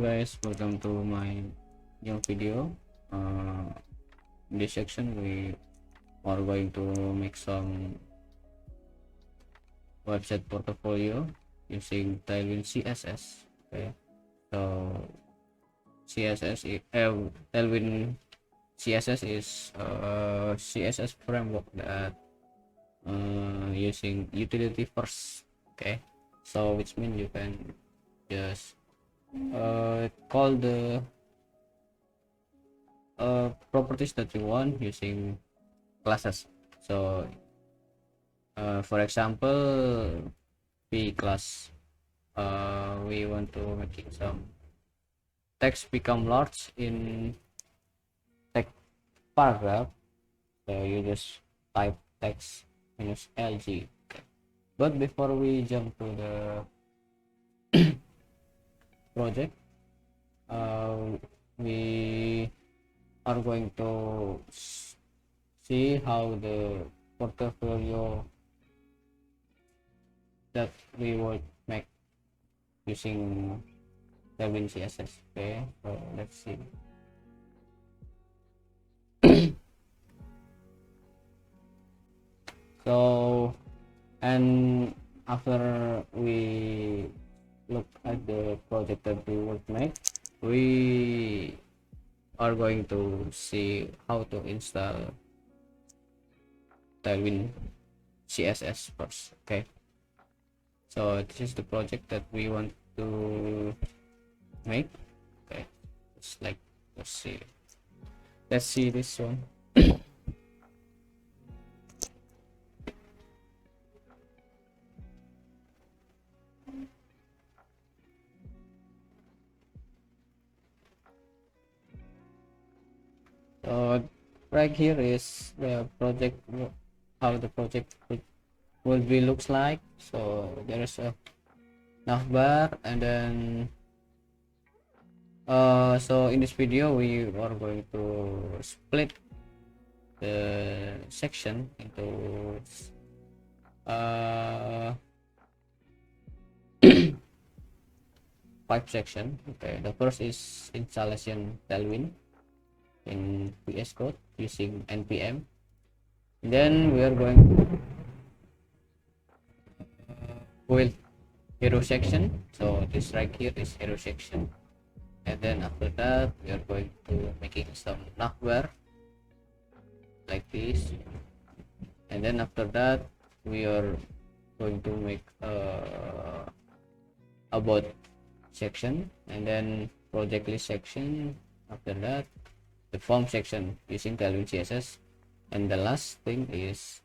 guys, welcome to my new video. In this section we are going to make some website portfolio using Tailwind CSS. Okay, so Tailwind CSS is a CSS framework that using utility first. Okay, so which means you can just call the properties that you want using classes. So for example, p class, we want to make some text become large in text paragraph, so you just type text minus lg. But before we jump to the project, we are going to see how the portfolio that we will make using Tailwind CSS. Okay, so let's see. So, and after we look at the project that we will make, we are going to see how to install Tailwind CSS first. Okay, so this is the project that we want to make. Okay, it's like, let's see this one. So right here is the project, how the project will be looks like. So there is a navbar, and then so in this video we are going to split the section into 5 section. Okay, the first is installation Tailwind in VS Code using npm. Then we are going to build hero section. So this right here is hero section, and then after that we are going to making some navbar like this, and then after that we are going to make about section, and then project list section. After that, the form section using Tailwind CSS, and the last thing is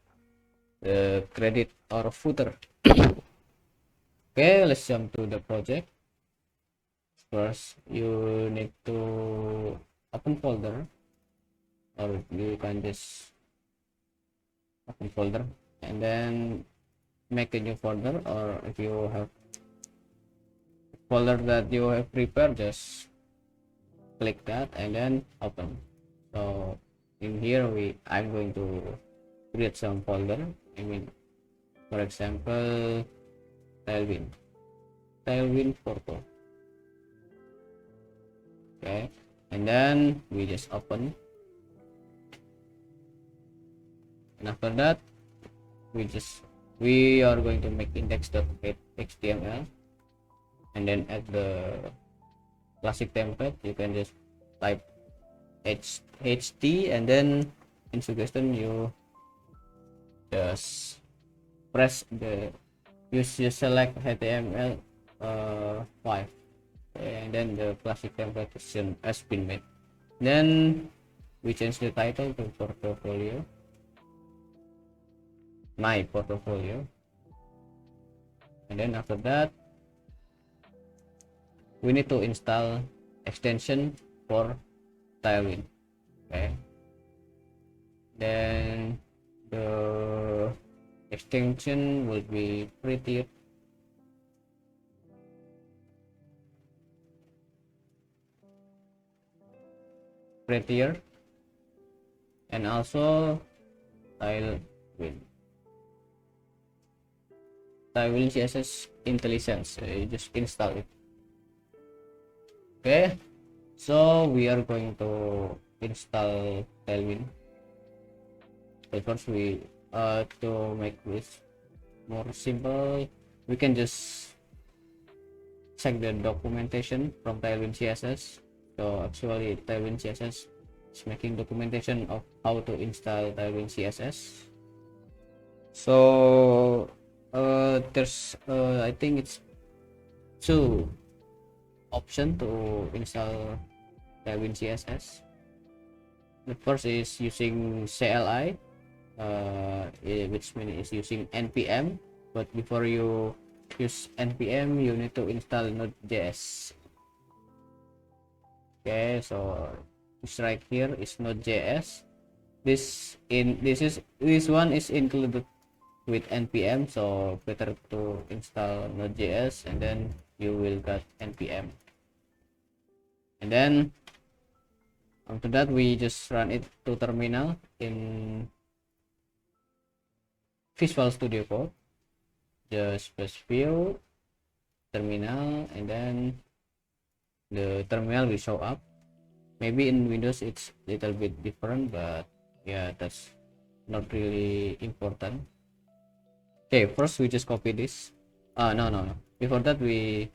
the credit or footer. Okay, let's jump to the project. First, you need to open folder, or you can just open folder and then make a new folder, or if you have folder that you have prepared, just click that and then open. So in here I'm going to create some folder. I mean, for example, Tailwind Porto. Okay, and then we just open, and after that we are going to make index.html, and then add the classic template. You can just type ht, and then in suggestion you just press the select html 5, and then the classic template has been made. Then we change the title to portfolio, my portfolio, and then after that we need to install extension for Tailwind. Okay, then the extension will be prettier, and also Tailwind CSS intelligence. You just install it. Okay, so we are going to install Tailwind. So first we to make this more simple, we can just check the documentation from Tailwind CSS. So actually Tailwind CSS is making documentation of how to install Tailwind CSS. So there's I think it's two option to install Tailwind CSS. The first is using CLI, which means is using npm, but before you use npm you need to install node.js. Okay, so this right here is node.js. This one is included with npm, so better to install node.js and then you will get npm. And then after that we just run it to terminal in Visual Studio Code. Just press view terminal and then the terminal will show up. Maybe in Windows it's a little bit different, but yeah, that's not really important. Okay, first we just copy this. No. Before that we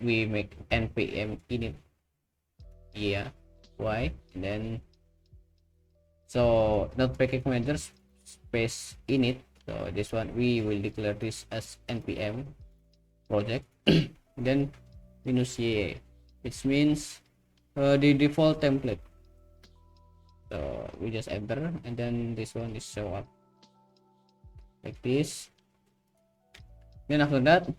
make npm init. Yeah, why? And then so not packing manager space init. So this one we will declare this as npm project. Then -a, which means the default template. So we just enter and then this one is show up like this. Then after that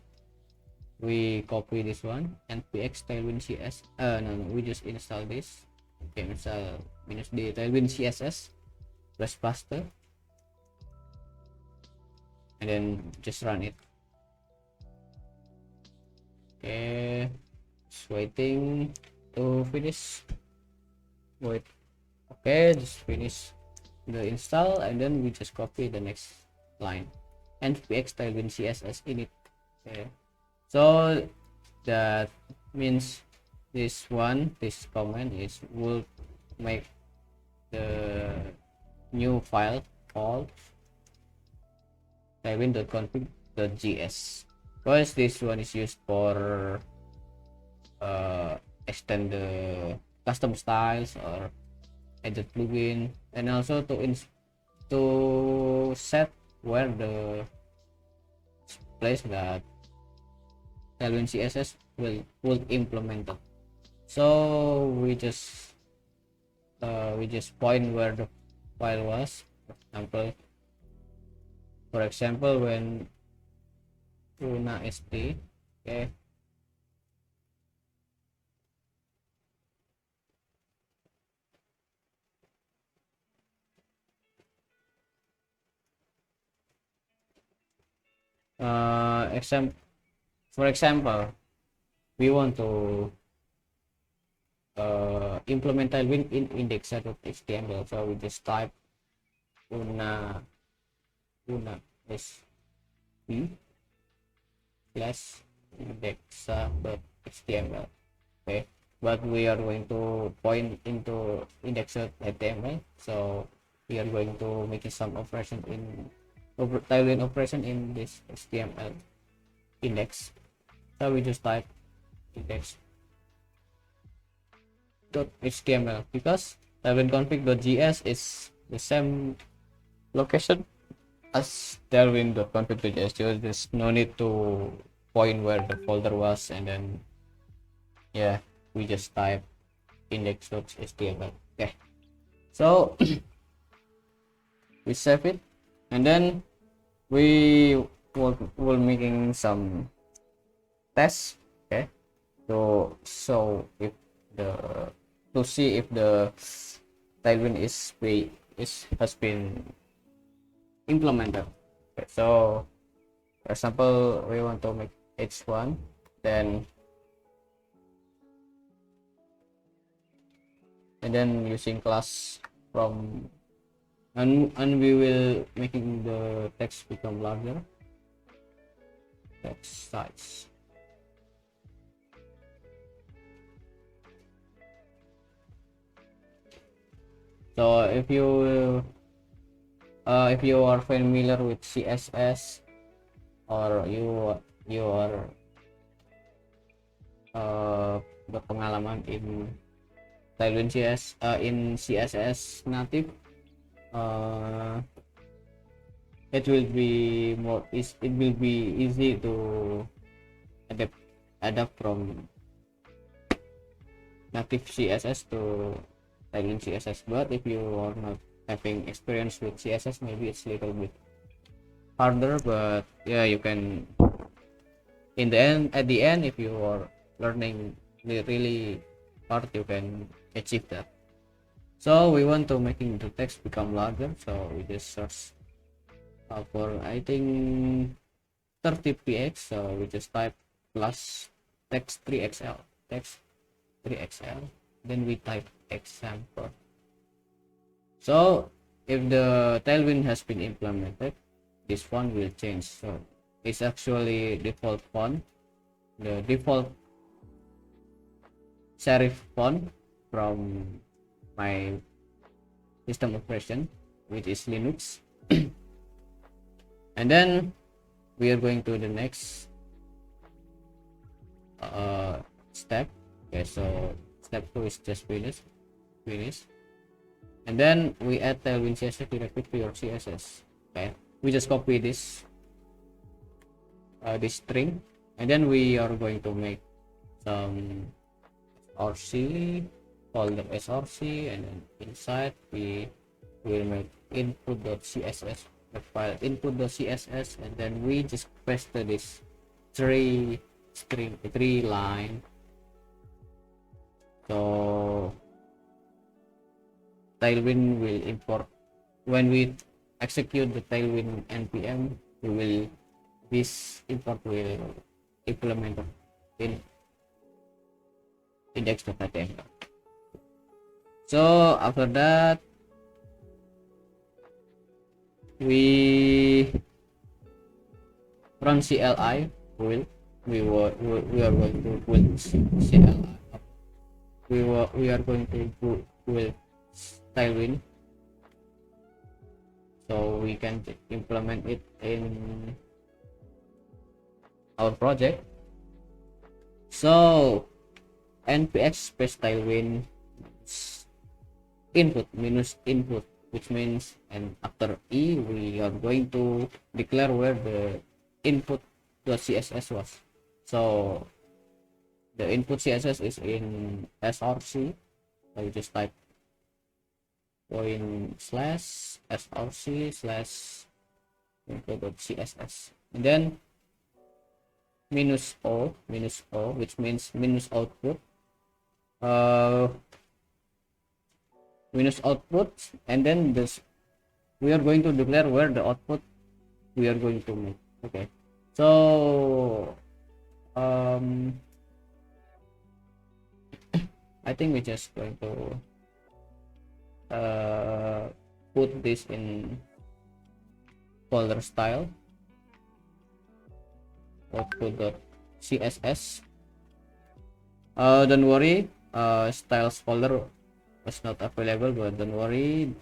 we copy this one npx tailwind cs. No, we just install this. Okay, install -d tailwind css plus faster and then just run it. Okay, just waiting to finish. Wait. Okay, just finish the install and then we just copy the next line npx tailwind css init. Okay, so that means this command will make the new file called tailwind.config.js, because this one is used for extend the custom styles or edit plugin, and also to set where the place that Tailwind CSS will implement it. So we just point where the file was. For example, when una st, okay, for example, we want to implement Tailwind in index.html, so we just type una sp / index.html. Okay, but we are going to point into index.html, so we are going to make some operation in Tailwind operation in this html index. So we just type index.html because tailwindconfig.js is the same location as tailwind.config.js, so there's no need to point where the folder was, and then yeah, we just type index.html. Okay, so we save it and then we will making some tests. Okay, so if the to see if the Tailwind has been implemented. Okay, so for example, we want to make h1, then using class from and we will making the text become larger, text size. So if you are familiar with CSS, or you are berpengalaman in Tailwind CS in CSS native, it will be it will be easy to adapt from native CSS to Tailwind CSS. But if you are not having experience with CSS, maybe it's a little bit harder. But yeah, you can, at the end, if you are learning really hard, you can achieve that. So we want to making the text become larger, so we just search for, I think, 30px. So we just type plus text 3xl, text 3xl, then we type example. So if the Tailwind has been implemented, this font will change. So it's actually default font, the default serif font from my system operation, which is Linux. And then we are going to the next step. Okay, so step 2 is just finish, and then we add Tailwind CSS directly to your CSS. Okay, we just copy this string, and then we are going to make some src, folder src, and then inside we will make input.css, the file input.css, and then we just paste this three line. So Tailwind will import, when we execute the Tailwind npm, this import will implement in index.html. So after that, we run CLI. We are going to build CLI. We are going to build Tailwind, so we can implement it in our project. So npx space Tailwind input minus input, which means, and after e we are going to declare where the input.css was. So the input CSS is in src, so you just type /src/input.css, and then minus o, which means minus output, and then this we are going to declare where the output we are going to make. Okay, so I think we're just going to put this in folder style output.css. Don't worry, styles folder was not available, but don't worry,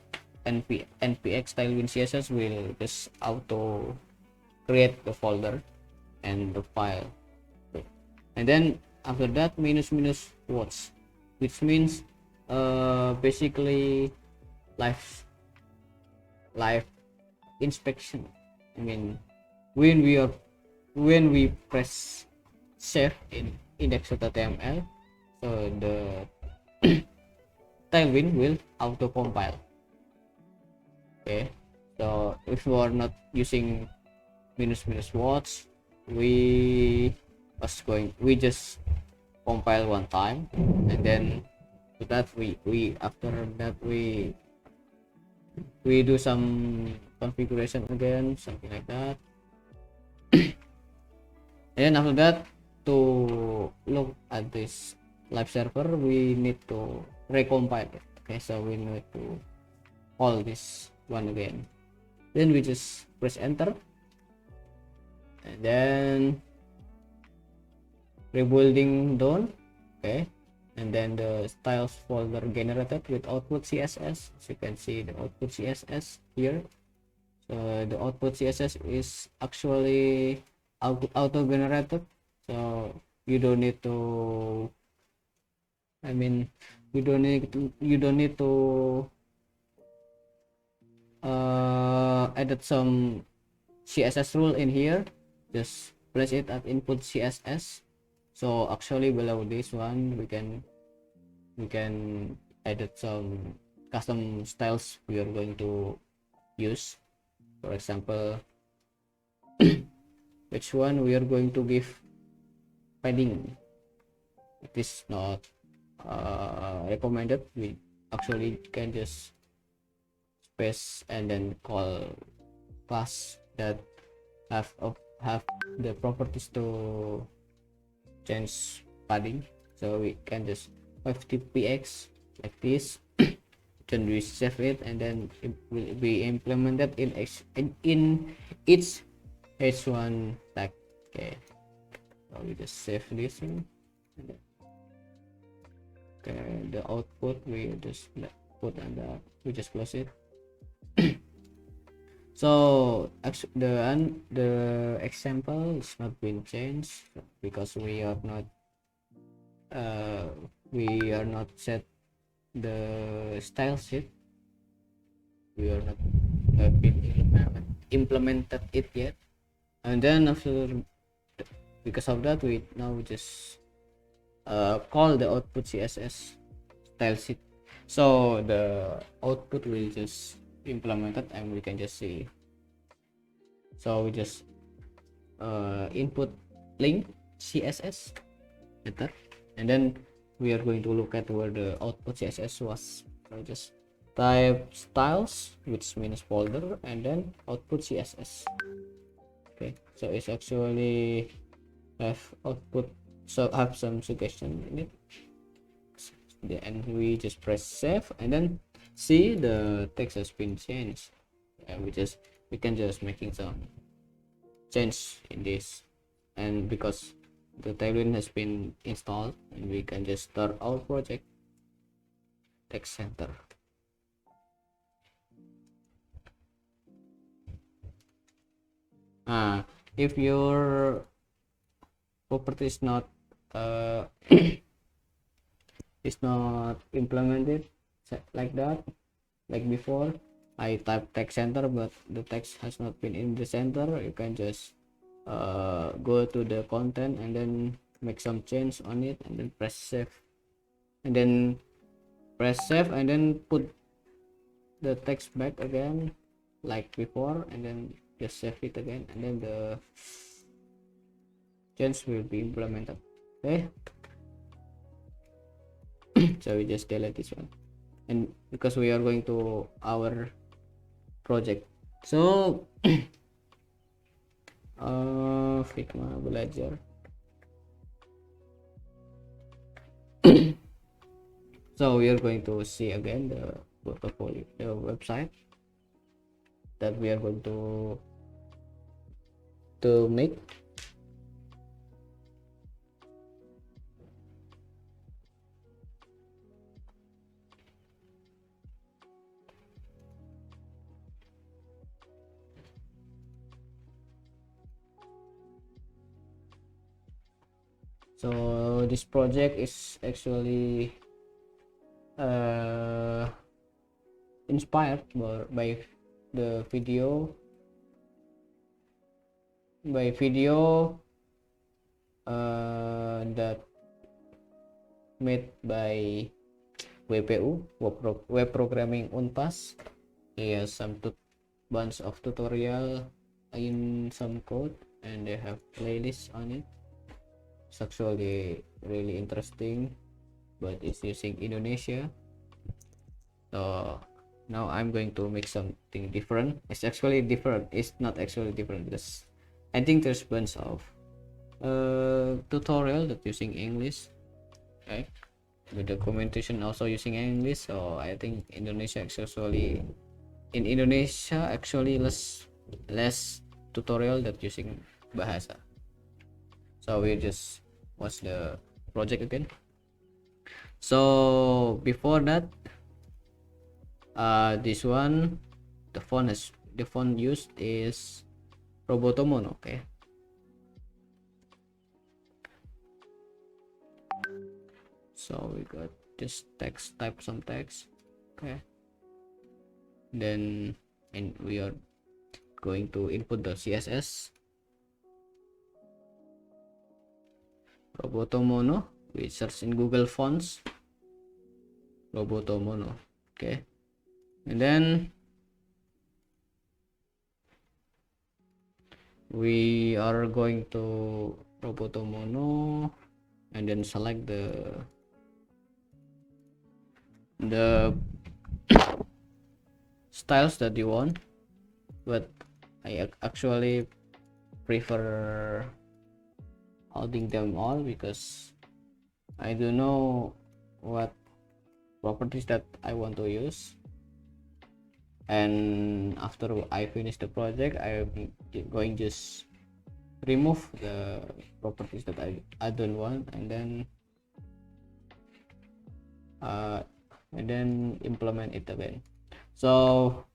npx Tailwind CSS will just auto create the folder and the file. Okay. And then after that, minus watch, which means basically live inspection. I mean, when we press save in index.html, so the Tailwind will auto compile. Okay, so if you are not using minus watch, we just compile one time, and then to that after that we do some configuration again, something like that. And after that, to look at this live server, we need to recompile it. Okay, so we need to call this one again, then we just press enter, and then rebuilding done. Okay, and then the styles folder generated with output CSS. So you can see the output CSS here. So the output CSS is actually auto generated, so you don't need to, I mean, you don't need to edit some CSS rule in here. Just place it at input CSS. So actually below this one we can edit some custom styles we are going to use. For example, which one we are going to give padding. It is not recommended. We actually can just space and then call class that have the properties to change padding. So we can just 50px like this. Then we save it, and then it will be implemented in each h1 tag. Okay, so we just save this one. Okay, the output we just put under, we just close it. So the example is not been changed because we are not set the style sheet. We are not been implemented it yet, and then after, because of that, we now just call the output CSS style sheet. So the output will just implemented, and we can just see. So we just input link CSS enter, and then we are going to look at where the output CSS was. So just type styles, which means folder, and then output CSS. Okay, so it's actually have output, so have some suggestion in it. And we just press save, and then see the text has been changed. And we can just making some change in this, and because the Tailwind has been installed, and we can just start our project text center. If your property is not is not implemented like that, like before, I type text center but the text has not been in the center, you can just go to the content and then make some change on it, and then press save, and then put the text back again like before, and then just save it again, and then the change will be implemented. Okay. So we just delete this one, and because we are going to our project, so Figma belajar. So we are going to see again the portfolio, the website that we are going to make. So this project is actually inspired by the video that made by WPU, Web Programming Unpas. He has some bunch of tutorial in some code, and they have playlists on it. It's actually really interesting, but it's using Indonesia. So now I'm going to make something different. It's actually different. It's not actually different because I think there's bunch of tutorial that using English. Okay, the documentation also using English. So I think Indonesia actually less tutorial that using bahasa. So we just watch the project again. So before that, this one, the font used is Robotomon. Okay, so we got this text, type some text. Okay, then and we are going to input the CSS Robotomono. We search in Google Fonts Robotomono. Okay, and then we are going to Robotomono and then select the styles that you want, but I actually prefer holding them all because I don't know what properties that I want to use, and after I finish the project I'm going just remove the properties that I don't want, and then implement it again. So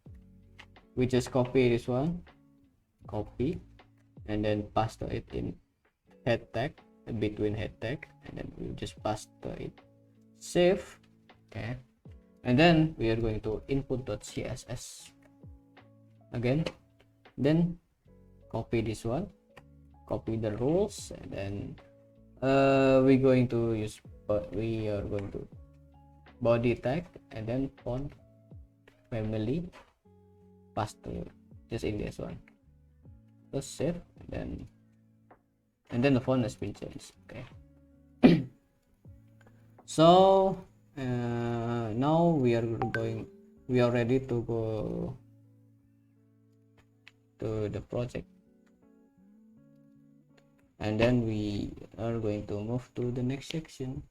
we just copy this one, copy, and then paste it in head tag, between head tag, and then we just paste it, save. Okay, and then we are going to input.css again, then copy this one, copy the rules, and then we are going to body tag, and then font family, paste just in this one, just save, and then the font has been changed. Okay. So now we are ready to go to the project, and then we are going to move to the next section.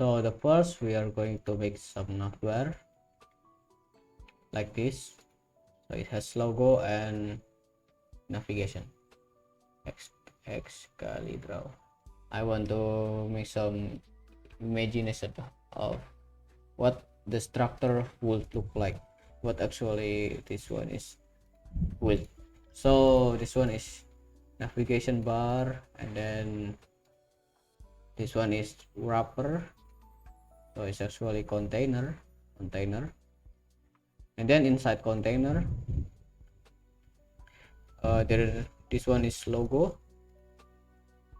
So the first, we are going to make some navbar like this. So it has logo and navigation. X kali draw. I want to make some imagination of what the structure would look like, what actually this one is will. So this one is navigation bar, and then this one is wrapper, so it's actually container, and then inside container this one is logo,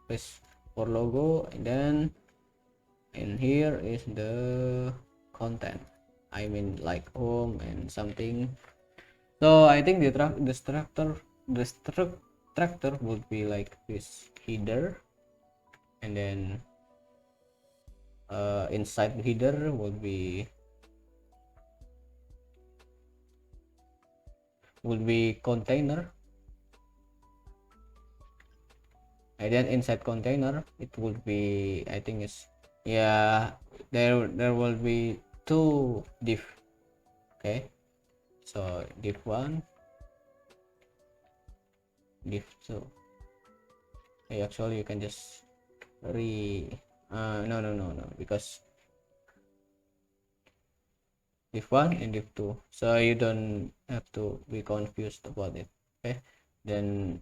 place for logo, and then in here is the content, I mean like home and something. So I think the structure would be like this header, and then inside the header would be container, and then inside container it would be, I think it's, yeah, there will be two div. Okay, so div 1, div 2. Hey, actually you can just no, because div 1 and div 2, so you don't have to be confused about it. Okay, then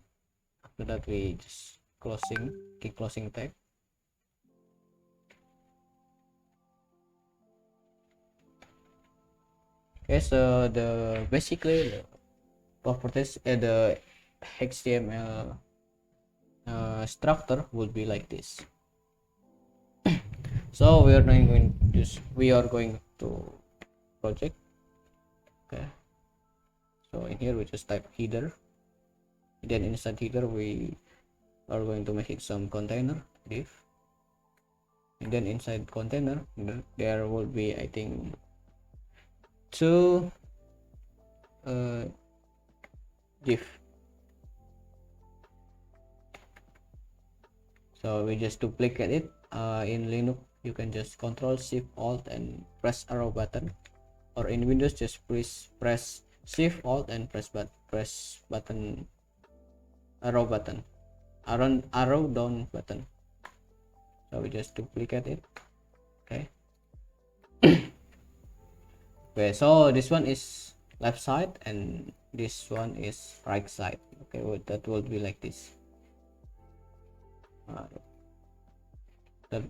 after that we just keep closing tag. Okay, so basically the properties, the HTML structure would be like this. So we are going to project. Okay, so in here we just type header, then inside header we are going to make it some container div, and then inside container there will be, I think, two div. So we just duplicate it. In Linux you can just Control Shift Alt and press arrow button, or in Windows just press Shift Alt and press button arrow button, arrow down button. So we just duplicate it. Okay. Okay, so this one is left side and this one is right side. Okay, well, that will be like this. That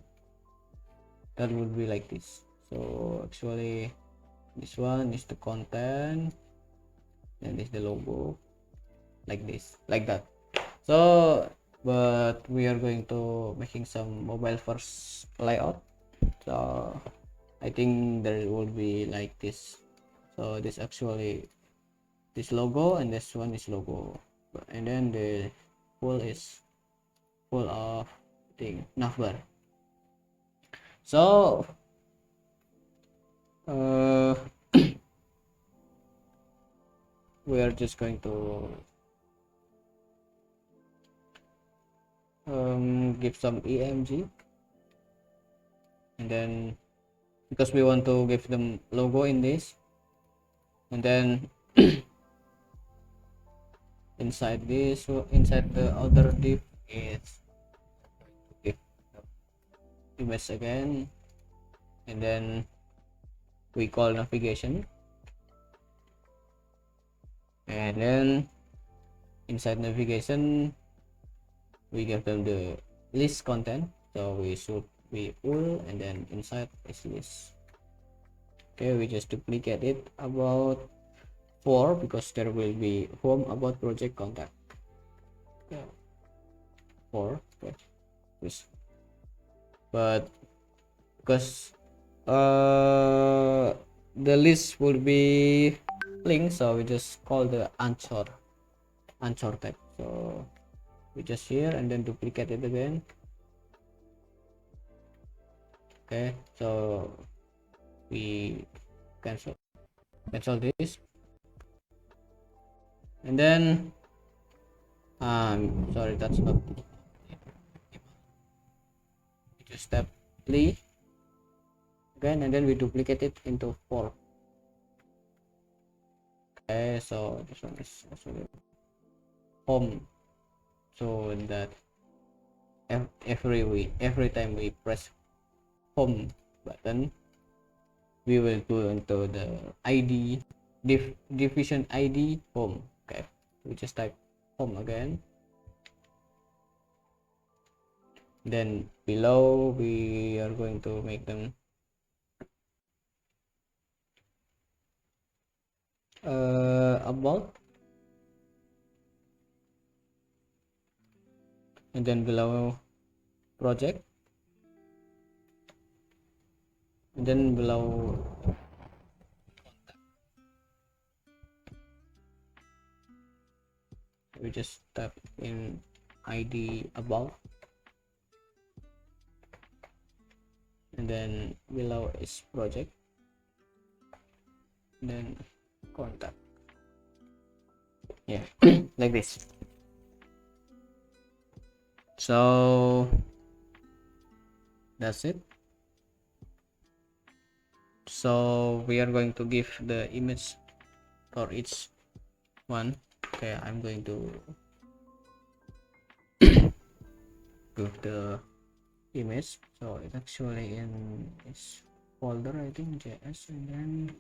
that would be like this. So actually this one is the content and this is the logo, like this, like that. So but we are going to making some mobile first layout. So I think there will be like this. So this actually this logo and this one is logo, and then the full is full of thing navbar. So we are just going to give some emg, and then because we want to give them logo in this, and then inside this, inside the other div is give image again, and then we call navigation, and then inside navigation we give them the list content. So we should be full, and then inside is list. Okay, we just duplicate it about 4 because there will be home, about, project, contact. Okay. 4, okay. But because the list will be linked, so we just call the anchor tag. So we just here and then duplicate it again. Okay, so we cancel this, and then sorry, that's not, we just step 3 again, and then we duplicate it into 4. Okay, so this one is actually home, so that every time we press home button we will go into the id division id home. Okay, we just type home again, then below we are going to make them about, and then below project, and then below we just type in id about, and then below is project, then contact. Yeah. Like this. So that's it. So we are going to give the image for each one. Okay, I'm going to give the image. So it's actually in this folder, I think, JS, and then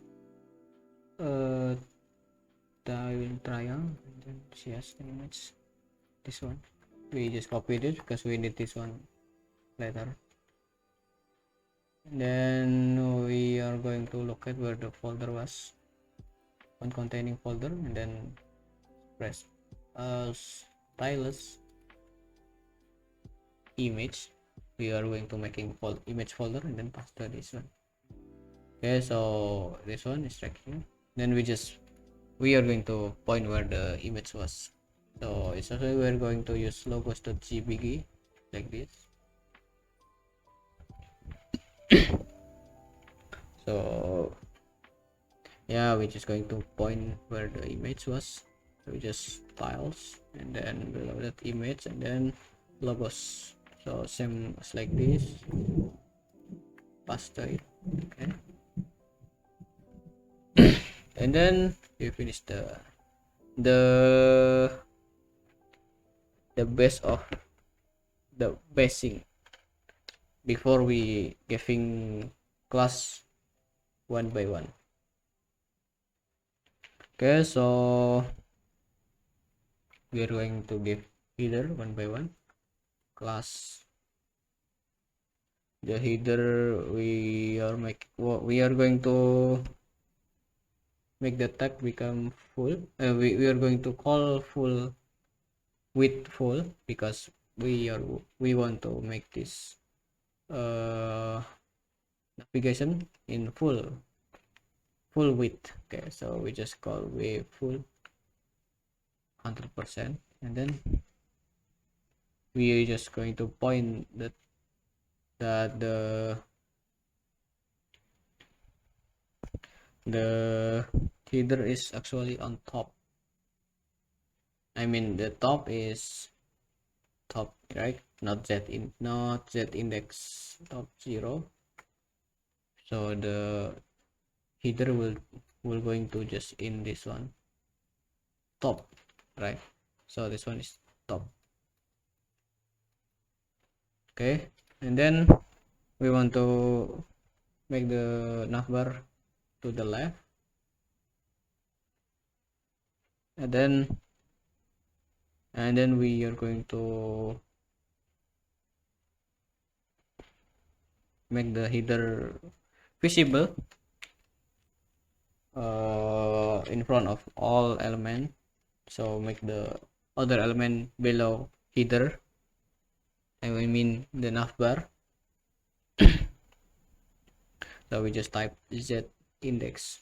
Tailwind triangle, and then CS image. This one we just copied it because we need this one later. And then we are going to locate where the folder was, one containing folder, and then press stylus image. We are going to making image folder, and then pass to this one. Okay, so this one is right here. Then we are going to point where the image was. So it's also we're going to use logos.jpg like this. So yeah, we're just going to point where the image was. So we just styles, and then below that image, and then logos. So same as like this, pasta it. Okay, and then we finish the the base of the basing before we giving class one by one. Okay, so we are going to give header one by one. Class the header, we are going to make the tag become full. We are going to call full with full because we want to make this navigation in full width. Okay, so we just call we full 100%, and then we are just going to point that the header is actually on top. I mean the top is top, right? Not z index top 0. So the header will going to just in this one top, right? So this one is top. Okay, and then we want to make the navbar to the left, and then we are going to make the header visible in front of all element. So make the other element below header, I mean the navbar. So we just type z index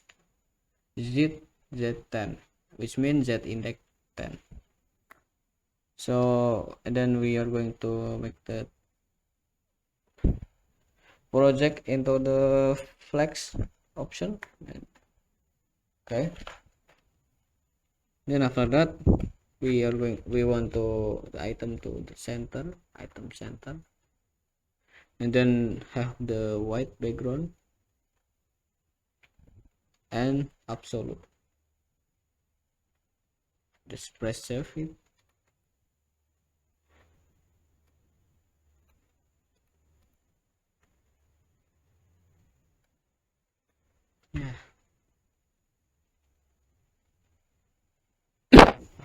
z10, which means z index 10. So and then we are going to make the project into the flex option. Okay, then after that we want to the item to the center, item center, and then have the white background and absolute. Just press save it. Yeah.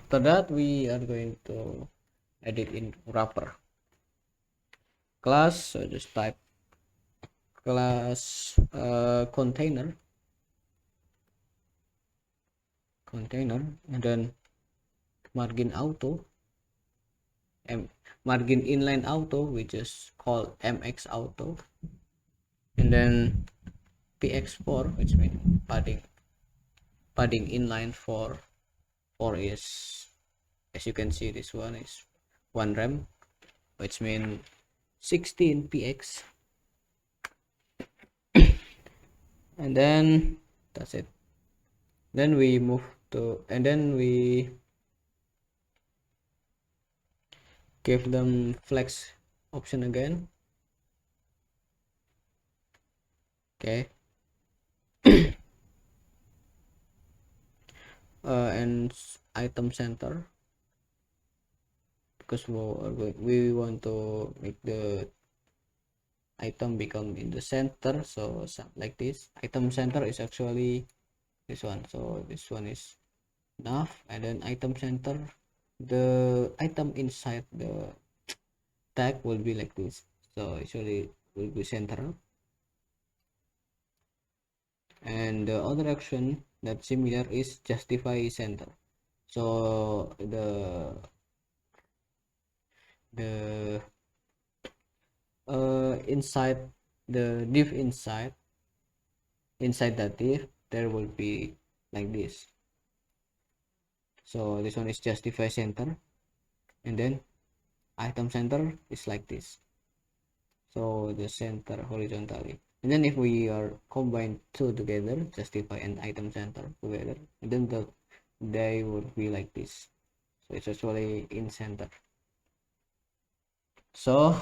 After that we are going to edit in wrapper class. So just type class container, and then margin auto, margin inline auto, we just call mx auto, and then px4, which means padding inline for is, as you can see, this one is 1 rem, which means 16 px, and then that's it. Then we move to, and then we give them flex option again. Okay, and item center, because we want to make the item become in the center. So like this, item center is actually this one. So this one is nav, and then item center, the item inside the tag will be like this. So actually will be central, and the other action that similar is justify center. So the inside the div inside that div there will be like this. So this one is justify center, and then item center is like this. So the center horizontally, and then if we are combine two together, justify and item center together, and then they would be like this. So it's actually in center. So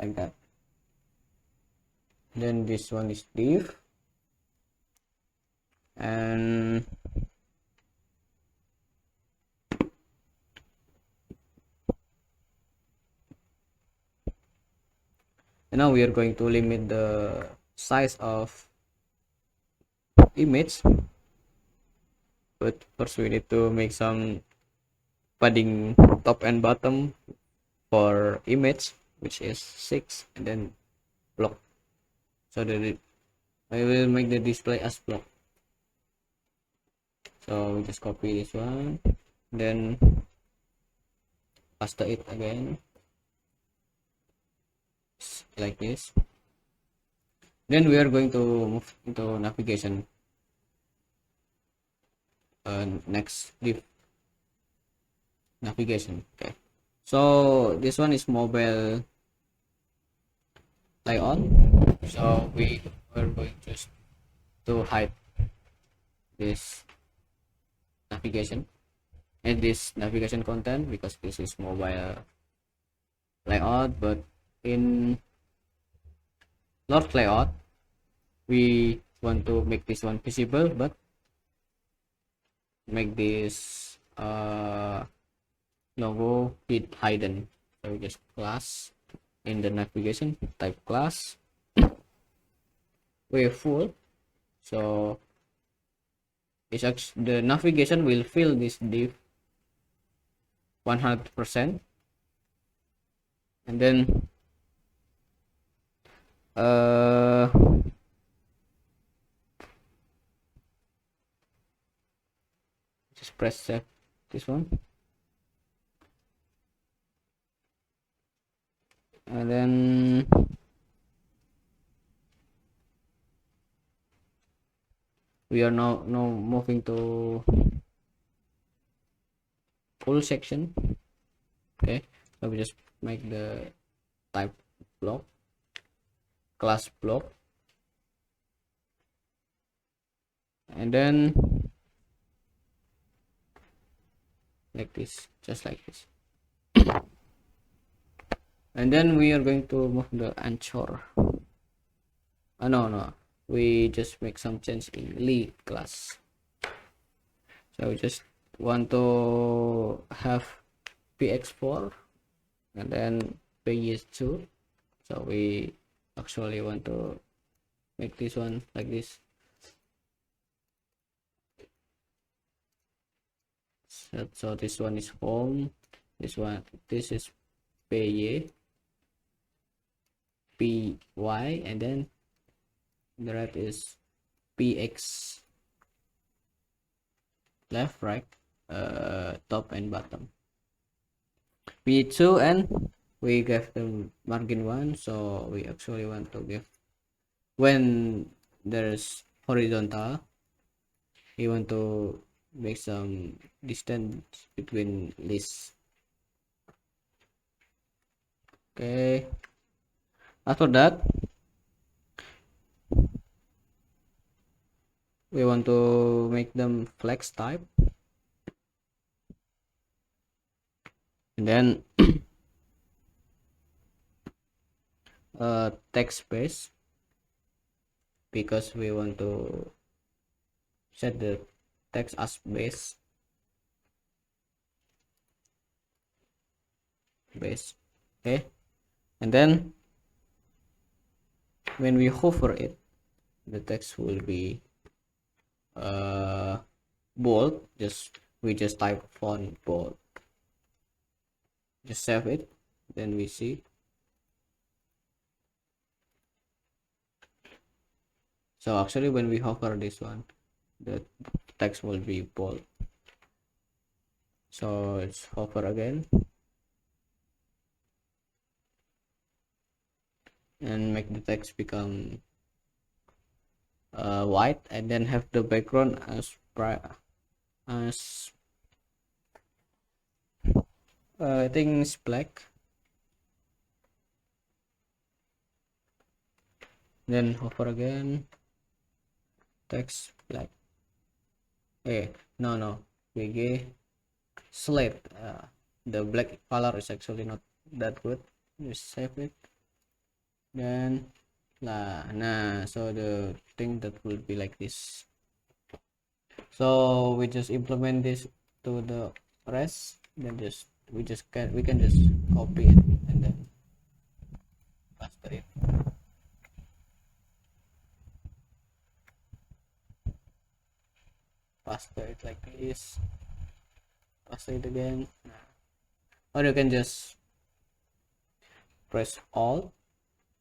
like that. Then this one is div, and now we are going to limit the size of image, but first we need to make some padding top and bottom for image, which is 6, and then block, so that I will make the display as block. So we just copy this one, then paste it again like this. Then we are going to move into navigation. Next div, navigation. Okay, so this one is mobile layout, so we are going just to hide this navigation and this navigation content, because this is mobile layout. But in Lord layout we want to make this one visible, but make this logo hidden. So we just class in the navigation, type class wave full, so it's actually the navigation will fill this div 100%, and then just press save this one, and then we are now moving to full section. Okay, so we just make the type block, class block, and then like this, just like this. And then we are going to move the anchor. No, we just make some change in lead class. So we just want to have px4 and then px2, so we actually want to make this one like this. So this one is home, this is py, and then the right is px, left, right, top and bottom, p2, and we give them margin 1, so we actually want to give, when there's horizontal, we want to make some distance between lists. Okay, after that we want to make them flex type, and then text space, because we want to set the text as base. Okay, and then when we hover it, the text will be bold. We just type font bold, just save it, then we see. So actually when we hover this one, the text will be bold. So let's hover again and make the text become white, and then have the background as I think it's black. Then hover again, text black. No, VG slate. The black color is actually not that good. Just save it. then nah, so the thing that will be like this. So we just implement this to the rest, then we can just copy it and then paste it. Paste it like this, paste it again, or you can just press Alt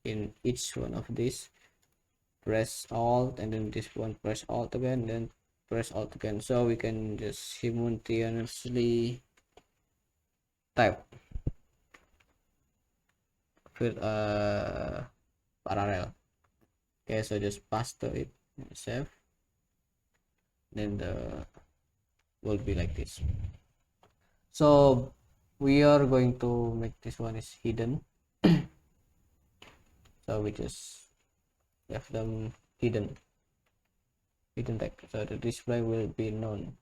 in each one of these, press Alt, and then this one press Alt again, then press Alt again, so we can just simultaneously type with parallel. Okay, so just paste it, save, then the will be like this. So we are going to make this one is hidden. So we just have them hidden tag, so the display will be known.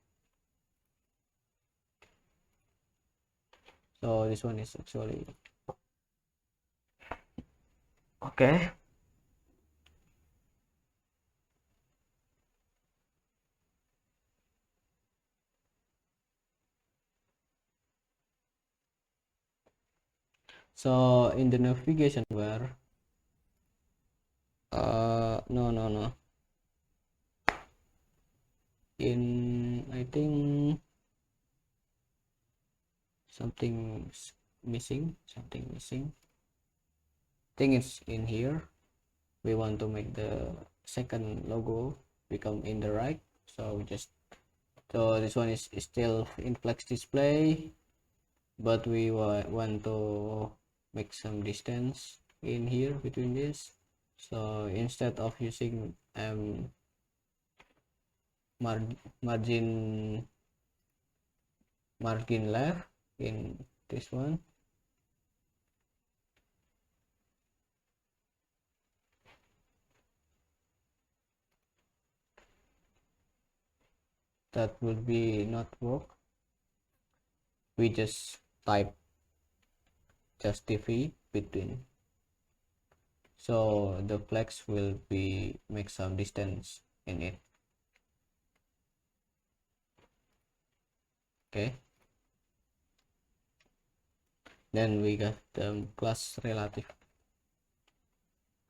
So this one is actually okay. So in the navigation bar, no, in I think something's missing. I think it's in here. We want to make the second logo become in the right, so we just, so this one is still in flex display, but we want to make some distance in here between this. So instead of using margin left in this one, that will be not work. We just type justify between, so the flex will be make some distance in it. Okay, then we got the class relative.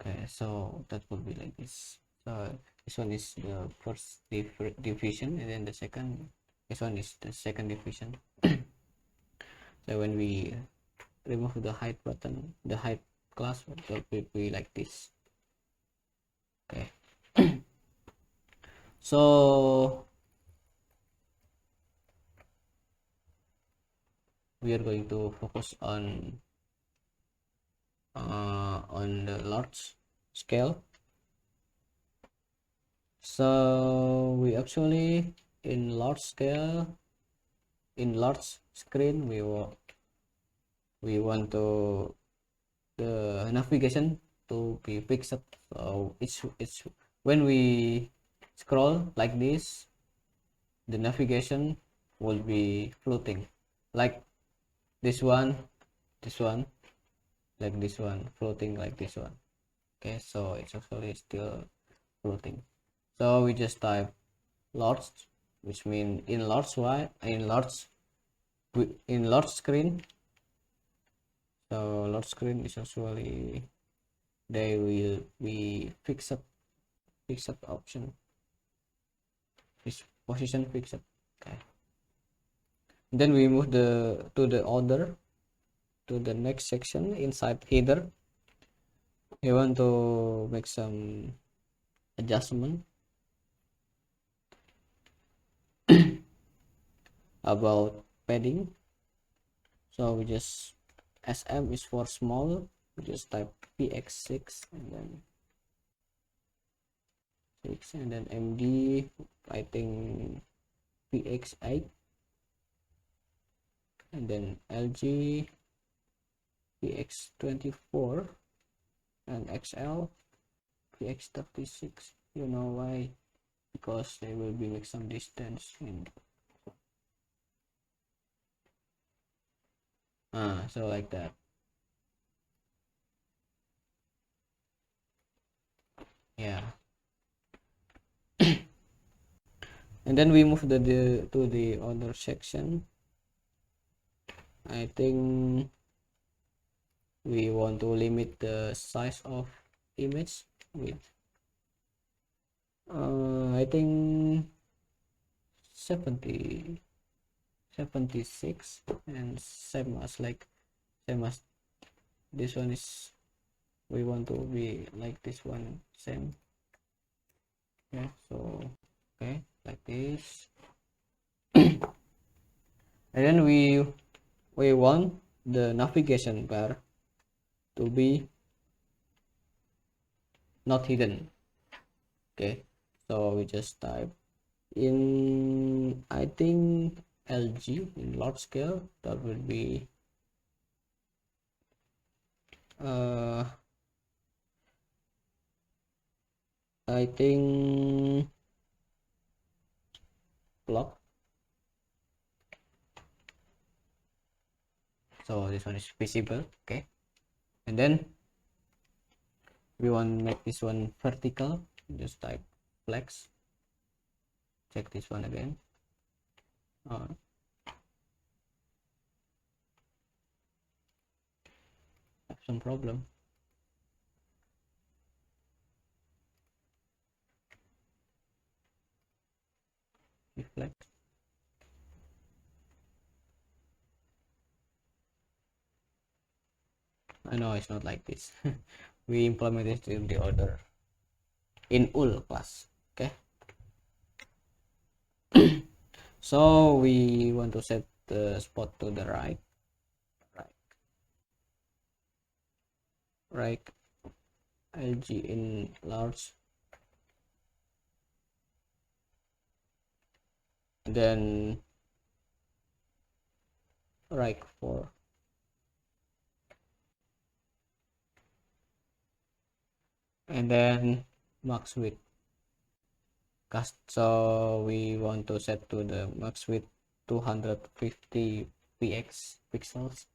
Okay, so that will be like this. So this one is the first division, and then the second, this one is the second division. So when we remove the height button, the height class will be like this. Okay. So we are going to focus on the large scale. So we actually in large scale, in large screen, we want to the navigation to be fixed up. So it's when we scroll like this, the navigation will be floating like this one, like this one, floating like this one. Okay, so it's actually still floating. So we just type large, which means in large screen. So large screen is actually they will be fixed option, this position fixed. Okay, then we move to the order to the next section. Inside header, we want to make some adjustment about padding. So we just, SM is for small, we just type px6 and then 6, and then MD I think px8, and then LG px24, and XL px36. You know why? Because they will be make some distance in, so like that. Yeah. And then we move to the other section. I think we want to limit the size of image with I think 70 76, and same as this one is, we want to be like this one, same. Yeah, so okay, like this. And then we want the navigation bar to be not hidden. Okay, so we just type in, I think, LG in large scale. That would be I think block. So this one is visible. Okay, and then we want to make this one vertical. Just type flex. Check this one again. Have some problem. Flex. I know it's not like this. We implement this in the order in ul class. Okay. So we want to set the spot to the right, right LG in large, then right 4, and then max width. So we want to set to the max width 250 pixels,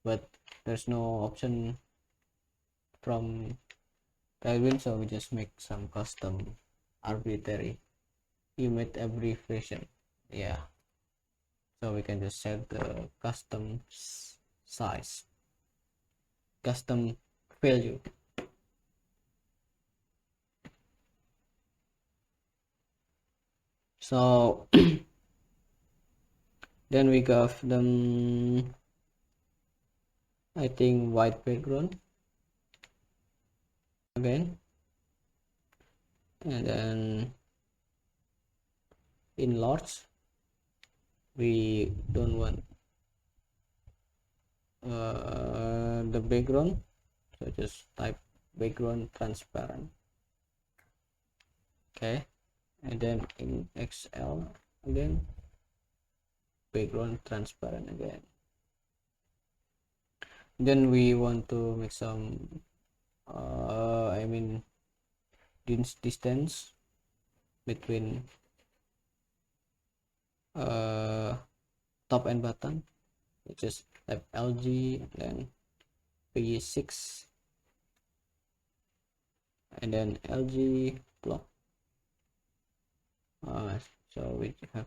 but there's no option from Tailwind, so we just make some custom arbitrary image abbreviation. Yeah, so we can just set the custom size, custom value. So then we give them, I think, white background again, and then in large we don't want the background, so just type background transparent. Okay, and then in XL again, background transparent again. Then we want to make some I mean distance between top and bottom, which is type LG, then P6, and then LG block. So we have,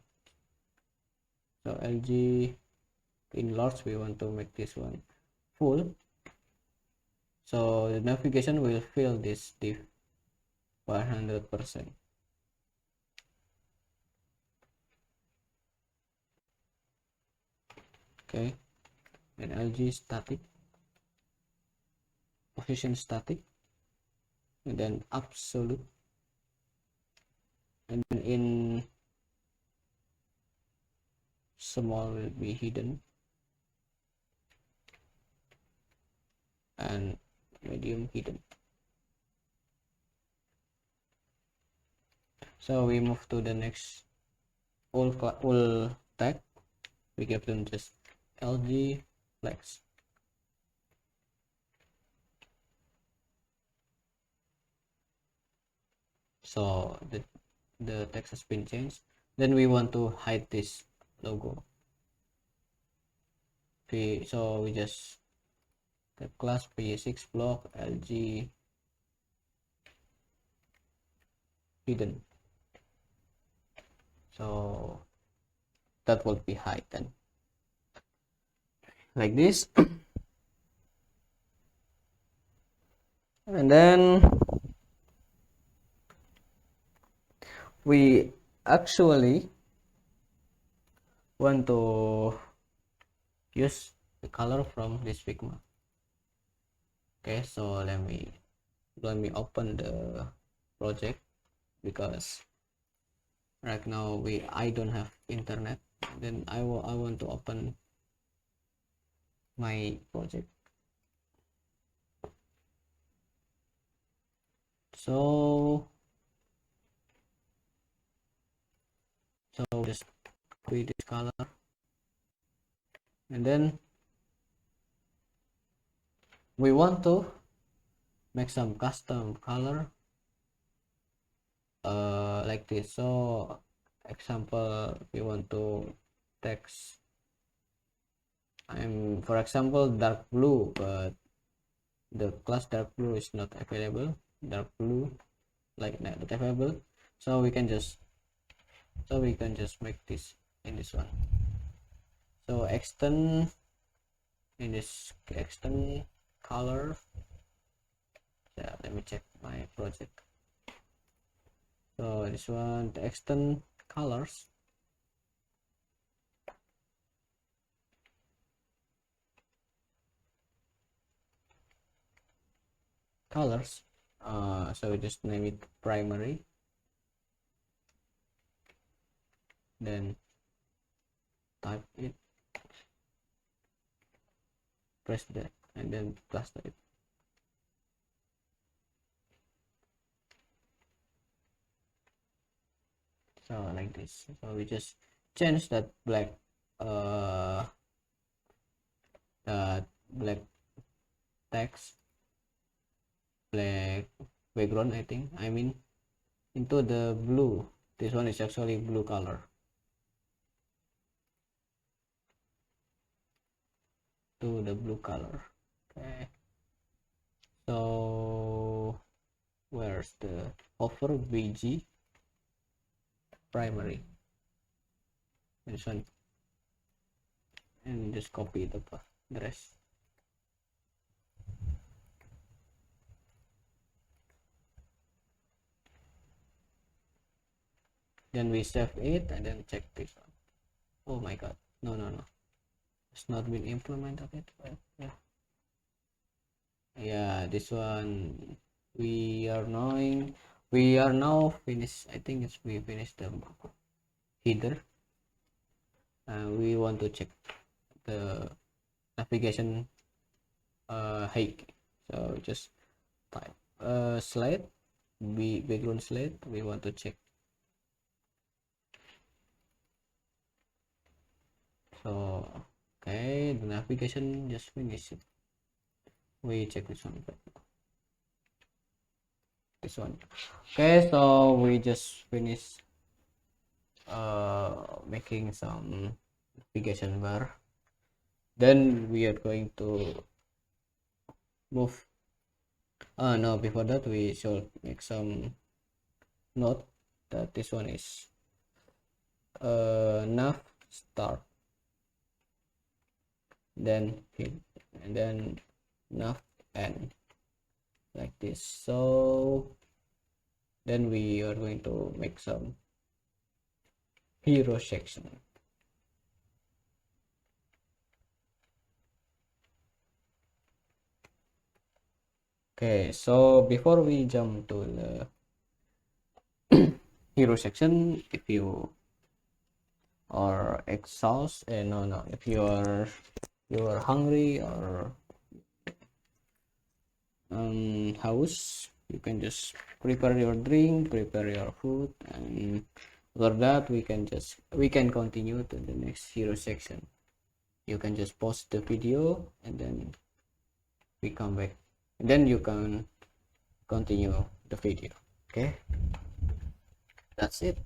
so LG in large, we want to make this one full, so the navigation will fill this div 100%. Okay, and LG static, position static, and then absolute, and then in small will be hidden, and medium hidden. So we move to the next all tag. We give them just LG flex. So the text has been changed. Then we want to hide this logo. So we just the class P6 block LG hidden, so that will be hidden like this. And then we actually want to use the color from this Figma. Okay, so let me open the project, because right now I don't have internet. Then I want to open my project. So just copy this color, and then we want to make some custom color like this. So example, we want to text, for example dark blue, but the class dark blue is not available. Dark blue like not available, so we can just make this in this one. So extend, in this extend color. Yeah, let me check my project. So this one, the extend colors. So we just name it primary, then type it, press that, and then plus it. So like this. So we just change that black black text, black background, I mean into the blue. This one is actually blue color. To the blue color. Okay, so where's the over BG primary, this one, and just copy the rest. Then we save it and then check this one. Oh my god, no, it's not been implemented yet. But yeah, this one we are now finished. I think we finished the header. We want to check the navigation height. So just type slide, background slide. We want to check. So okay, the navigation just finished. We check this one. This one. Okay, so we just finished making some navigation bar. Then we are going to move. No, before that we should make some note that this one is nav start, then hit, and then nav end, like this. So then we are going to make some hero section. Okay, so before we jump to the hero section, if you are exhausted, if you are hungry or house, you can just prepare your drink, prepare your food, and after that we can continue to the next hero section. You can just pause the video and then we come back, and then you can continue the video. Okay, that's it.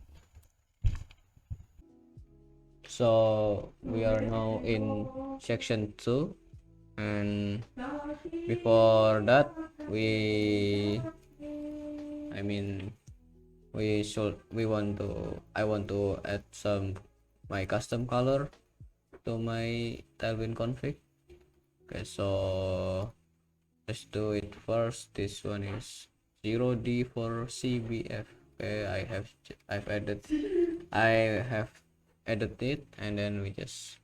So we are now in section 2, and before that we I want to add some my custom color to my Tailwind config. Okay, so let's do it first. This one is 0D for CBF. Okay, I've added it, and then we just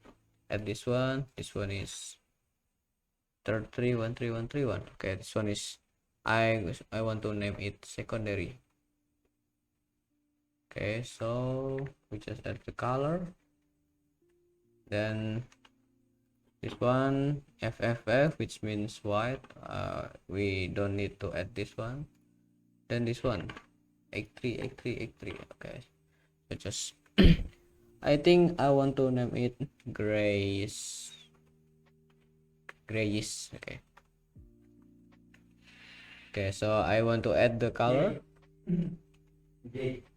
add this one. This one is 331331. Okay, this one is I want to name it secondary. Okay, so we just add the color, then this one FFF, which means white. We don't need to add this one. Then this one 838383. Okay, so just I think I want to name it grayish. Okay, so I want to add the color,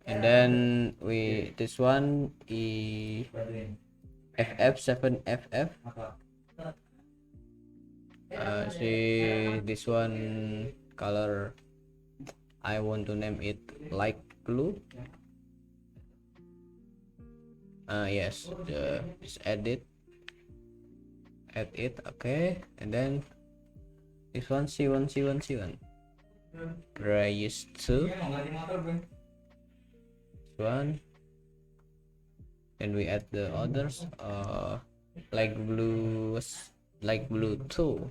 and then this one FF7FF. See this one color, I want to name it light blue. Yes, just add it. Okay, and then this one C1 grayish 2. This one, and we add the others, light blue 2.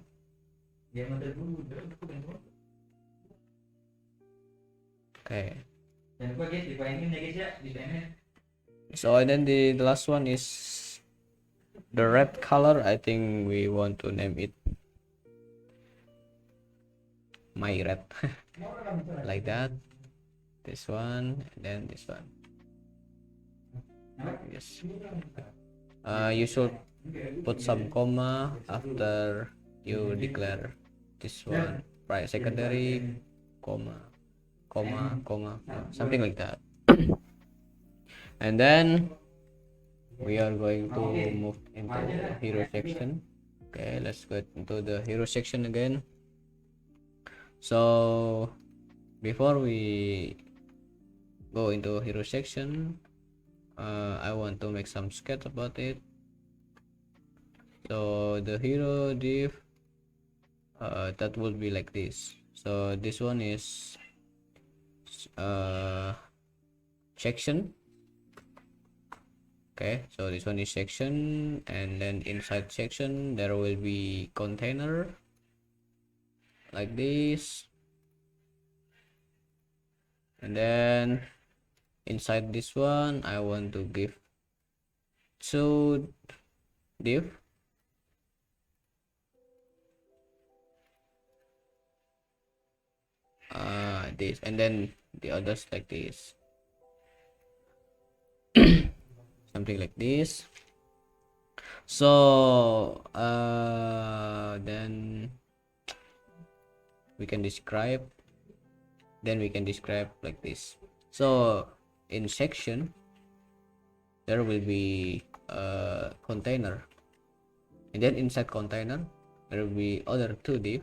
Okay, so and then the last one is the red color. I think we want to name it my red. Like that. This one, and then this one. Yes, you should put some comma after you declare this one, right? Secondary, comma, something like that. And then we are going to move into hero section. Okay, let's go into the hero section again. So before we go into hero section, I want to make some sketch about it. So the hero div, that will be like this. So this one is section. Okay, so this one is section, and then inside section there will be container like this, and then inside this one I want to give two div. This, and then the others like this. Something like this. So then we can describe like this. So in section there will be a container, and then inside container there will be other two div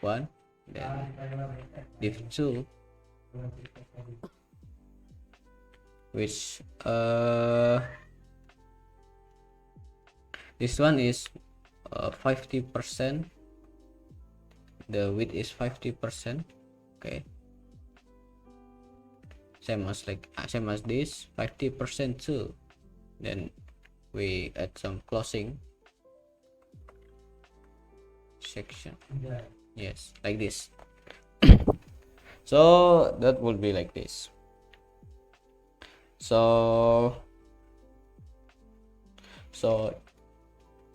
1, then div 2, which this one is 50%. The width is 50%. Okay, same as this 50% too. Then we add some closing section. Yes, like this. So that would be like this. So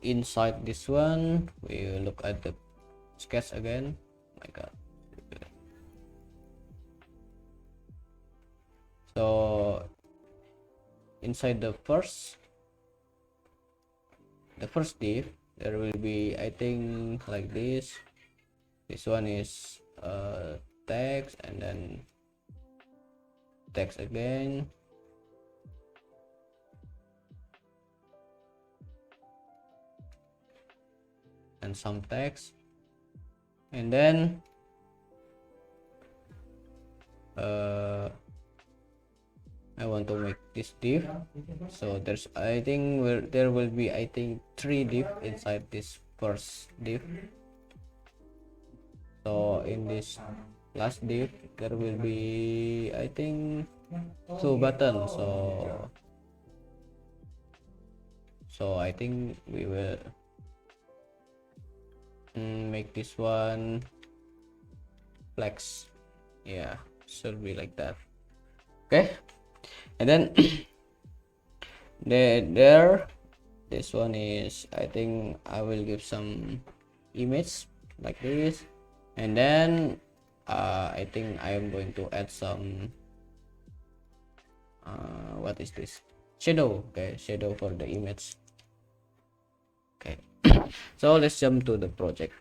inside this one we will look at the sketch again. Oh my god. So inside the first div there will be, I think, like this. This one is text, and then text again, and some text, and then I want to make this div. So there's, I think there will be, I think, 3 div inside this first div. So in this last div there will be, I think, 2 buttons. So I think we will make this one flex. Yeah, should be like that. Okay, and then there this one is, I think I will give some image like this, and then I think I am going to add some what is this, shadow. Okay, shadow for the image. Okay, so let's jump to the project.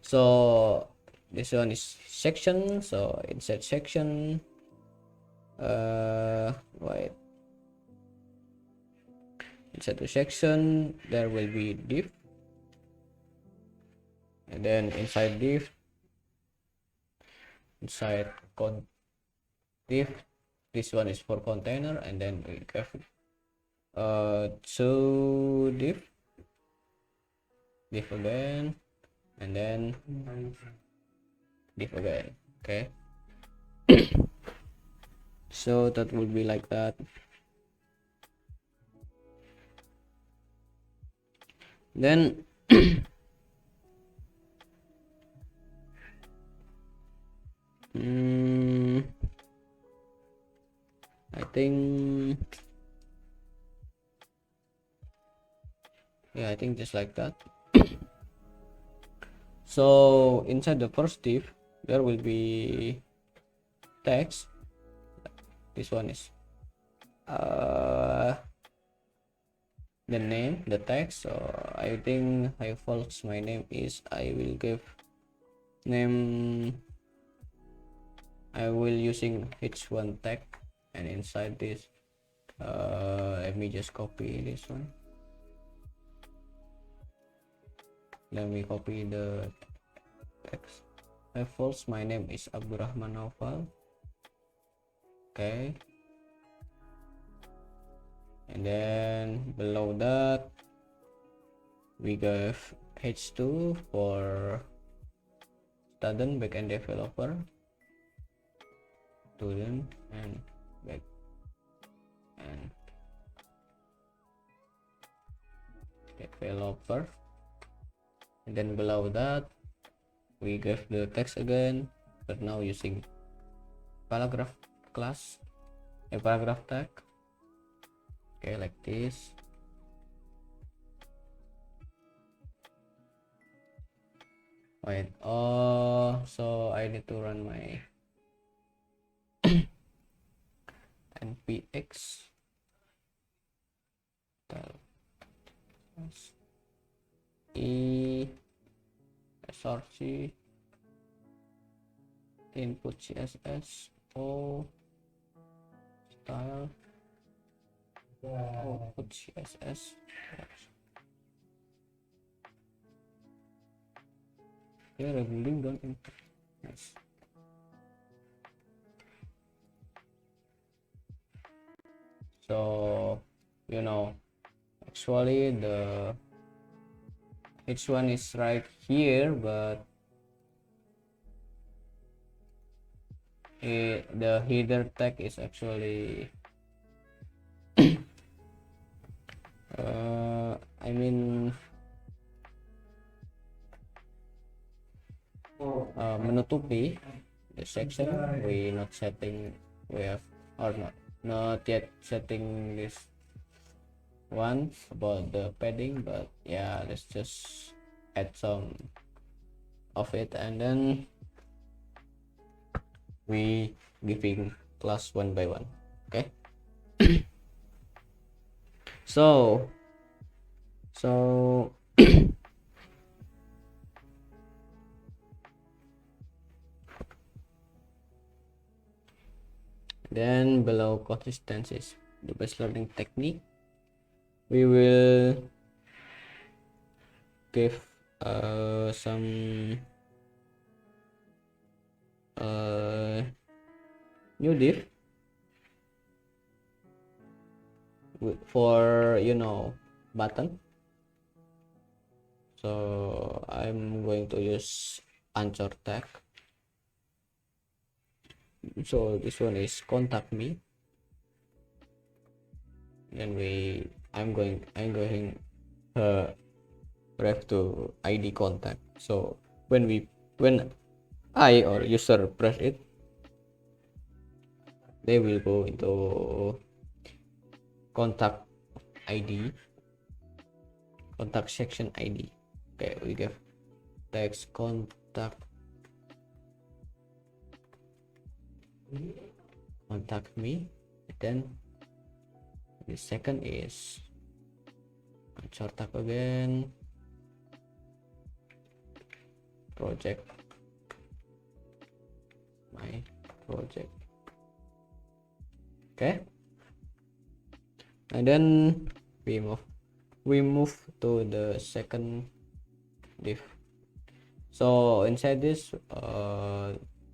So this one is section. So inside section, wait, inside the section there will be div, and then inside div, inside div, this one is for container, and then we have so div again, and then div again. Okay, so that will be like that. Then I think, yeah, I think just like that. So inside the first div there will be text. This one is the name, the text. So I think I false my name is, I will give name, I will using h1 tag, and inside this let me just copy this one. Let me copy the text. I false my name is Abdurrahman Naufal. Okay, and then below that we give h2 for student backend developer, student and back and developer, and then below that we give the text again, but now using paragraph class, a paragraph tag. Okay, like this. Wait, oh, so I need to run my npx e src input css o style output css. Here a building don't input. Nice. So actually the h1 is right here, but the header tag is actually I mean menutupi the section. We not setting, we have, or not yet setting this one about the padding, but yeah, let's just add some of it, and then we giving class one by one. Okay. so then below consistencies, the best learning technique, we will give some new div for button. So I'm going to use anchor tag. So this one is contact me. Then I'm going ref to ID contact. So when I or user press it, they will go into contact ID, contact section ID. Okay, we give text contact me. Then the second is anchor tag again, project, my project. Okay, and then we move to the second div. So inside this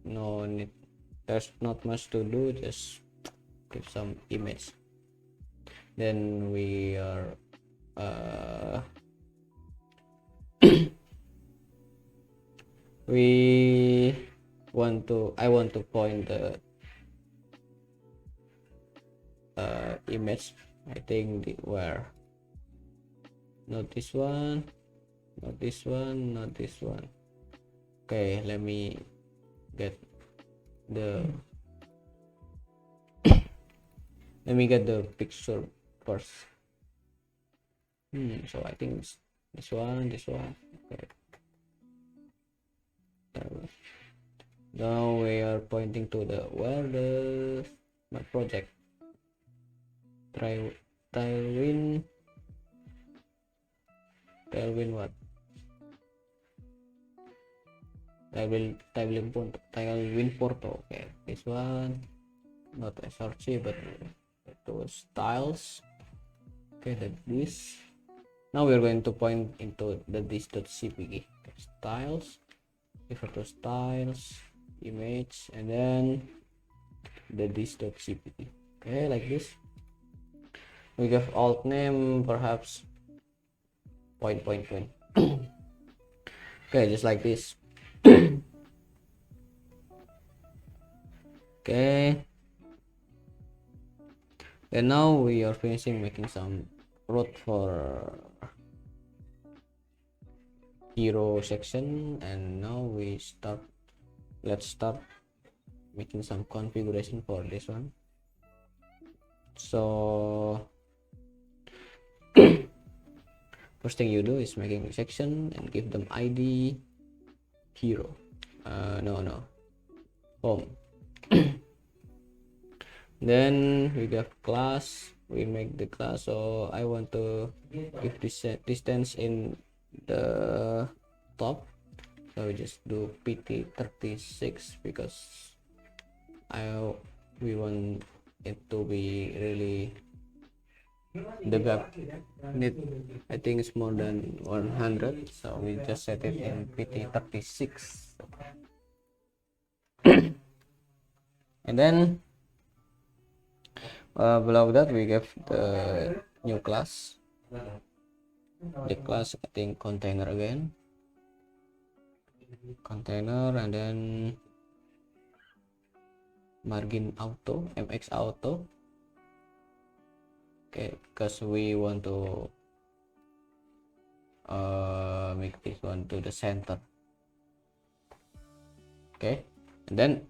no need, there's not much to do, just give some image. Then we are I want to point the image. I think where not this one, not this one, not this one. Okay, let me get the picture first. So I think it's this one. Okay, now we are pointing to my project, Tailwind what? Tailwind Porto. Okay, this one, not SRC, but it was styles. Okay, this. Now we're going to point into the this.cpg. Okay, styles, refer to styles, image, and then the this.cpg. Okay, like this. We give alt name, perhaps point. Okay, just like this. Okay, and now we are finishing making some route for hero section, and now let's start making some configuration for this one. So first thing you do is making a section and give them ID hero, no home. Then we get class, we make the class. So I want to give this distance in the top, so we just do pt36 because we want it to be really, the gap I think it's more than 100, so we just set it in pt36. And then below that we give the new class, the class I think container again, container, and then margin auto, mx auto. Okay, because we want to make this one to the center. Okay, and then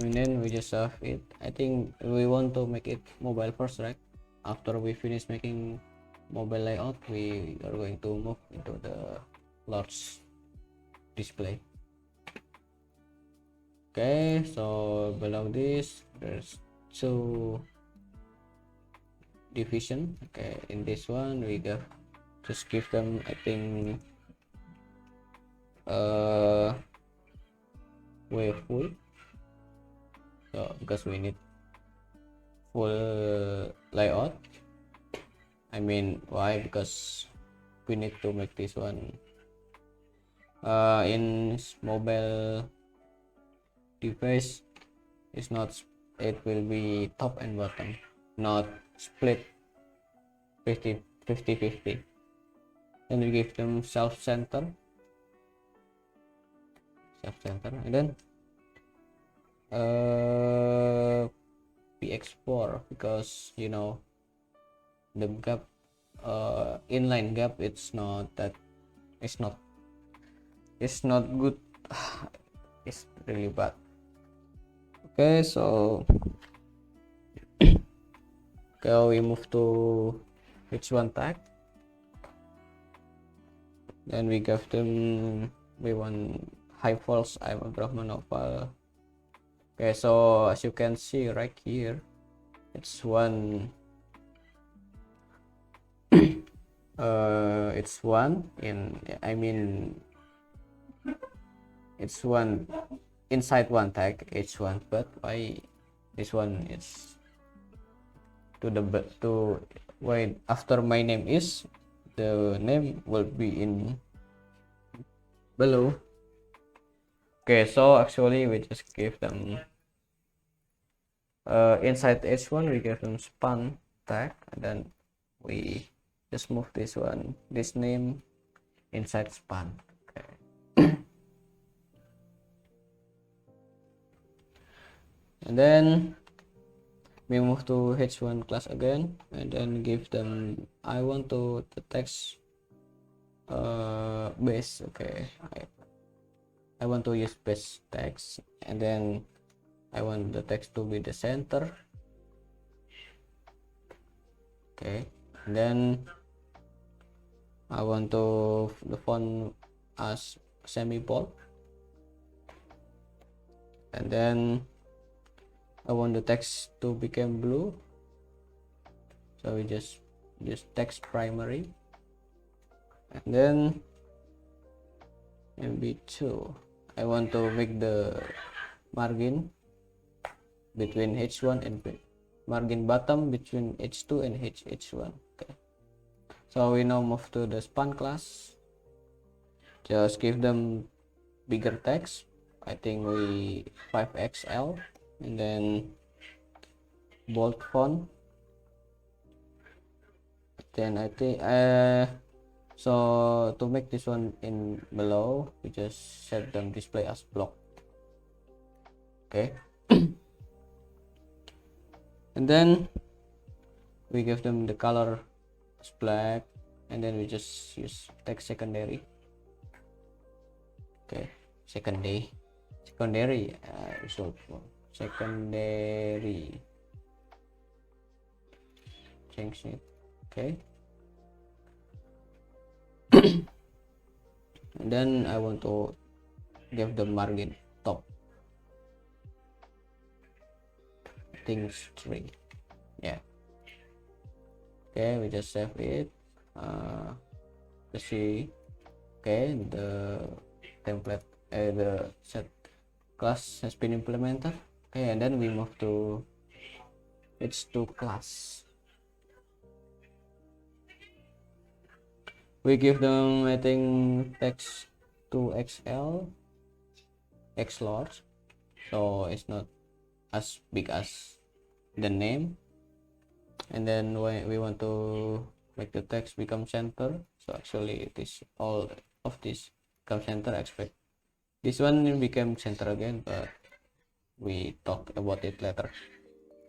and then we just save it. I think we want to make it mobile first, right? After we finish making mobile layout, we are going to move into the large display. Okay, so below this there's two division. Okay, in this one we just give them, I think, way full, so because we need full layout. I mean, why? Because we need to make this one in mobile device. It's not, it will be top and bottom, not split 50-50. Then we give them self-center, and then px4, because you know the gap, inline gap, it's not good. It's really bad. Okay, so okay, we move to h1 tag, then we give them, we want high false. I'm Abdurrahman Naufal. Okay, so as you can see right here, it's one it's one in, I mean, it's one inside one tag h1, but why this one is to wait after my name is, the name will be in below. Okay, so actually we just give them inside h1 we give them span tag, and then we just move this one, this name inside span. Okay. And then we move to h1 class again, and then give them, I want to the text base. Okay, I want to use base text, and then I want the text to be the center. Okay, and then I want to the font as semi-bold, and then I want the text to become blue, so we just text primary, and then MB2 I want to make the margin between h1 and margin bottom between h2 and h1. Okay, so we now move to the span class, just give them bigger text, I think we 5XL, and then bold font, then I think so to make this one in below, we just set them display as block. Okay. And then we give them the color as black, and then we just use text secondary. Okay, secondary result for secondary, change it. Okay. And then I want to give the margin top, things 3. Yeah. Okay, we just save it. Let's see. Okay, the template, the set class has been implemented. Okay, and then we move to h2 class. We give them, I think, text to XL, X large, so it's not as big as the name. And then we want to make the text become center, so actually it is all of this become center. Expect this one became center again, but we talk about it later.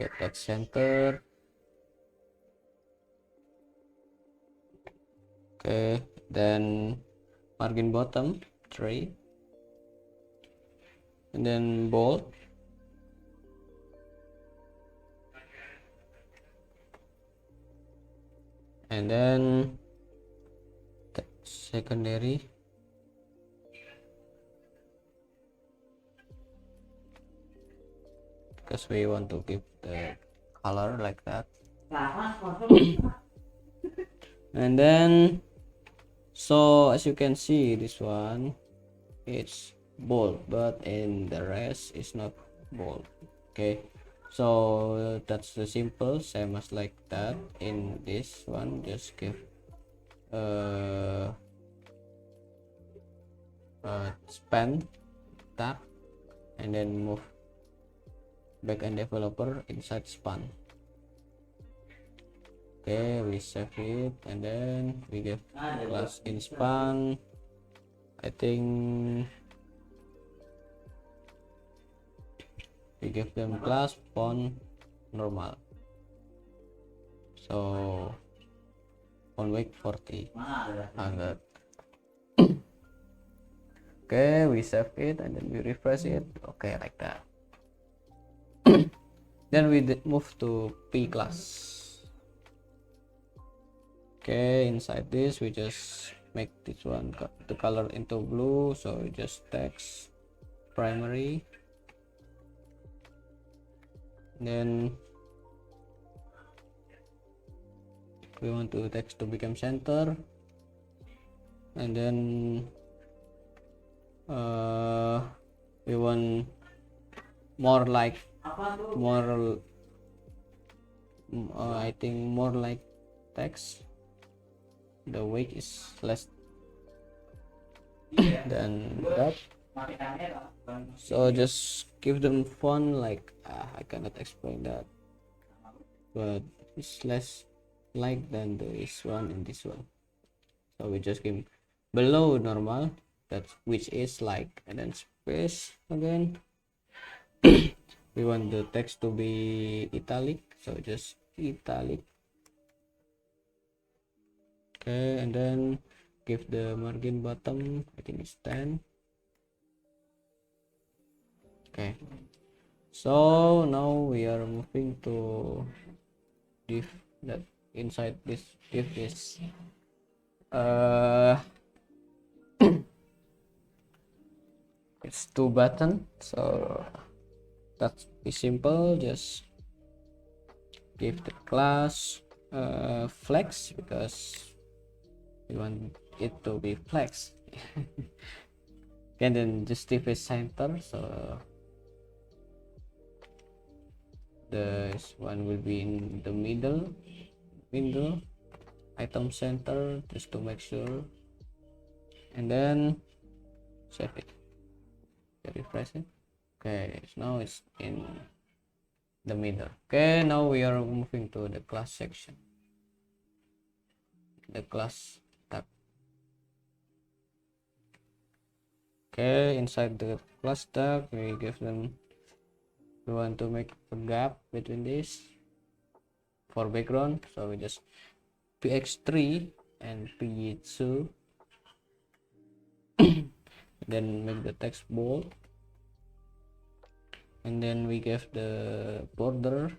Okay, text center. Okay, then margin bottom 3, and then bold, and then secondary, because we want to give the color like that. And then, so as you can see, this one it's bold, but in the rest it's not bold. Okay, So that's the simple, same as like that. In this one, just give span tab and then move backend developer inside span. Okay, we save it and then we give class in span. I think we give them class font normal, so font weight 40. Okay, we save it and then we refresh it. Okay, like that. Then we move to P class. Okay, inside this we just make this one the color into blue, so we just text primary, then we want to text to become center, and then we want more like I think more like text. The weight is less than that, so just give them font like I cannot explain that, but it's less like than this one and this one, so we just give below normal, that's which is like, and then space again. We want the text to be italic, so just italic. Okay, and then give the margin bottom, I think it's 10. Okay, so now we are moving to div that inside this div is it's 2 button, so that's be simple. Just give the class flex because we want it to be flex. And then just div is center, so this one will be in the middle item center, just to make sure, and then save it, refresh it. Okay, so now it's in the middle. Okay, now we are moving to the class section, the class tab. Okay, inside the class tab we give them, we want to make a gap between this for background, so we just px3 and p2, then make the text bold, and then we give the border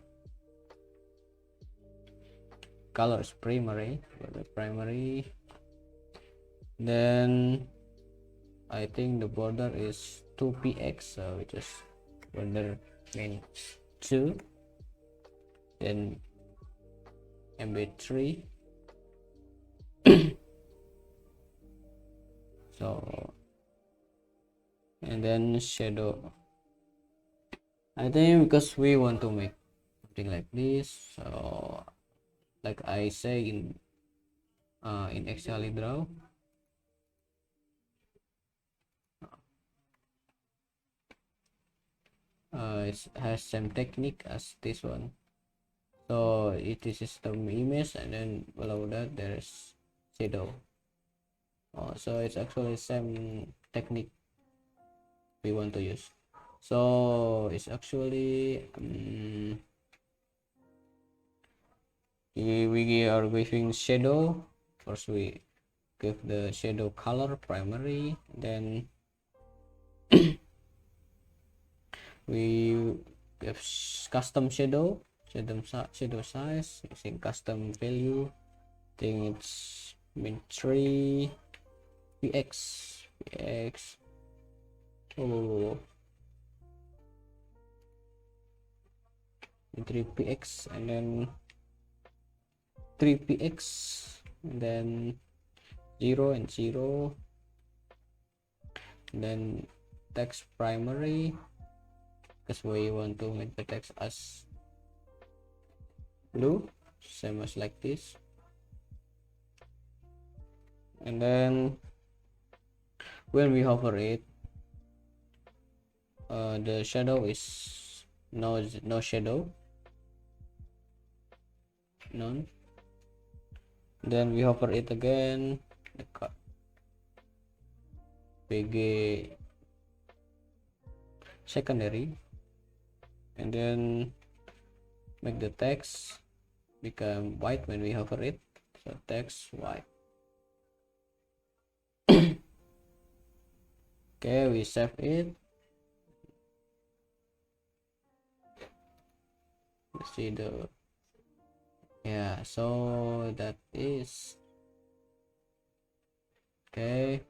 colors primary, then I think the border is 2px, so we just border means 2, then mb3, so, and then shadow, I think because we want to make something like this, so like I say in Excel draw, it has same technique as this one, so it is system image, and then below that there is shadow. So it's actually same technique we want to use, so it's actually we are giving shadow. First we give the shadow color primary, then we give custom shadow size using custom value. I think it's min 3 px oh, min 3 px, and then 3px, and then 0 and 0, and then text primary, because we want to make the text as blue, same as like this. And then when we hover it, the shadow is no shadow, none. Then we hover it again, the PG secondary, and then make the text become white when we hover it, so text white. Okay, we save it. Let's see the, yeah, so that is okay.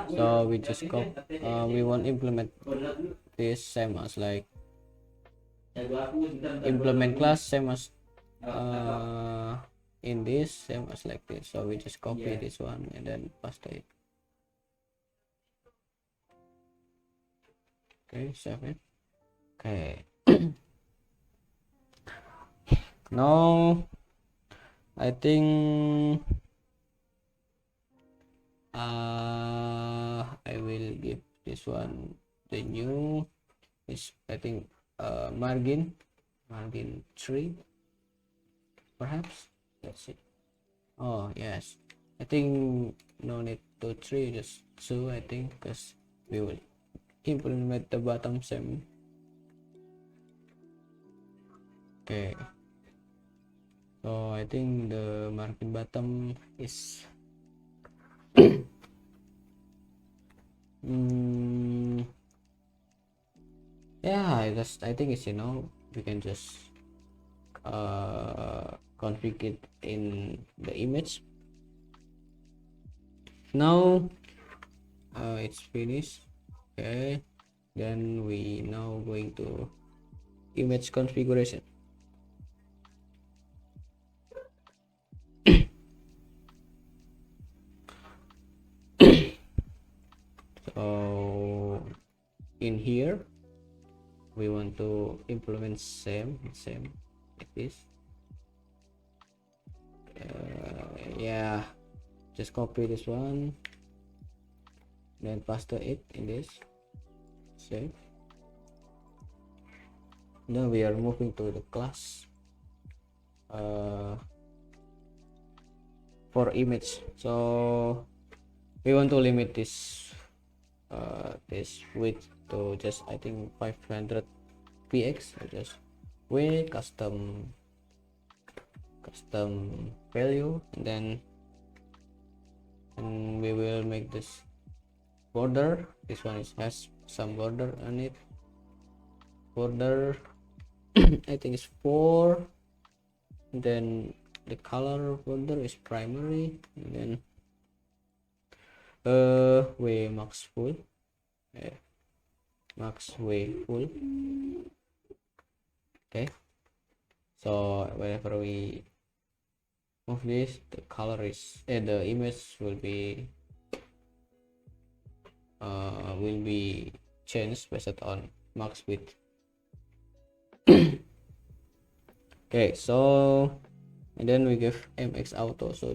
So we just we want implement this same as like implement class same as in this, same as like this. So we just copy this one and then paste it. Okay, save it. Okay. Now I think I will give this one the new is, I think, margin 3 perhaps. Let's see. Oh yes, I think no need to 3, just 2, I think, because we will implement the bottom same. Okay, so I think the margin bottom is yeah, I think it's, we can just configure it in the image. Now it's finished. Okay, then we now going to image configuration. So in here we want to implement same like this. Yeah, just copy this one, then paste it in this, save. Now we are moving to the class for image. So we want to limit this width to just, I think, 500 px. So just width custom value, and then we will make this border. This one has some border on it. Border I think it's 4. And then the color border is primary, and then way max full. Max way full. Okay, so whenever we move this, the color is the image will be changed based on max width. Okay, so and then we give mx auto, so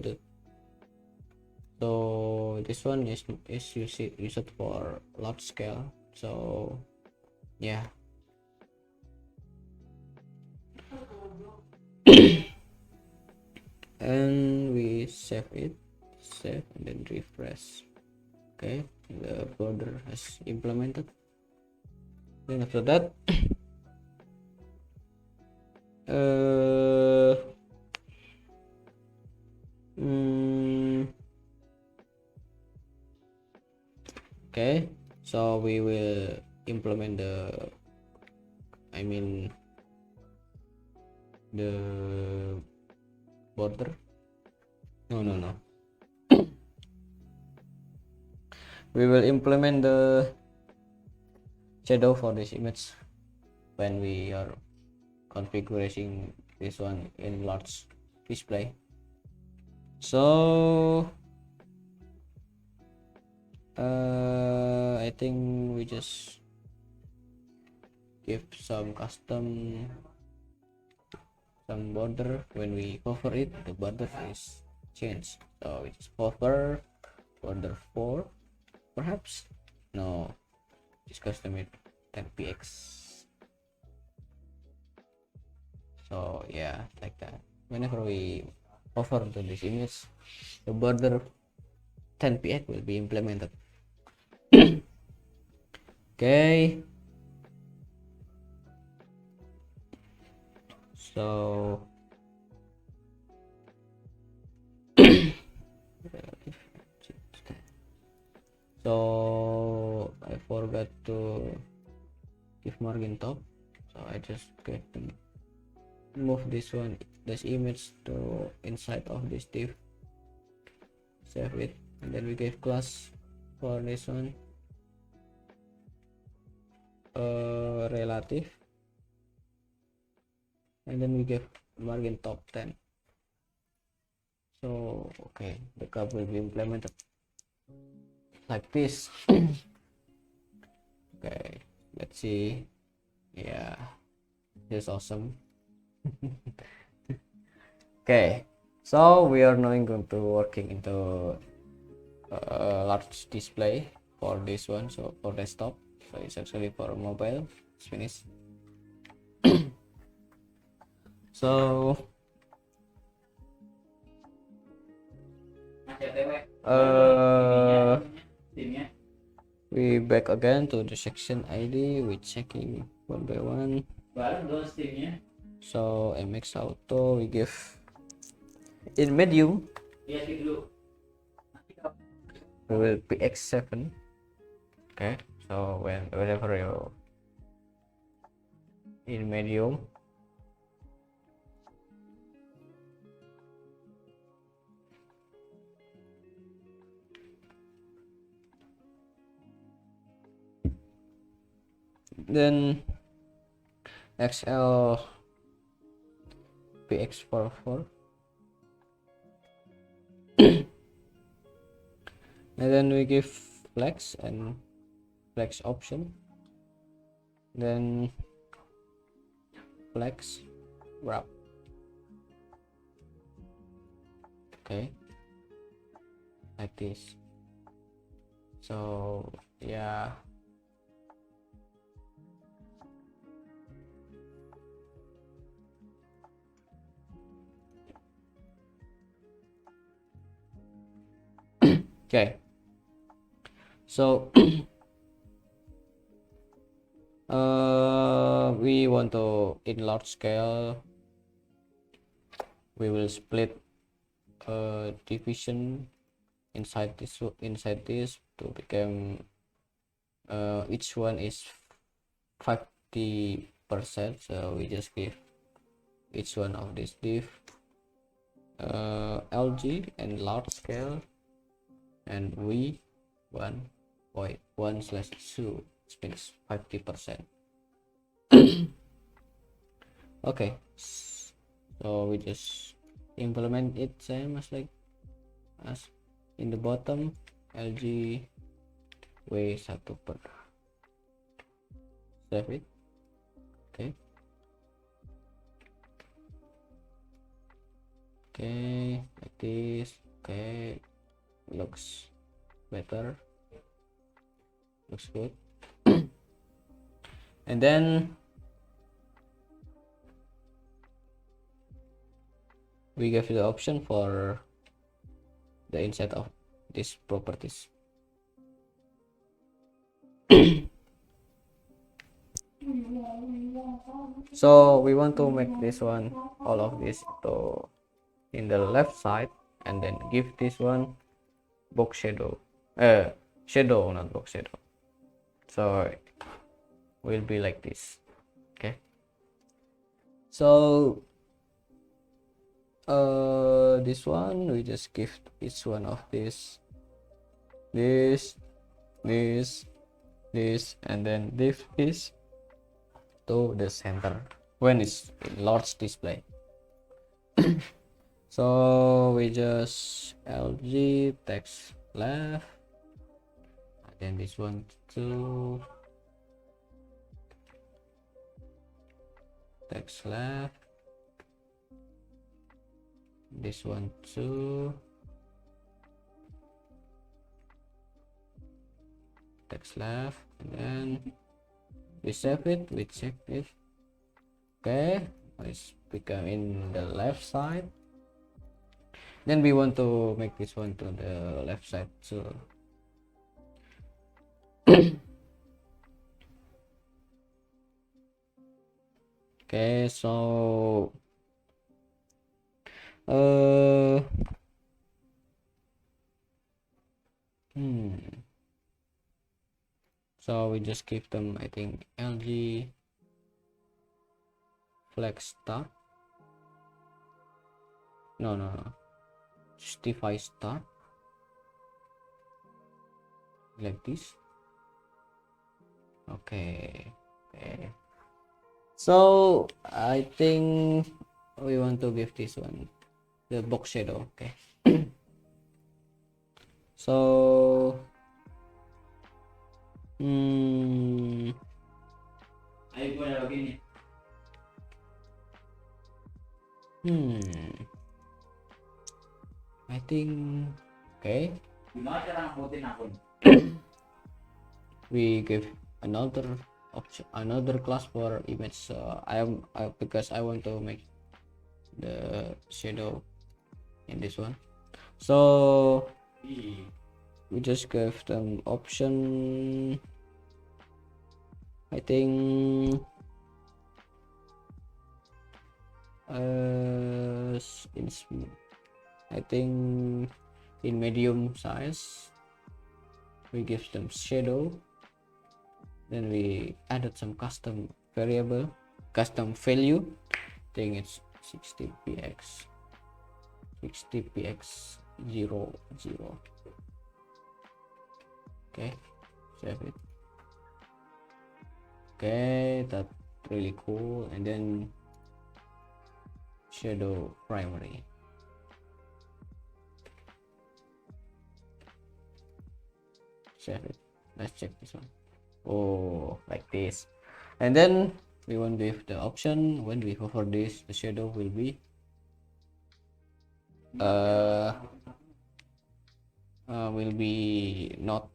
this one is used for large scale. So yeah. And we save it, and then refresh. Okay, the border has implemented. Then after that okay, so we will implement the border. No, we will implement the shadow for this image. when we are configuring this one in large display. So I think we just give some custom some border. When we hover it, the border is changed, so we just hover border 4 perhaps. No, just custom it 10px. So yeah, like that. Whenever we hover to this image, the border 10px will be implemented. Okay, so so I forgot to give margin top, so I just get to move this one, this image to inside of this div, save it, and then we give class for this one relative, and then we give margin top 10. So okay, the curve will be implemented like this. Okay, let's see. Yeah, this is awesome. Okay, so we are now going to working into large display for this one, so for desktop. So it's actually for mobile. It's finished. So we back again to the section ID. We checking one by one. So MX Auto we give in medium. We will PX7. Okay, so whenever you in medium, then XL PX44, and then we give flex and flex option, then flex wrap. Okay, like this. So yeah, okay, so we want to in large scale, we will split division inside this to become each one is 50%. So we just give each one of this div LG and large scale, and we 1.1/2 spins 50%. Okay, so we just implement it same as like as in the bottom. LG W1 per, save it. Okay, okay, like this. Okay, looks better, looks good. And then we give the option for the inside of these properties. So we want to make this one, all of this to in the left side, and then give this one box shadow, shadow, not box shadow. So will be like this. Okay, so this one we just give each one of this, and then this, to the center when it's in large display. So we just LG text left, and then this one to text left, this one to text left, and then we save it, we check it. Okay, it's become in the left side. Then we want to make this one to the left side too. Okay, so so we just give them, I think, LG flex start. No, justify start, like this. Okay. So I think we want to give this one the box shadow. Okay. So I think okay. We give another option, another class for image. Because I want to make the shadow in this one, so we just give them option, I think I think in medium size. We give them shadow, then we added some custom variable, custom value. I think it's 60px 0. Okay, save it. Okay, that's really cool. And then shadow primary, save it. Let's check this one. Oh, like this. And then we want to give the option, when we hover this, the shadow will be not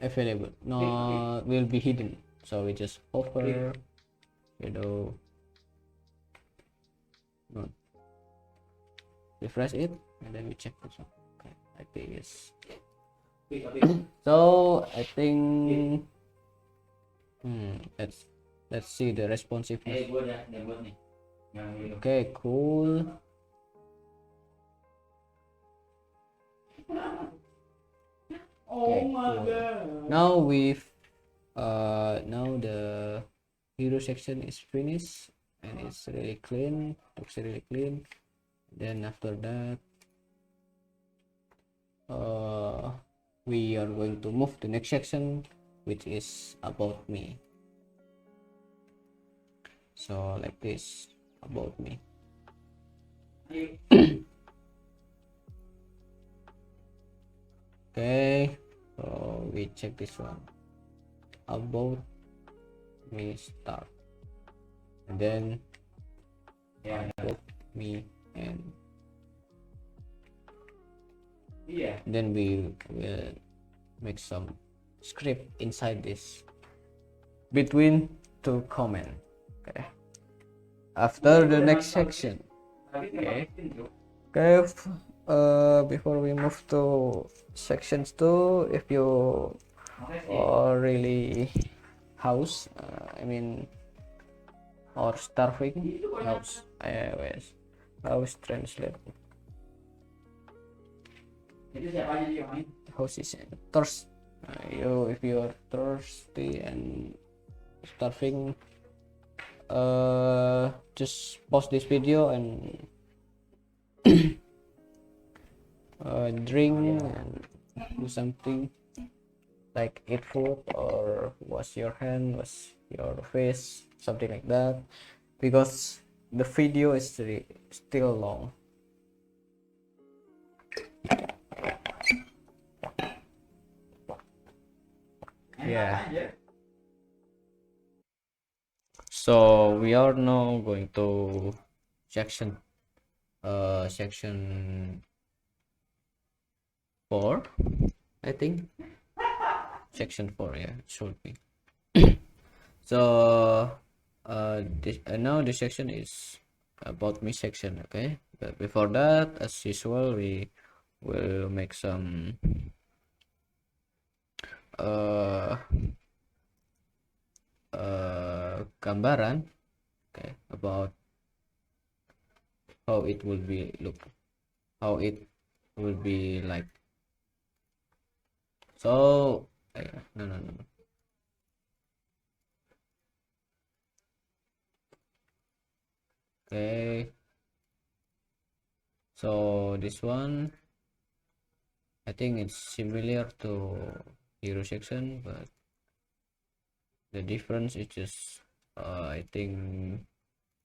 available, no, will be hidden. So we just hover shadow, not, refresh it, and then we check this one. Okay, like this. So I think let's see the responsiveness. Okay, cool. Okay, cool. Now we've now the hero section is finished and it's really clean, looks really clean. Then after that we are going to move to next section, which is about me. So like this, about me. Okay, so we check this one, about me start, and then about me, and then we will make some script inside this between two comment. Okay, after the next section. Okay, before we move to sections 2, if you are really house, or starving, house translate, house is thirst. If you are thirsty and starving, just pause this video and drink and do something like eat food or wash your hand, wash your face, something like that, because the video is still long. Yeah. So we are now going to section section 4, I think. Section 4, yeah, it should be. So now the section is about me section, okay? But before that, as usual, we will make some uh gambaran, okay, about how it will be look, how it will be like. So no. Okay, so this one I think it's similar to hero section, but the difference is just I think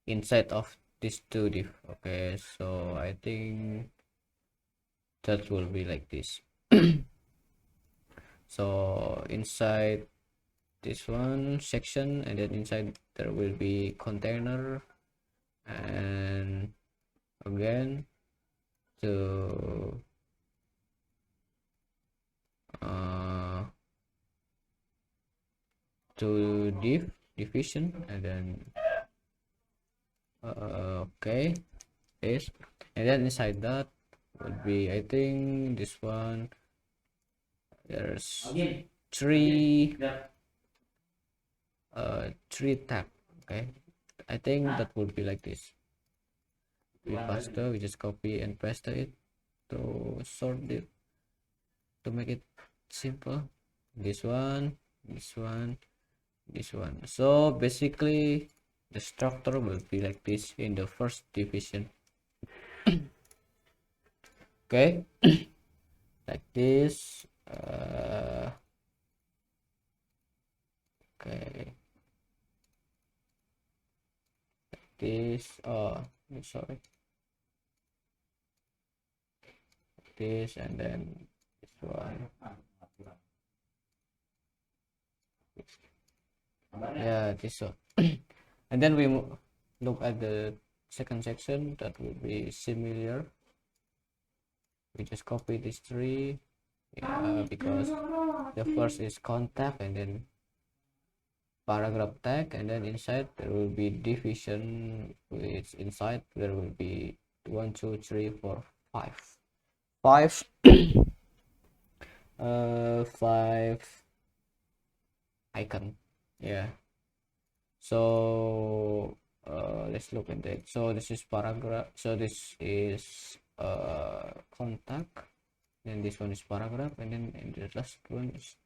inside of these two div. Okay, so I think that will be like this. So inside this one section, and then inside there will be container, and again to uh, division, and then okay, this, and then inside that would be, I think this one, there's three tab. Okay, I think that would be like this. We faster, we just copy and paste it to sort it, to make it simple. This one, this one, this one. So basically the structure will be like this in the first division. Okay, like this. Okay, this, sorry, this, and then this one. Yeah, this one. And then we look at the second section, that will be similar. We just copy these three, because the first is contact, and then paragraph tag, and then inside there will be division, which inside there will be 1 2 3 4 5 5 icon. Yeah, so let's look at that. So this is paragraph, so this is contact, then this one is paragraph, and then the last one is,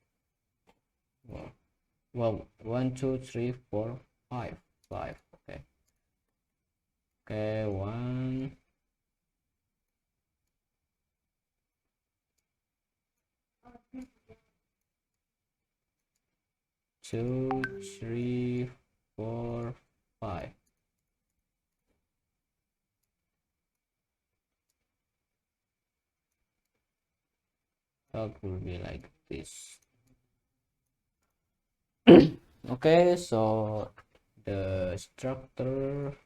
well, 1 2 3 4 5. Okay, okay, 1 2 3 4 5. That will be like this. Okay, so the structure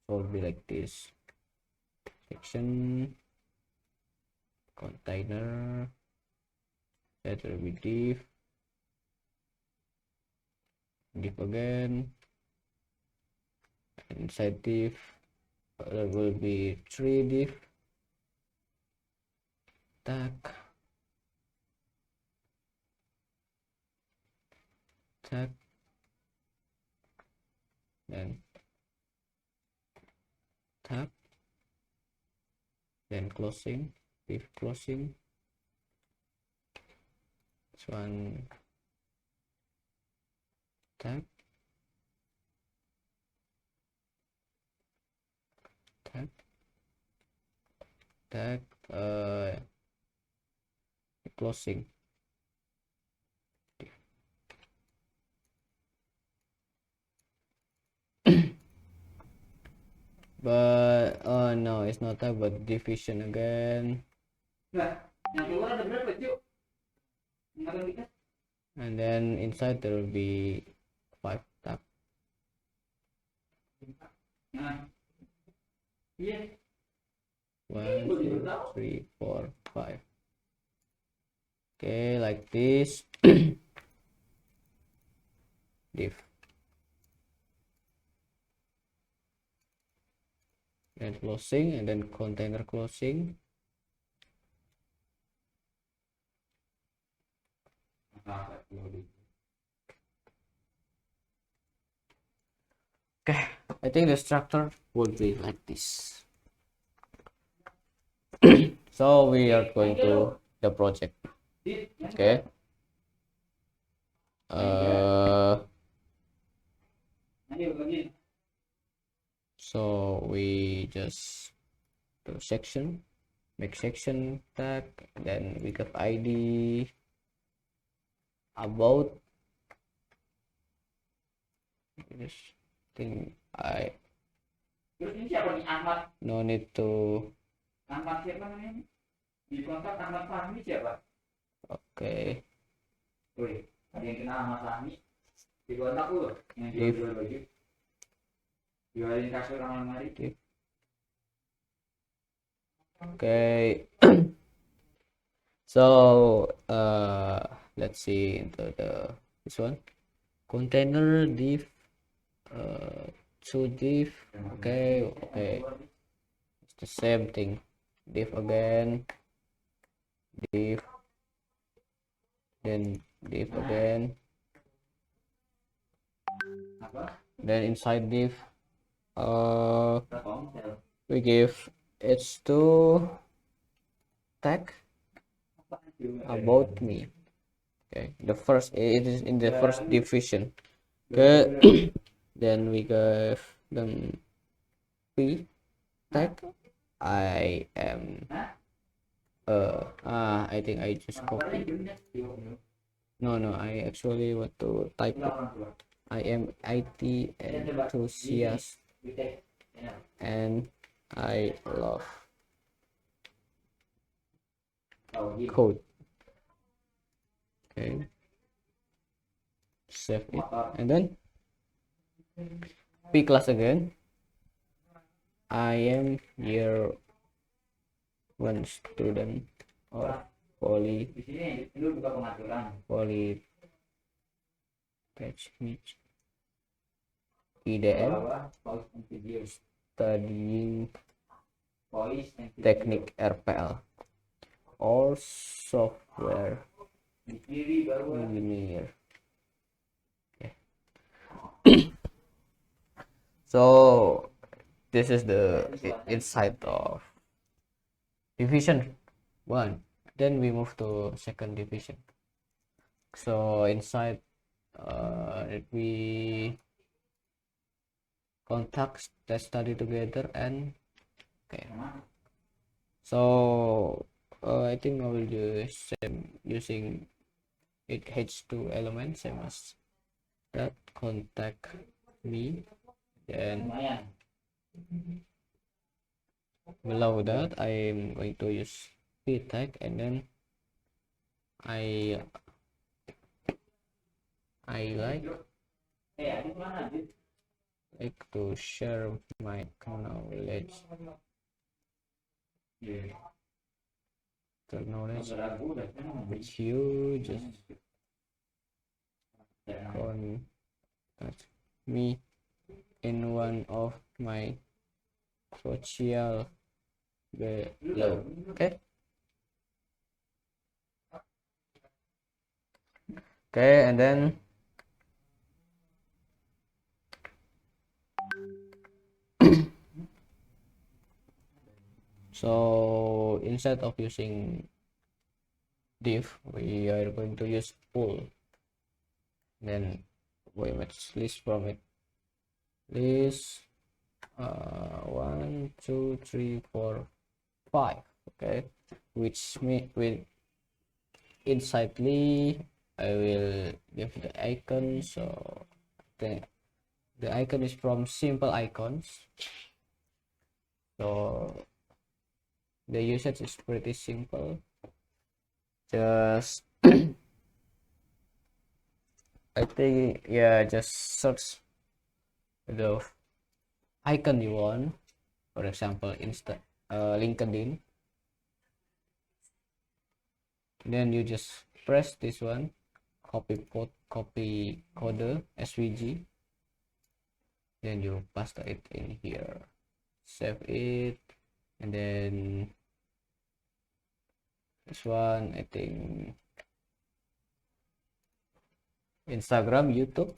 will be like this: section, container, that will be div again, inside div there will be 3 div, tag, tag, then tab, then closing, div closing, this one, tag, tag, tag, closing. but no, it's not tag, but division again. And then inside there will be 5 tab. 1, 2, 3, 4, 5. Okay, like this. Div. And closing, and then container closing. Okay, I think the structure would be like this. So we are going to the project. Okay. So we just do section, make section tag, then we give ID, about. This thing I no need to. Okay. Okay. So let's see into this one, container div, to div. Okay, it's the same thing, div again, div, then div again, then inside div we give h2 tag about me. Okay, the first, it is in the first division. Okay. Then we give them p tag I am I think I just copy. No, I actually want to type it. I am IT enthusiast and I love code. Okay, save it, and then p class again. I am year 1 student of Polytechnic IDN, studying teknik RPL or software engineer. Okay. So this is the inside of division 1. Then we move to second division. So inside we contacts that study together, and okay. So I think I will use using it h2 element, same as that, contact me. Then below that I am going to use p tag, and then I like to share my knowledge with you. Just contact me in one of my social below. Okay. And then so instead of using div, we are going to use pool. Then we must list from it. List 1, 2, 3, 4, 5. Okay, which mean with insidely I will give the icon. So the icon is from simple icons. So the usage is pretty simple. Just I think, yeah, just search the icon you want, for example LinkedIn, then you just press this one, copy code svg, then you paste it in here, save it, and then this one I think Instagram, YouTube,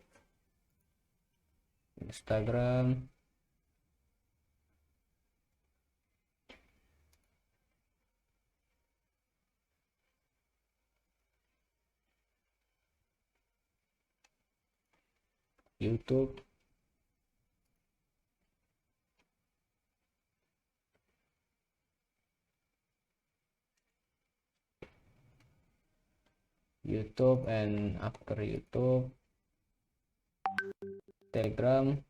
and after YouTube, Telegram,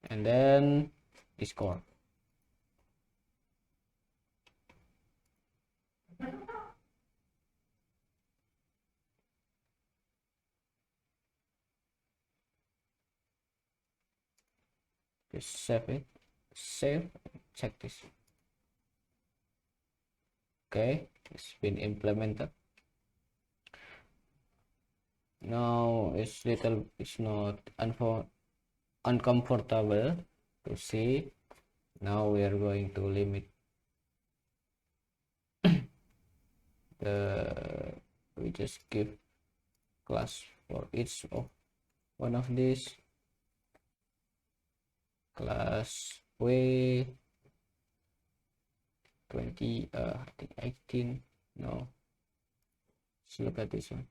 and then Discord. Just save it, check this. Okay, it's been implemented. Now it's not uncomfortable to see. Now we are going to limit the, we just give class for each of one of these, class way 20, I think 18. No, let's look at this one.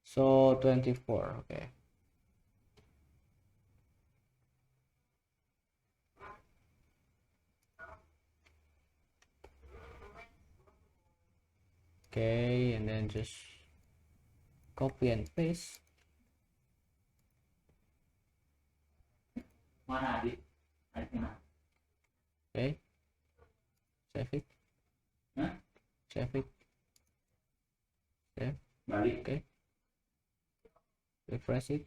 So 24. Okay, and then just copy and paste. Okay, save it, save it, save. Okay, refresh it.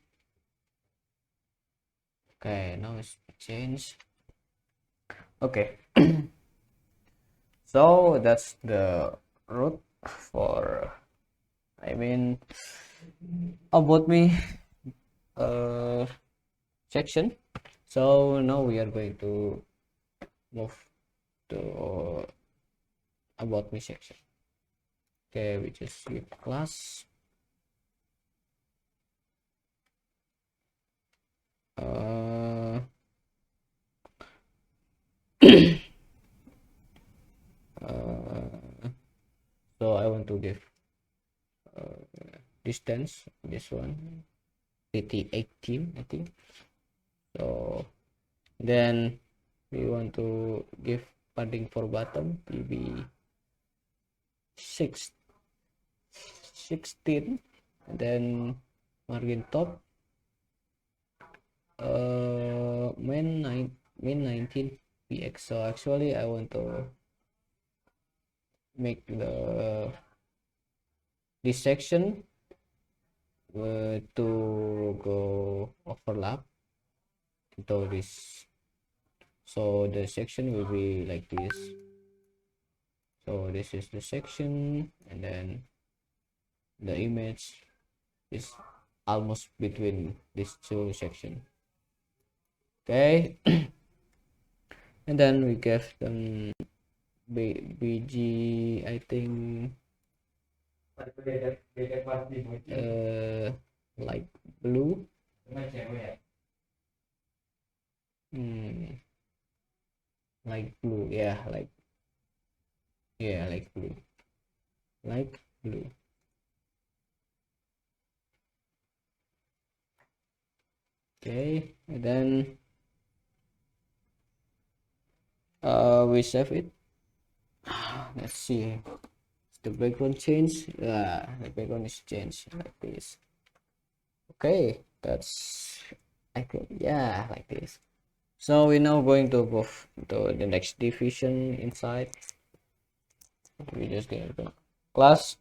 Okay, now it's changed. Okay. So that's the root for, I mean, about me section. So now we are going to move to about me section. Okay, we just give class so I want to give distance, this one pt 18 I think. So then we want to give padding for bottom pb 16, and then margin top min 19 px. So actually I want to make this section to go overlap into this, so the section will be like this. So this is the section, and then the image is almost between these two sections. Okay. And then we give them bg, I think like blue. Like blue, yeah, like blue, like blue. Okay, and then we save it. Let's see, the background change. The background is changed like this. Okay, that's, I think, yeah, like this. So we're now going to go to the next division inside. We just get the class.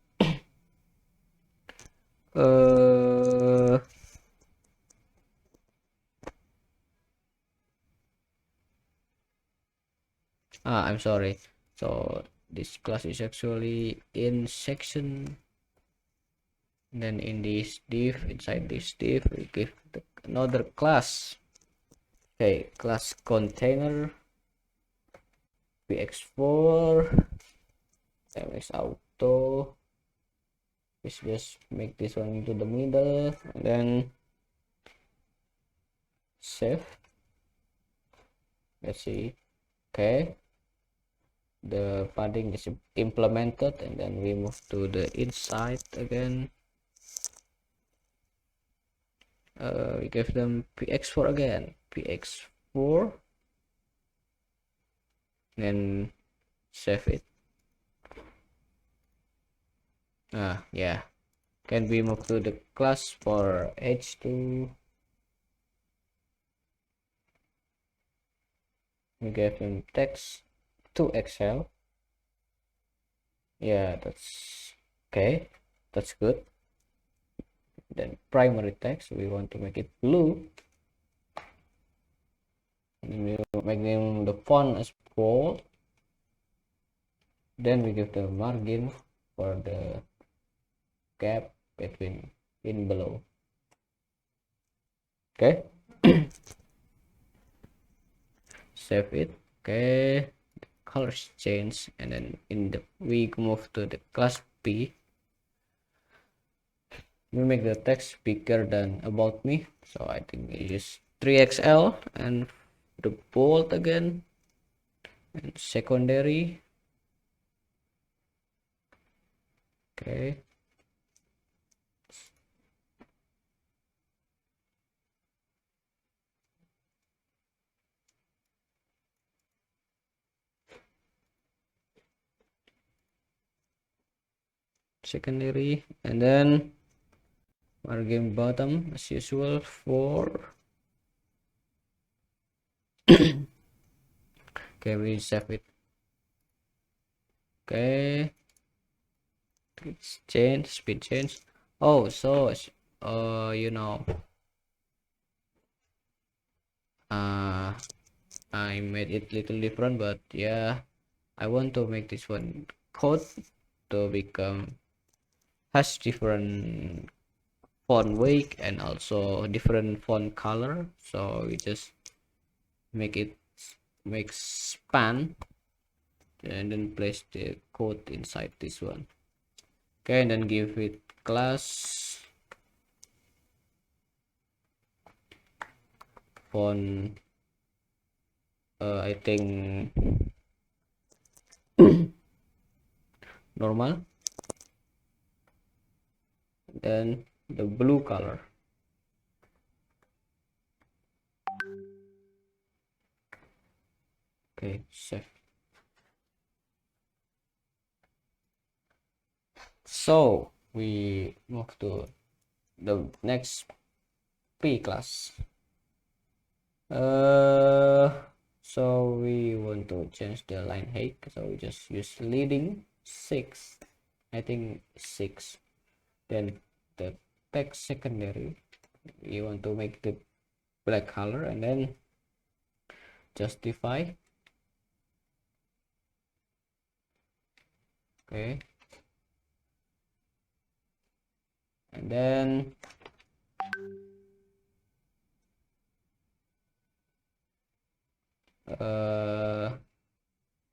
uh I'm sorry. So this class is actually in section. Then in this div, inside this div, we give another class. Okay, class container px4 ms auto. Let's just make this one into the middle and then save. Let's see. Okay, the padding is implemented, and then we move to the inside again. We give them px4 again, px4, then save it. Yeah, can we move to the class for h2? We give them text to excel. Yeah, that's okay, that's good. Then primary text, we want to make it blue, and we make them the font as bold. Then we give the margin for the gap between in below. Okay. Save it. Okay, colors change, and then in the we move to the class p. We make the text bigger than about me, so I think we use 3xl, and the bold again, and secondary. Okay, secondary, and then margin bottom as usual for okay, we save it. Okay, it's change, speed change. Oh, so you know, I made it little different, but yeah, I want to make this one code to become has different font weight and also different font color, so we just make it make span and then place the code inside this one. Okay, and then give it class font, I think normal, then the blue color. Okay, save. So we move to the next p class. So we want to change the line height, so we just use leading 6, I think 6. Then the text secondary, we want to make the black color, and then justify. Okay, and then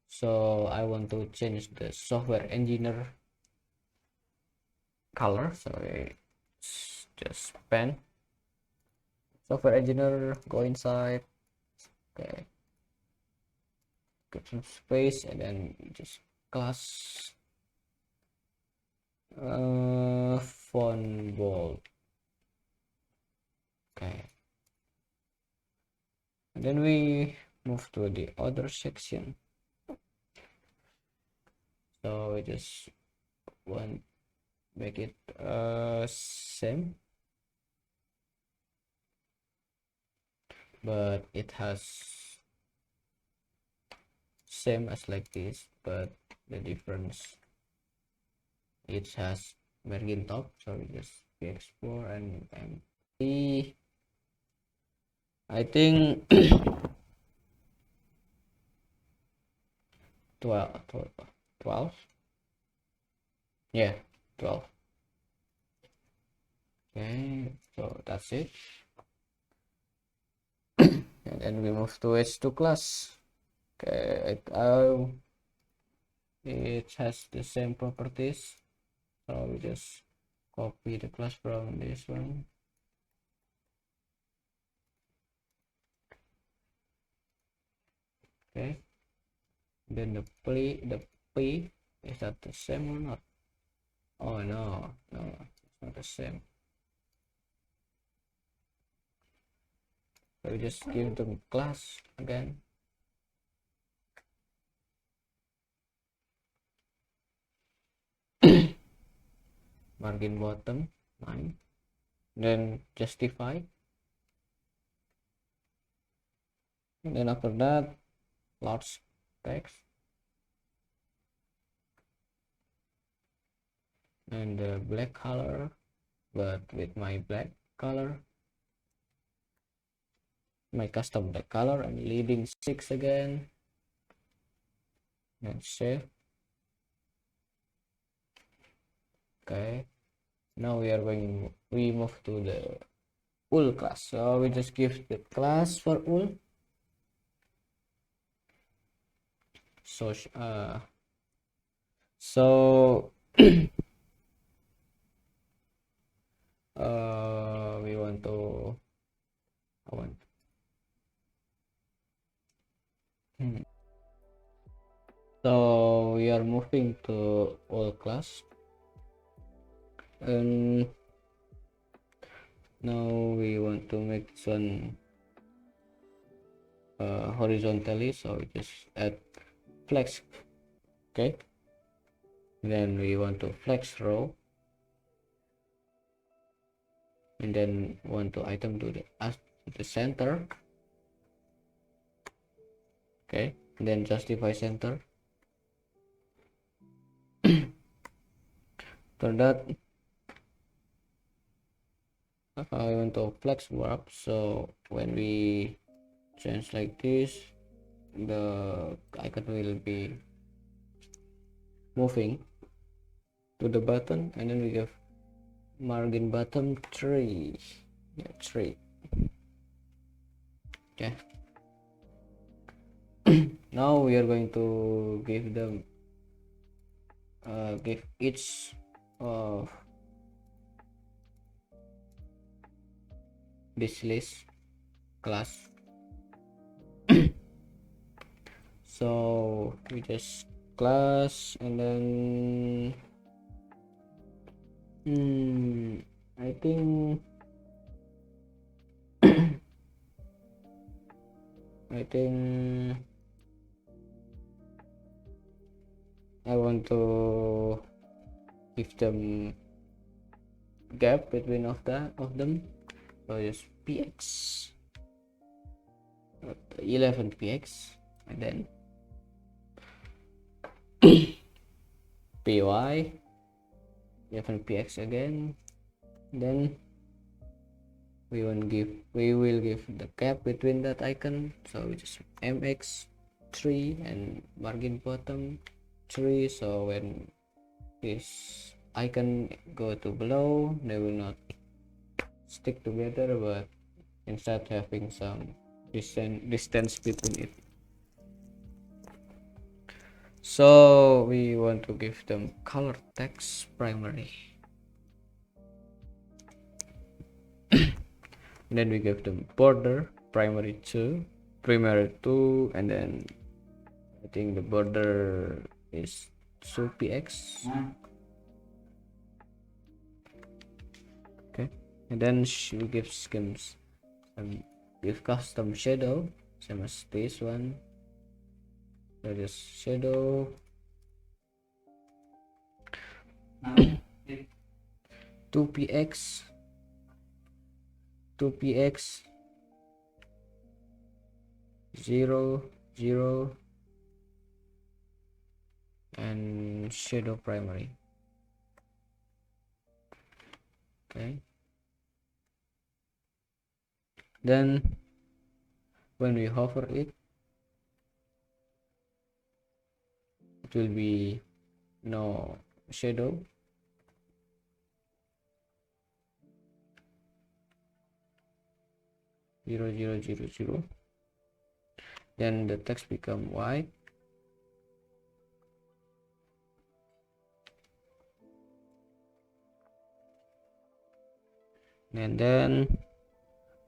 so I want to change the software engineer color, so I just pen software engineer, go inside. Okay, get some space, and then just class font bold. Okay, and then we move to the other section. So we just want make it same, but it has same as like this, but the difference it has margin top. So we just export and I think 12, 12, yeah, 12. Okay, so that's it. And then we move to H2 class. Okay, it has the same properties, so we just copy the class from this one. Okay, then the P is that the same or not? Oh no, it's not the same. So we just give them class again. Margin bottom 9, then justify, and then after that large text and the black color, but with my black color, my custom black color, and leading 6 again, and save. Okay, now we move to the wool class. So we just give the class for wool. So we want to so we are moving to all class, and now we want to make this one horizontally, so we just add flex. Okay, then we want to flex row, and then want to item to the center. Okay, and then justify center. For that I want to flex warp, so when we change like this, the icon will be moving to the button, and then we give margin bottom 3. Yeah, 3. Okay. Now we are going to give them give each of this list class. So we just class, and then I think I want to give them gap between of them, so just px 11 px, and then py 11 px again. Then we will give the gap between that icon, so we just mx 3 and margin bottom 3, so when this icon go to below, they will not stick together, but instead having some distance between it. So we want to give them color text primary. Then we give them border primary 2, and then I think the border is 2px. Okay, and then we give schemes and give custom shadow same as this one. So just shadow 2px 0 0 and shadow primary. Okay, then when we hover it, it will be no shadow. Zero zero zero zero. Then the text become white. And then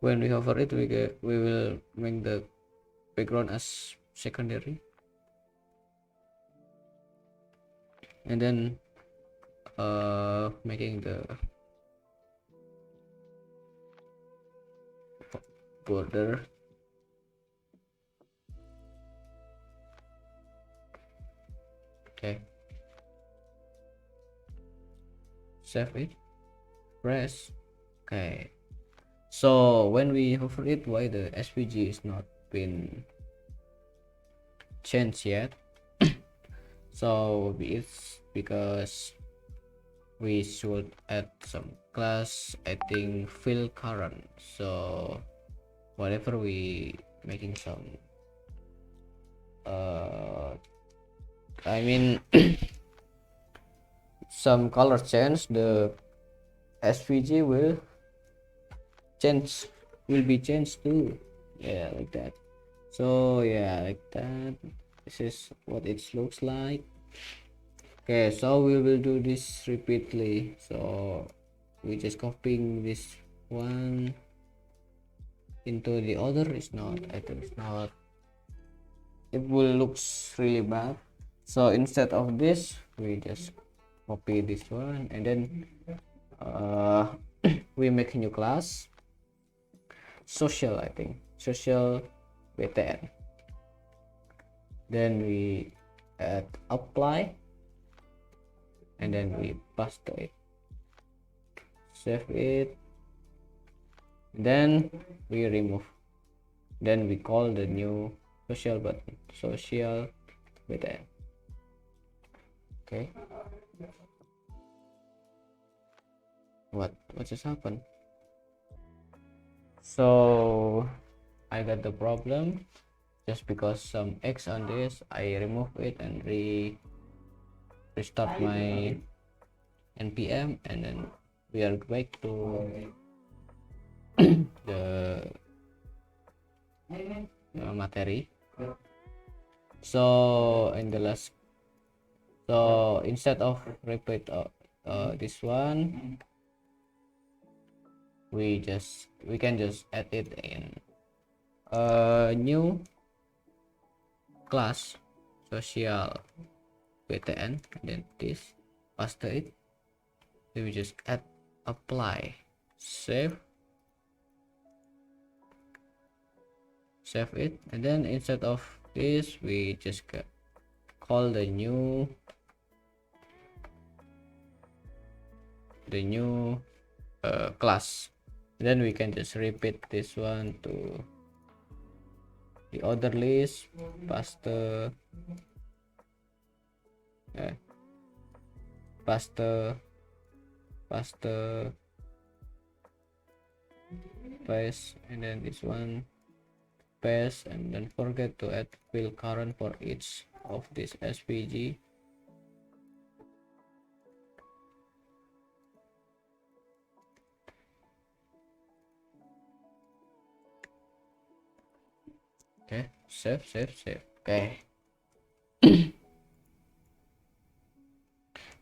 when we hover it, we will make the background as secondary, and then making the border okay, save it, press okay. So when we hover it, why the SVG is not been changed yet? So it's because we should add some class, I think fill current. So whatever we making some I mean some color change, the SVG will be changed too. Yeah, like that. So yeah, like that. This is what it looks like. Okay, so we will do this repeatedly. So we just copying this one into the other. Is not, I think it's not, it will looks really bad. So instead of this, we just copy this one, and then we make a new class, social, I think social btn. Then we add apply, and then we pass to it, save it, then we remove, then we call the new social button social btn. Okay, what just happened? So I got the problem just because some X on this. I remove it and restart my npm, and then we are back to the materi. So in the last, so instead of repeat this one, we can just add it in a new class social btn, and then this paste it, then we just add apply, save it, and then instead of this, we just call the new class. Then we can just repeat this one to the other list, paste paste, and then this one paste, and then forget to add fill current for each of this SVG. Okay, save. Okay.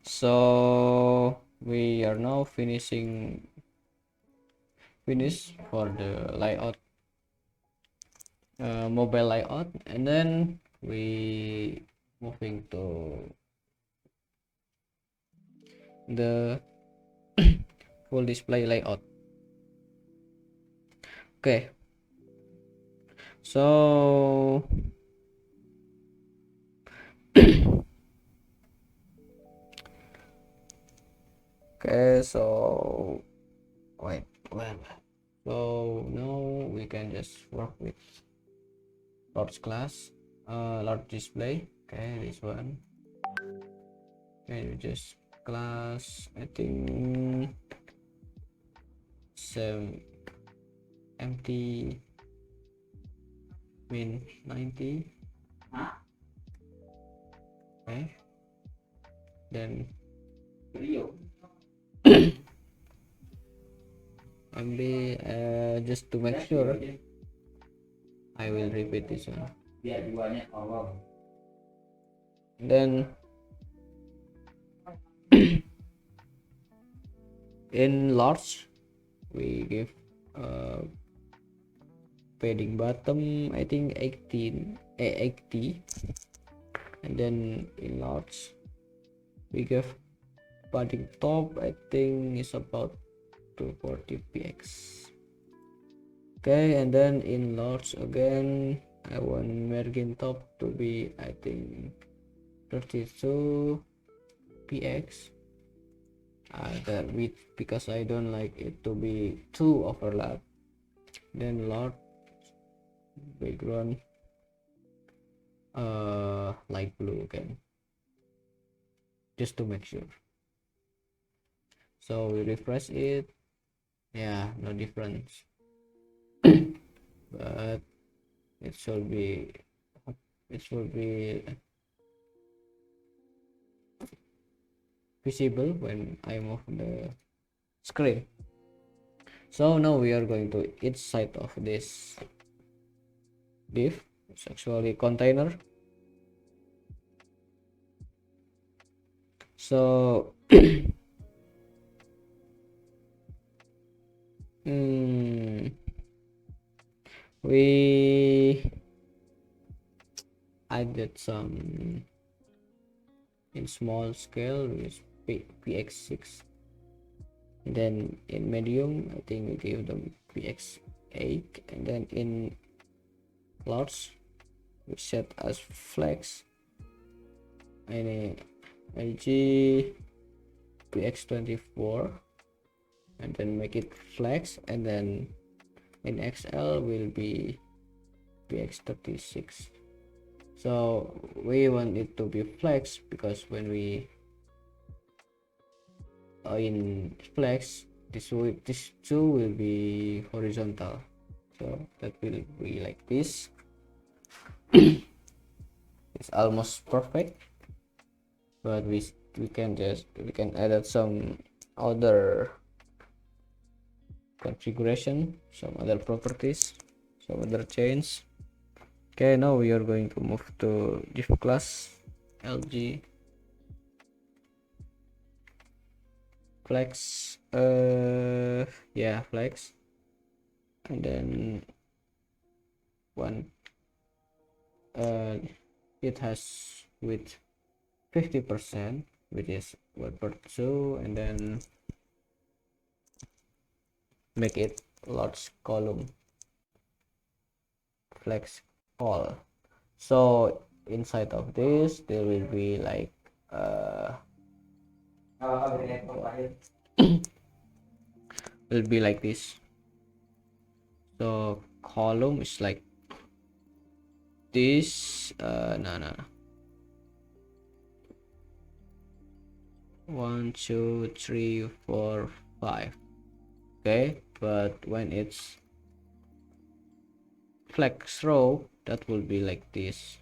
So we are now finish for the layout, mobile layout, and then we moving to the full display layout. Okay, So okay, so wait, so now we can just work with large class, large display. Okay, this one. Okay, you just class, I think some empty min 90. Okay, then MB, just to make sure I will repeat this one. Then in large we give padding bottom, I think 80, and then in large we give padding top, I think is about 240 px. Okay, and then in large again I want margin top to be, I think, 32 px. That width, because I don't like it to be too overlap. Then large background light blue again, just to make sure. So we refresh it, yeah, no difference. But it should be visible when I move the screen. So now we are going to each side of this div. It's actually container. So we added some in small scale with px6, and then in medium I think we give them px8, and then in large we set as flex any lg px24, and then make it flex, and then in xl will be px36. So we want it to be flex because when we in flex, this two will be horizontal, so that will be like this. It's almost perfect, but we can add some other configuration, some other properties, some other change. Okay, now we are going to move to div class lg flex, yeah, flex, and then one it has with 50%, which is 1/2, and then make it large column flex all. So inside of this there will be like will be like this. So column is like this, no 1 2 3 4 5. Okay, but when it's flex row, that will be like this.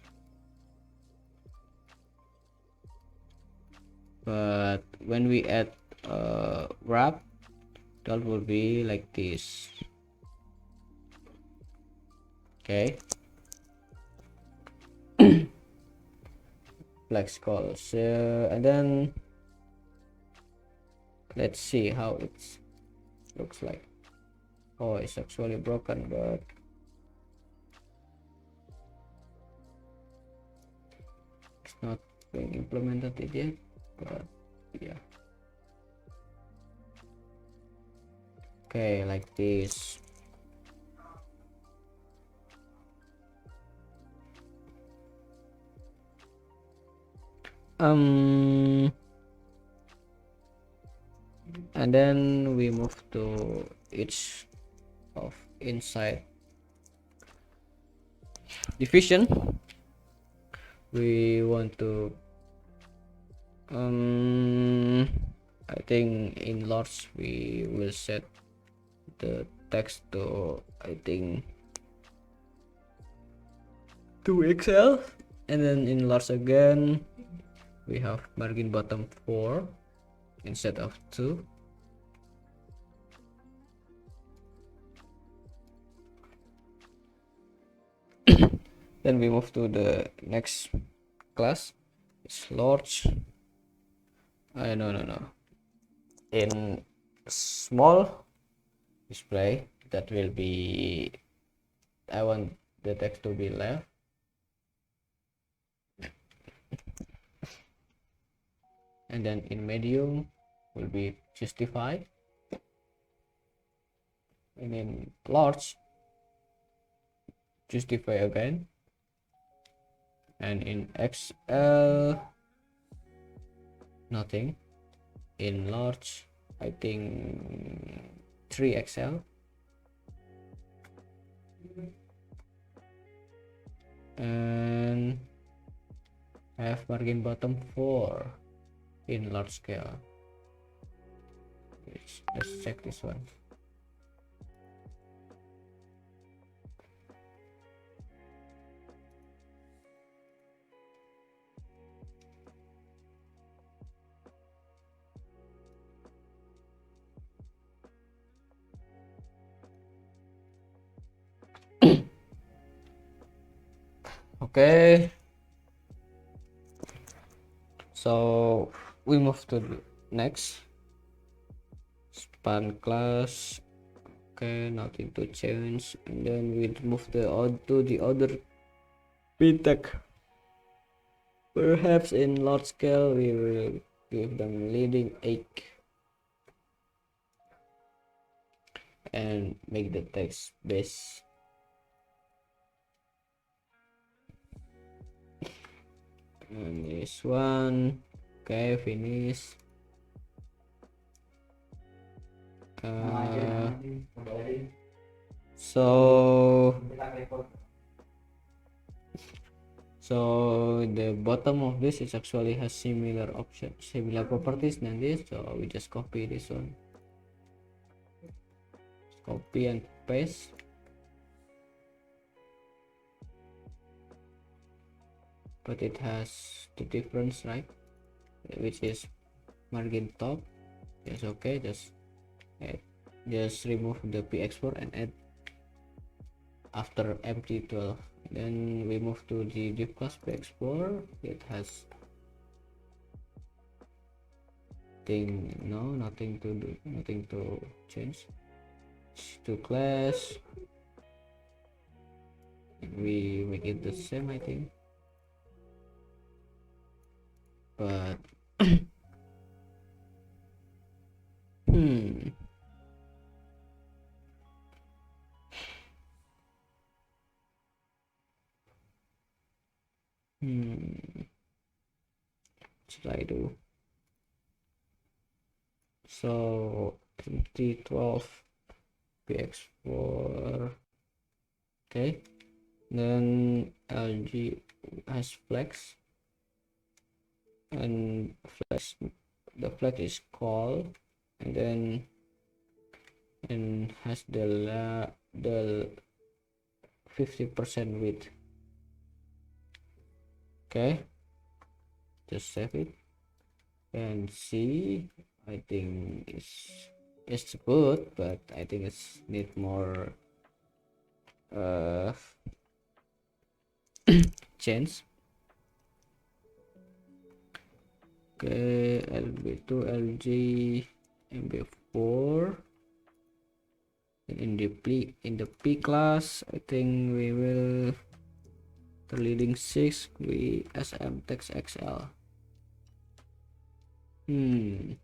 But when we add wrap, that will be like this. Okay. Flex call. So, and then let's see how it looks like. Oh, it's actually broken, but it's not being implemented yet. But yeah. Okay, like this. and then we move to each of inside division. We want to I think in large we will set the text to, I think, 2XL, and then in large again we have margin bottom 4 instead of 2. Then we move to the next class. It's large. No. In small display, that will be, I want the text to be left. And then in medium will be justified. And in large, justify again. And in XL, nothing. In large, I think 3XL. And I have margin bottom 4 in large scale. Let's check this one. Okay, so we move to the next span class. Okay, nothing to change, and then we move to the other tag. Perhaps in large scale we will give them leading egg and make the text base. And this one, okay, finish. So the bottom of this is actually has similar properties than this, so we just copy this one, copy and paste. But it has the difference, right? Which is margin top. Yes, okay, just remove the p export and add after empty 12. Then we move to the div class p export. It has nothing to do, nothing to change. To class, we make it the same, I think. But what should I do? So empty 12 px4, okay, then lg has flex, and the flex is call, and then has the 50% width. Okay, just save it and see. I think it's good, but I think it's need more change. Okay, lb2 lg mb4, and in the p class, I think we will the leading 6 we sm text xl. And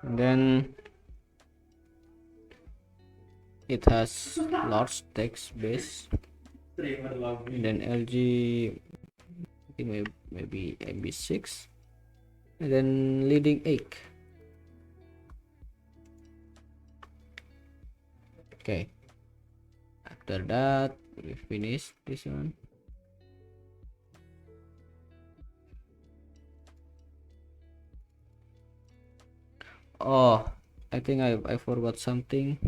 then it has large text base, and then LG, I think maybe MB6, and then leading 8. Okay, after that we finish this one. Oh, I think I forgot something.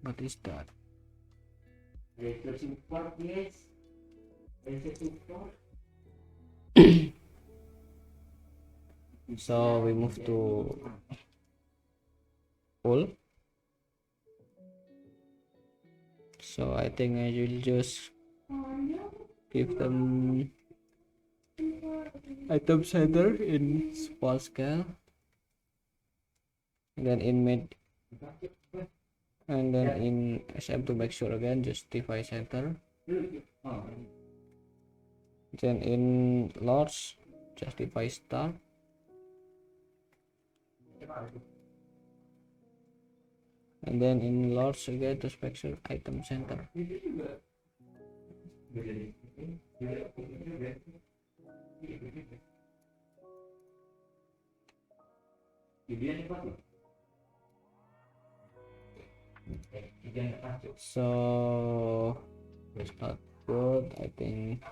What is that? So we move to full. So I think I will just give them item center in small scale, and then in mid, and then in SM to make sure again just device center, then in large just device star, and then in large again to make sure item center. So it's not good. I think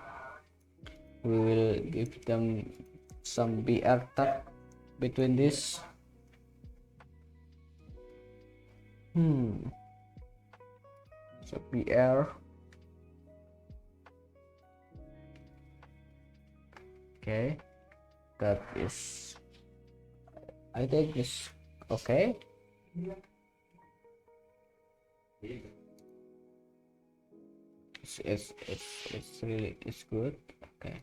we will give them some BR tag between this. So BR. Okay, that is, I think is okay. It's really, it's good. Okay.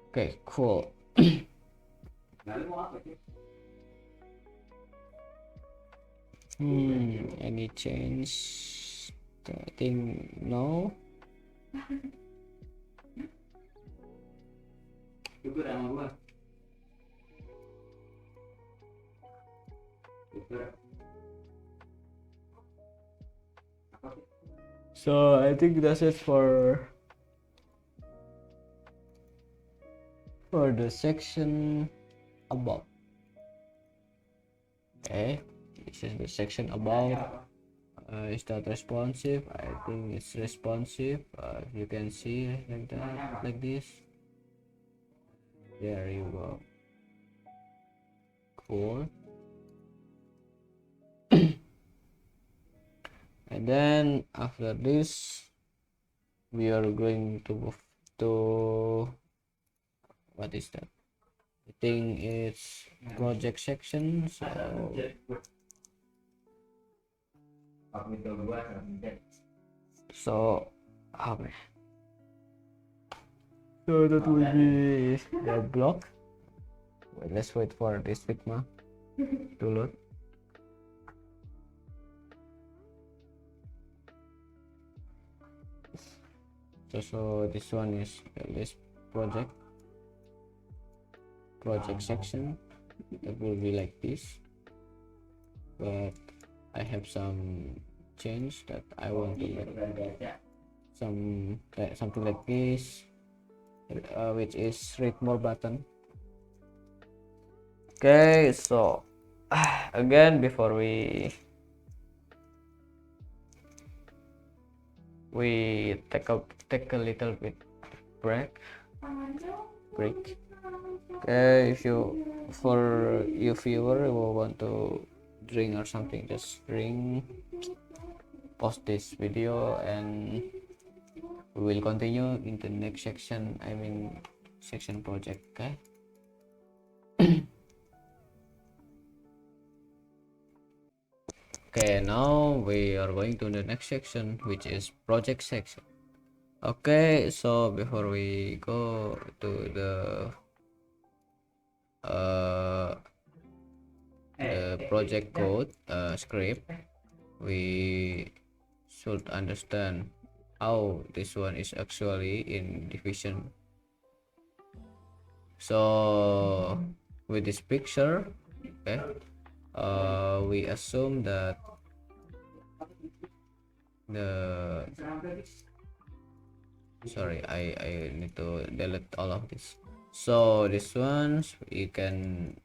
Okay, cool. Any change? I think no. So I think that's it for the section above. Okay, this is the section above. Is that responsive? I think it's responsive. You can see like that, like this. There you go. Cool. And then after this we are going to move to, what is that? I think it's project section. So okay, so that will be the block. Let's wait for this Figma to load. So this one is this project section. It will be like this, but I have some change that I want to make something like this, which is read more button. Okay, so again, before we take a little bit break. Okay, if you, for you viewer who want to drink or something, just drink, pause this video, and we will continue in the next section. I mean section project. Okay. Okay, now we are going to the next section, which is project section. Okay, so before we go to the the project code script, we should understand how this one is actually in division. So with this picture, okay, we assume that the sorry, I need to delete all of this. So this ones you can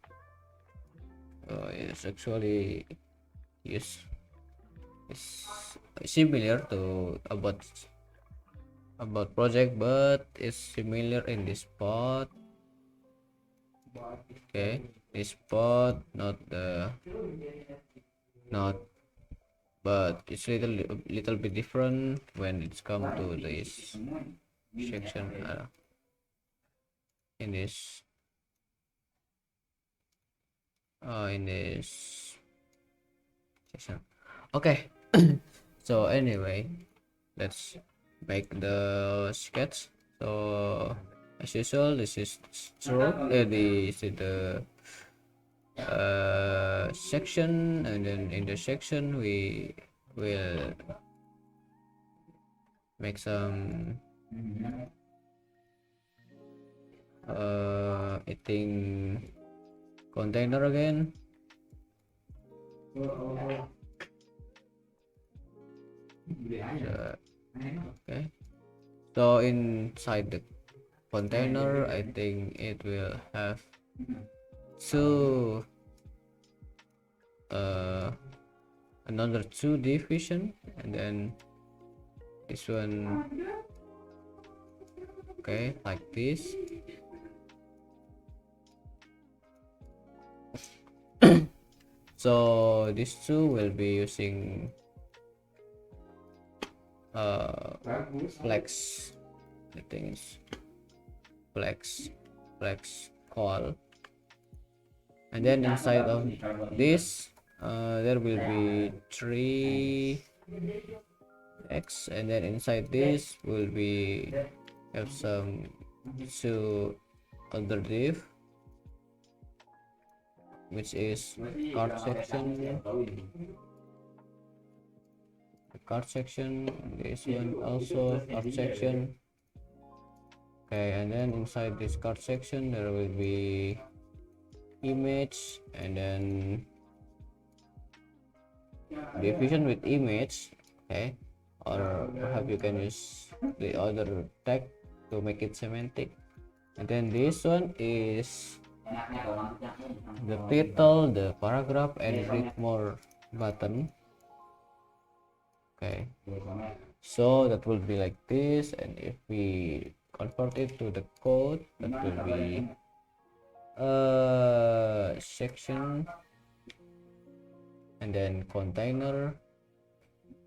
it's actually is similar to about project, but it's similar in this spot. Okay, this spot not but it's little bit different when it's come to this section in this section. Okay. So anyway, let's make the sketch. So as usual, this is stroke, this is the section, and then in the section we will make some I think container again. Okay, so inside the container I think it will have two another two division, and then this one, okay, like this. So these two will be using flex, I think it's flex call, and then inside of this there will be 3x, and then inside this will be have some two other div, which is card section, this one also card section. Okay, and then inside this card section there will be image, and then division with image. Okay, or perhaps you can use the other tag to make it semantic. And then this one is the title, the paragraph, and read more button. Okay, so that will be like this, and if we convert it to the code, that will be section, and then container,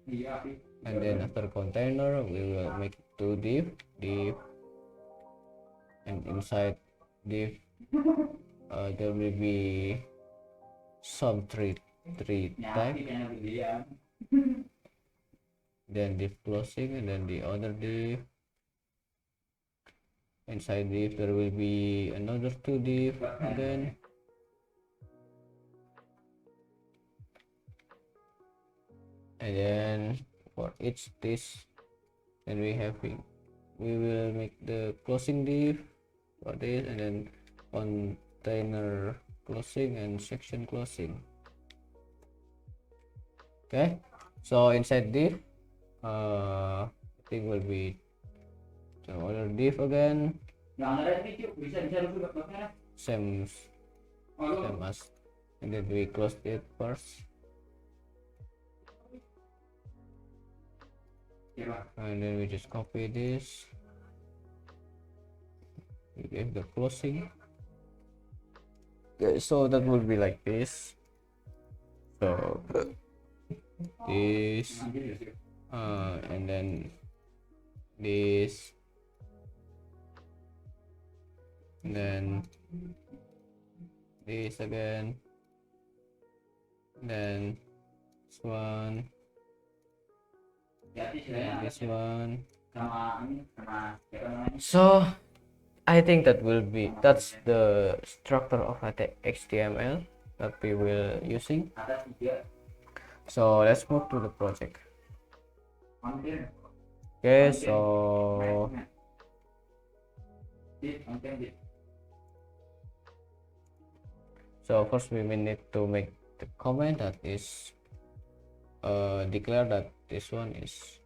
and then after container we will make two div, and inside div there will be some three tag, then div closing, and then the other div. Inside div there will be another two div, and then for each this, then we will make the closing div for this, and then container closing and section closing. Okay, so inside div I think will be the other div again, same as, and then we close it first, and then we just copy this, we give the closing. Okay, so that would be like this. So this and then this, and then this again, and then this one, and this one. So I think that's the structure of a HTML. that we will using. So let's move to the project. Okay, so first we will need to make the comment that is declare that this one is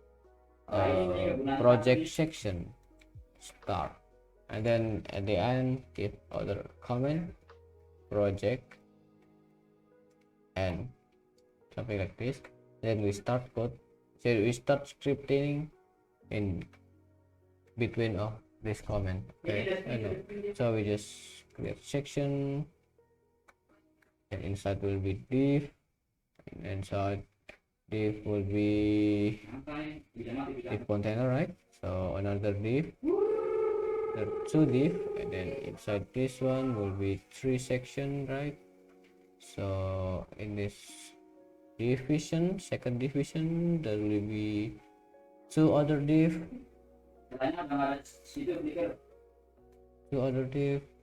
project section start, and then at the end give other comment project and something like this. Then we start code, so we start scripting in between of this comment. Okay, so we just create section, and inside will be div, and inside div will be div container, right? So another div, there are two div, and then inside this one will be three section, right? So in this division, second division, there will be two other div,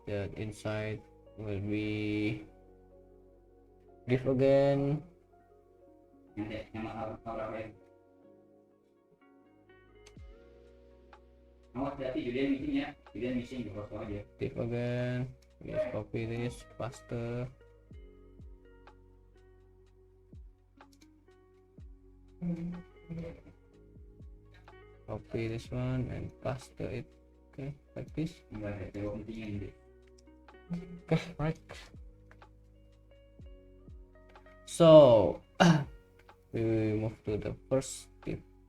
that inside will be div again, div again. Just copy this faster. Copy this one and paste it. Okay, like this. Okay, right. So we move to the first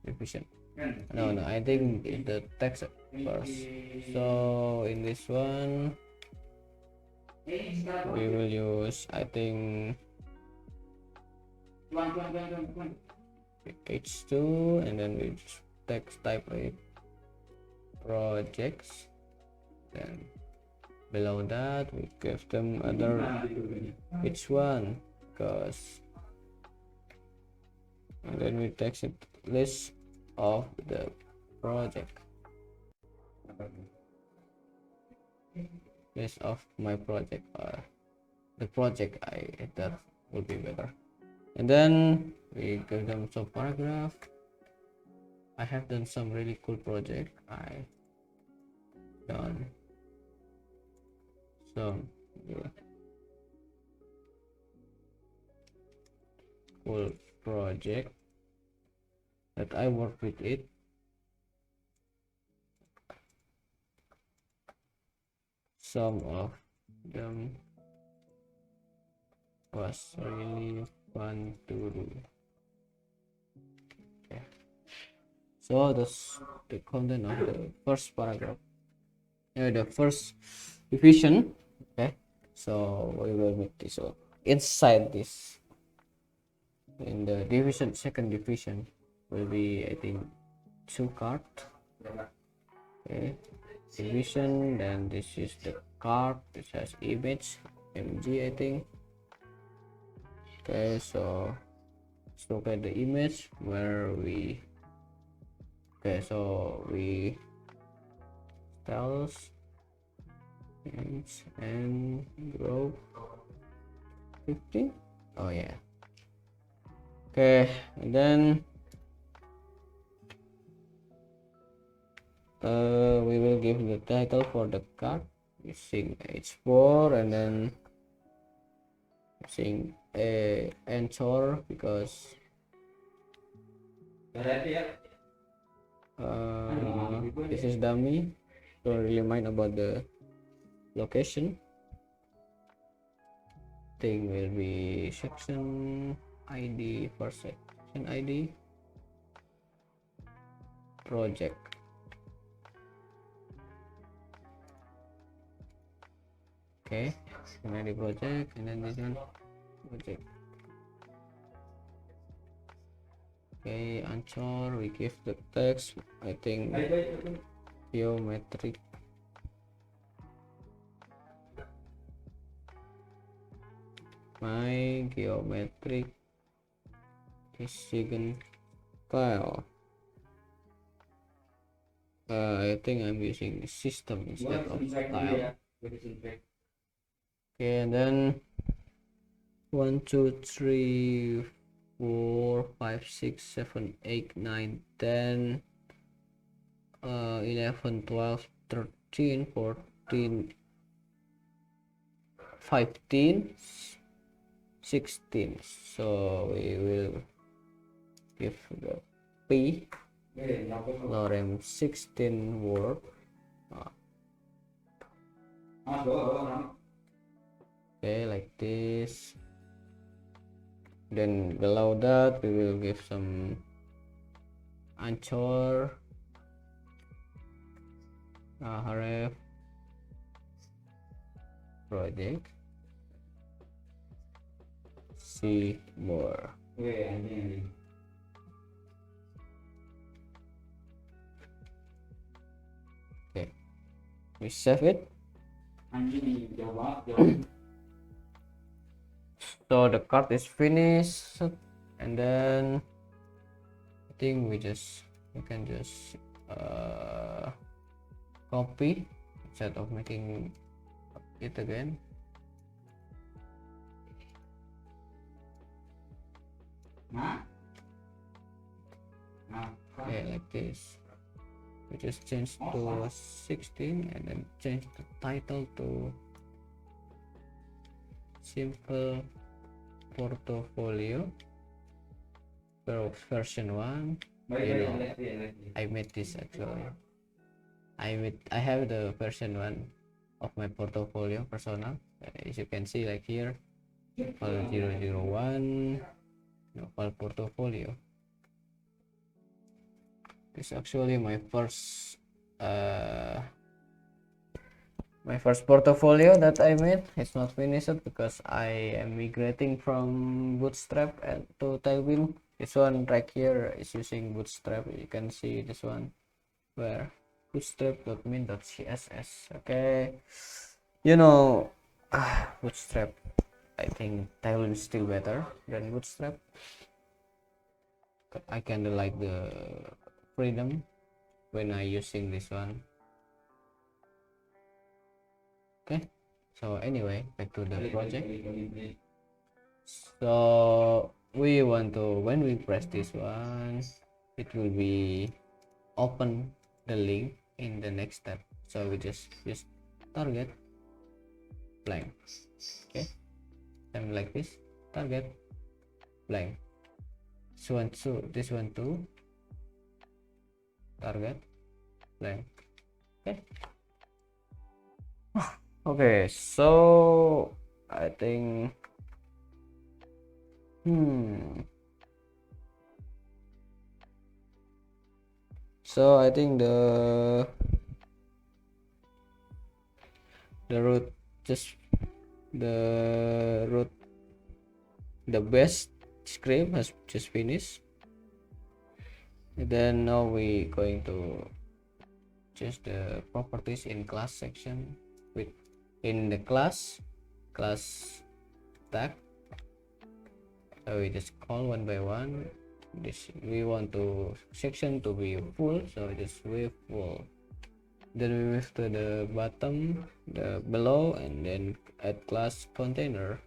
division. No, I think the text first. So in this one we will use, I think, H2, and then we just text type it projects, then below that we give them other H1 because, and then we text it list of the project, list of my project, or the project that would be better. And then we give them some paragraph. I have done some really cool project. I done some cool project that I work with it. Some of them was really fun to do. Okay. So that's the content of the first paragraph, the first division. Okay, so we will make this one inside this. In the division, second division will be, I think, two card. Okay, division, then this is the card. This has image mg, I think. Okay, so let's look at the image where we, okay, so we styles and grow 50. Oh yeah. Okay, and then we will give the title for the card using h4, and then using a ensure because this is dummy, don't really mind about the location. Thing will be section id, first section id, project. Okay, id project, and then this one project. Okay, answer, we give the text, I think, geometric. My geometric second file. I think I'm using system instead of style. Okay, and then 1 2 3 4 5 6 7 8 9 10 11 12 13 14 15 16. So we will give the P lorem 16 word. Okay, like this. Then below that we will give some anchor, href project, see more. Okay, we save it. So the card is finished, and then I think we can just copy instead of making it again. Okay, like this. We just change to 16 and then change the title to simple portfolio version 1. I made this actually. I have the version 1 of my portfolio personal. As you can see, like here, file 001, file portfolio. It's actually my first portfolio that I made. It's not finished because I am migrating from Bootstrap to Tailwind. This one right here is using Bootstrap. You can see this one where bootstrap.min.css. Okay, Bootstrap. I think Tailwind is still better than Bootstrap. I kind of like the freedom when I using this one. Okay, so anyway, back to the project. So we want to, when we press this one, it will be open the link in the next step. So we just use target blank. Okay, something like this, target blank. This one too, target blank. Okay. Okay, so I think so I think the root just the best script has just finished, and then now we going to change the properties in class section with in the class tag. So we just call one by one. This we want to section to be full, so just with full. Then we move to the bottom, the below, and then add class container.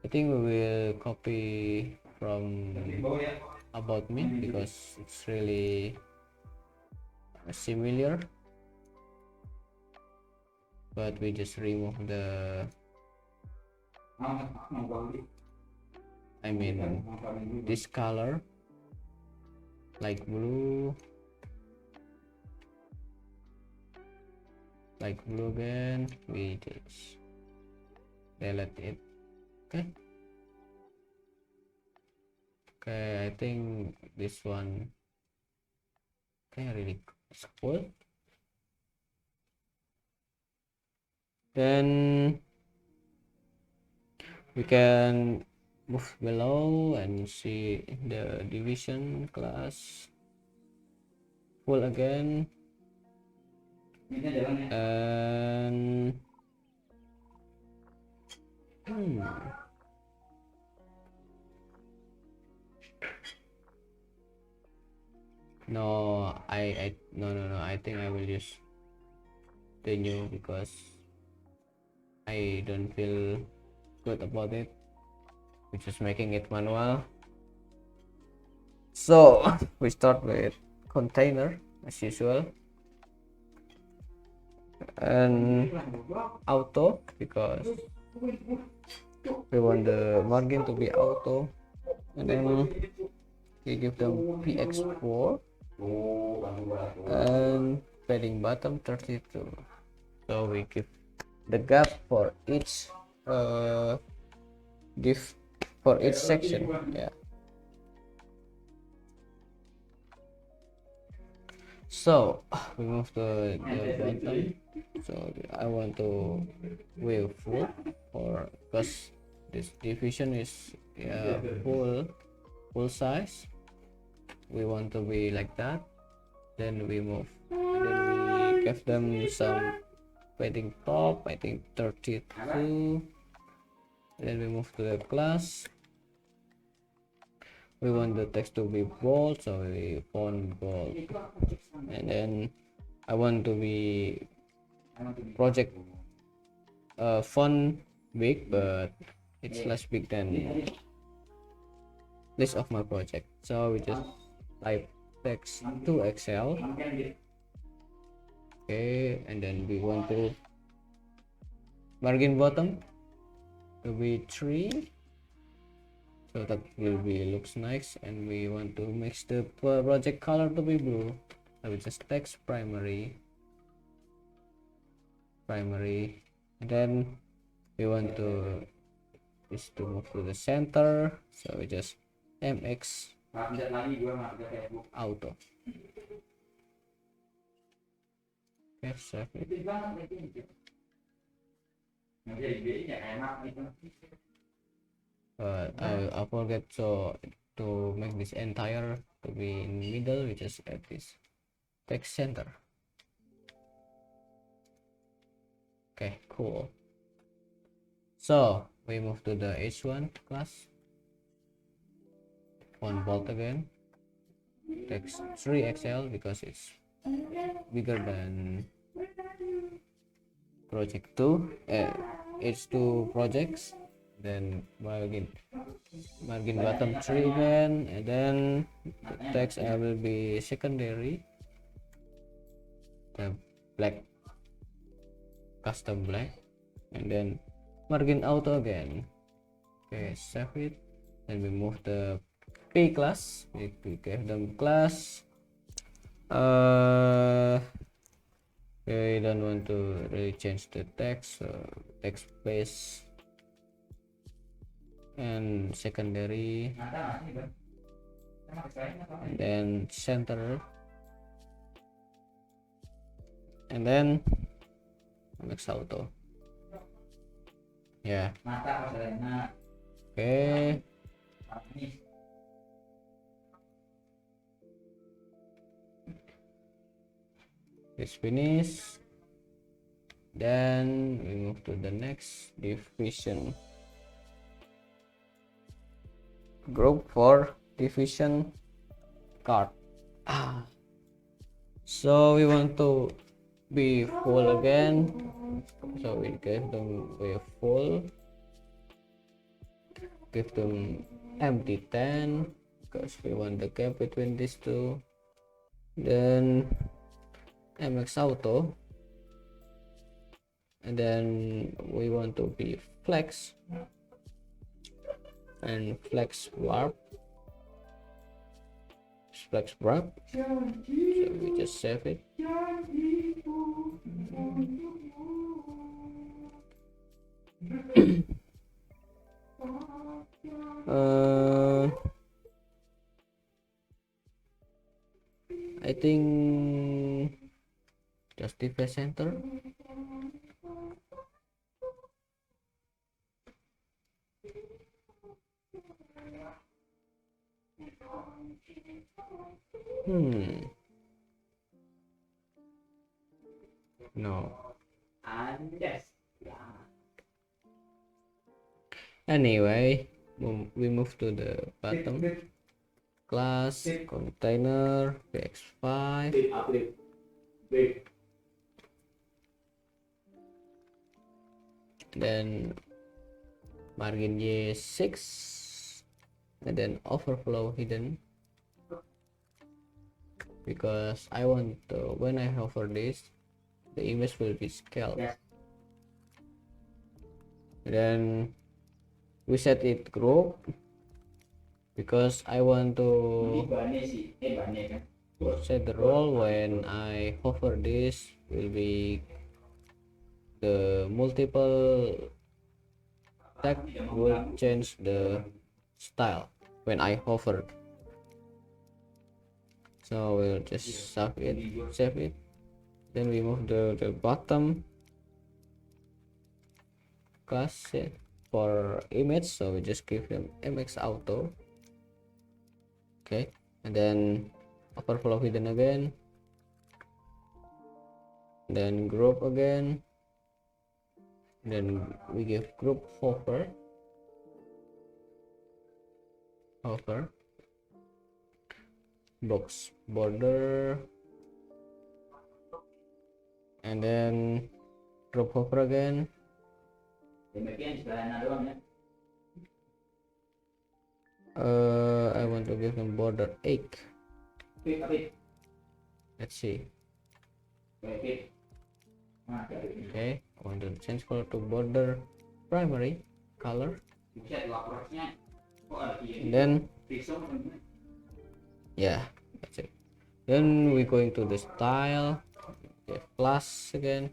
I think we will copy from about me because it's really similar, but we just remove the this color like blue again. We just delete it. Okay, I think this one really cool. Then we can move below and see the division class full again, and no, I think I will use the new because I don't feel good about it. we're just making it manual. So we start with container as usual, and auto because we want the margin to be auto, and then we give them px4 and padding bottom 32. So we give the gap for each div for each section. Yeah. So we move to the bottom. So I want to wave full, or because this division is full size, we want to be like that. Then we move, and then we give them some padding top, I think 32. Then we move to the class. We want the text to be bold, so we font bold. And then I want to be project font big, but it's less big than list of my project. So we just type text to Excel. Okay, and then we want to margin bottom to be 3, so that will be looks nice. And we want to make the project color to be blue, so we just text primary. And then we want to move to the center, so we just mx auto. Okay, save it. I forget, so to make this entire to be in middle, we just add this text center. Okay, cool. So we move to the h1 class, one bolt again, text 3xl because it's bigger than project 2, h2 projects. Then margin bottom 3 again, and then the text will be secondary, the black, custom black, and then margin auto again. Okay, save it. Then we move the p class, we give them class. We don't want to really change the text, so text base and secondary, and then center, and then mx auto. Yeah. Okay. It's finished. Then we move to the next division group for division card. So we want to be full again, so we give them with full, give them empty 10 because we want the gap between these two. Then mx auto, and then we want to be flex and flex warp, so we just save it. I think justify center. No. Anyway, we move to the bottom class, container px5, then margin y6, and then overflow hidden, because I want to, when I hover this, the image will be scaled. Then we set it group, because I want to set the role when I hover this will be the multiple tag will change the style when I hover. So we'll just save it. Then we move the bottom class for image, so we just give him mx auto. Okay, and then overflow hidden again, then group again, then we give group hover box border, and then group hover again. I want to give him border 8. Let's see. Okay, I want to change color to border primary color, and then yeah, that's it. Then we're going to the style, plus again,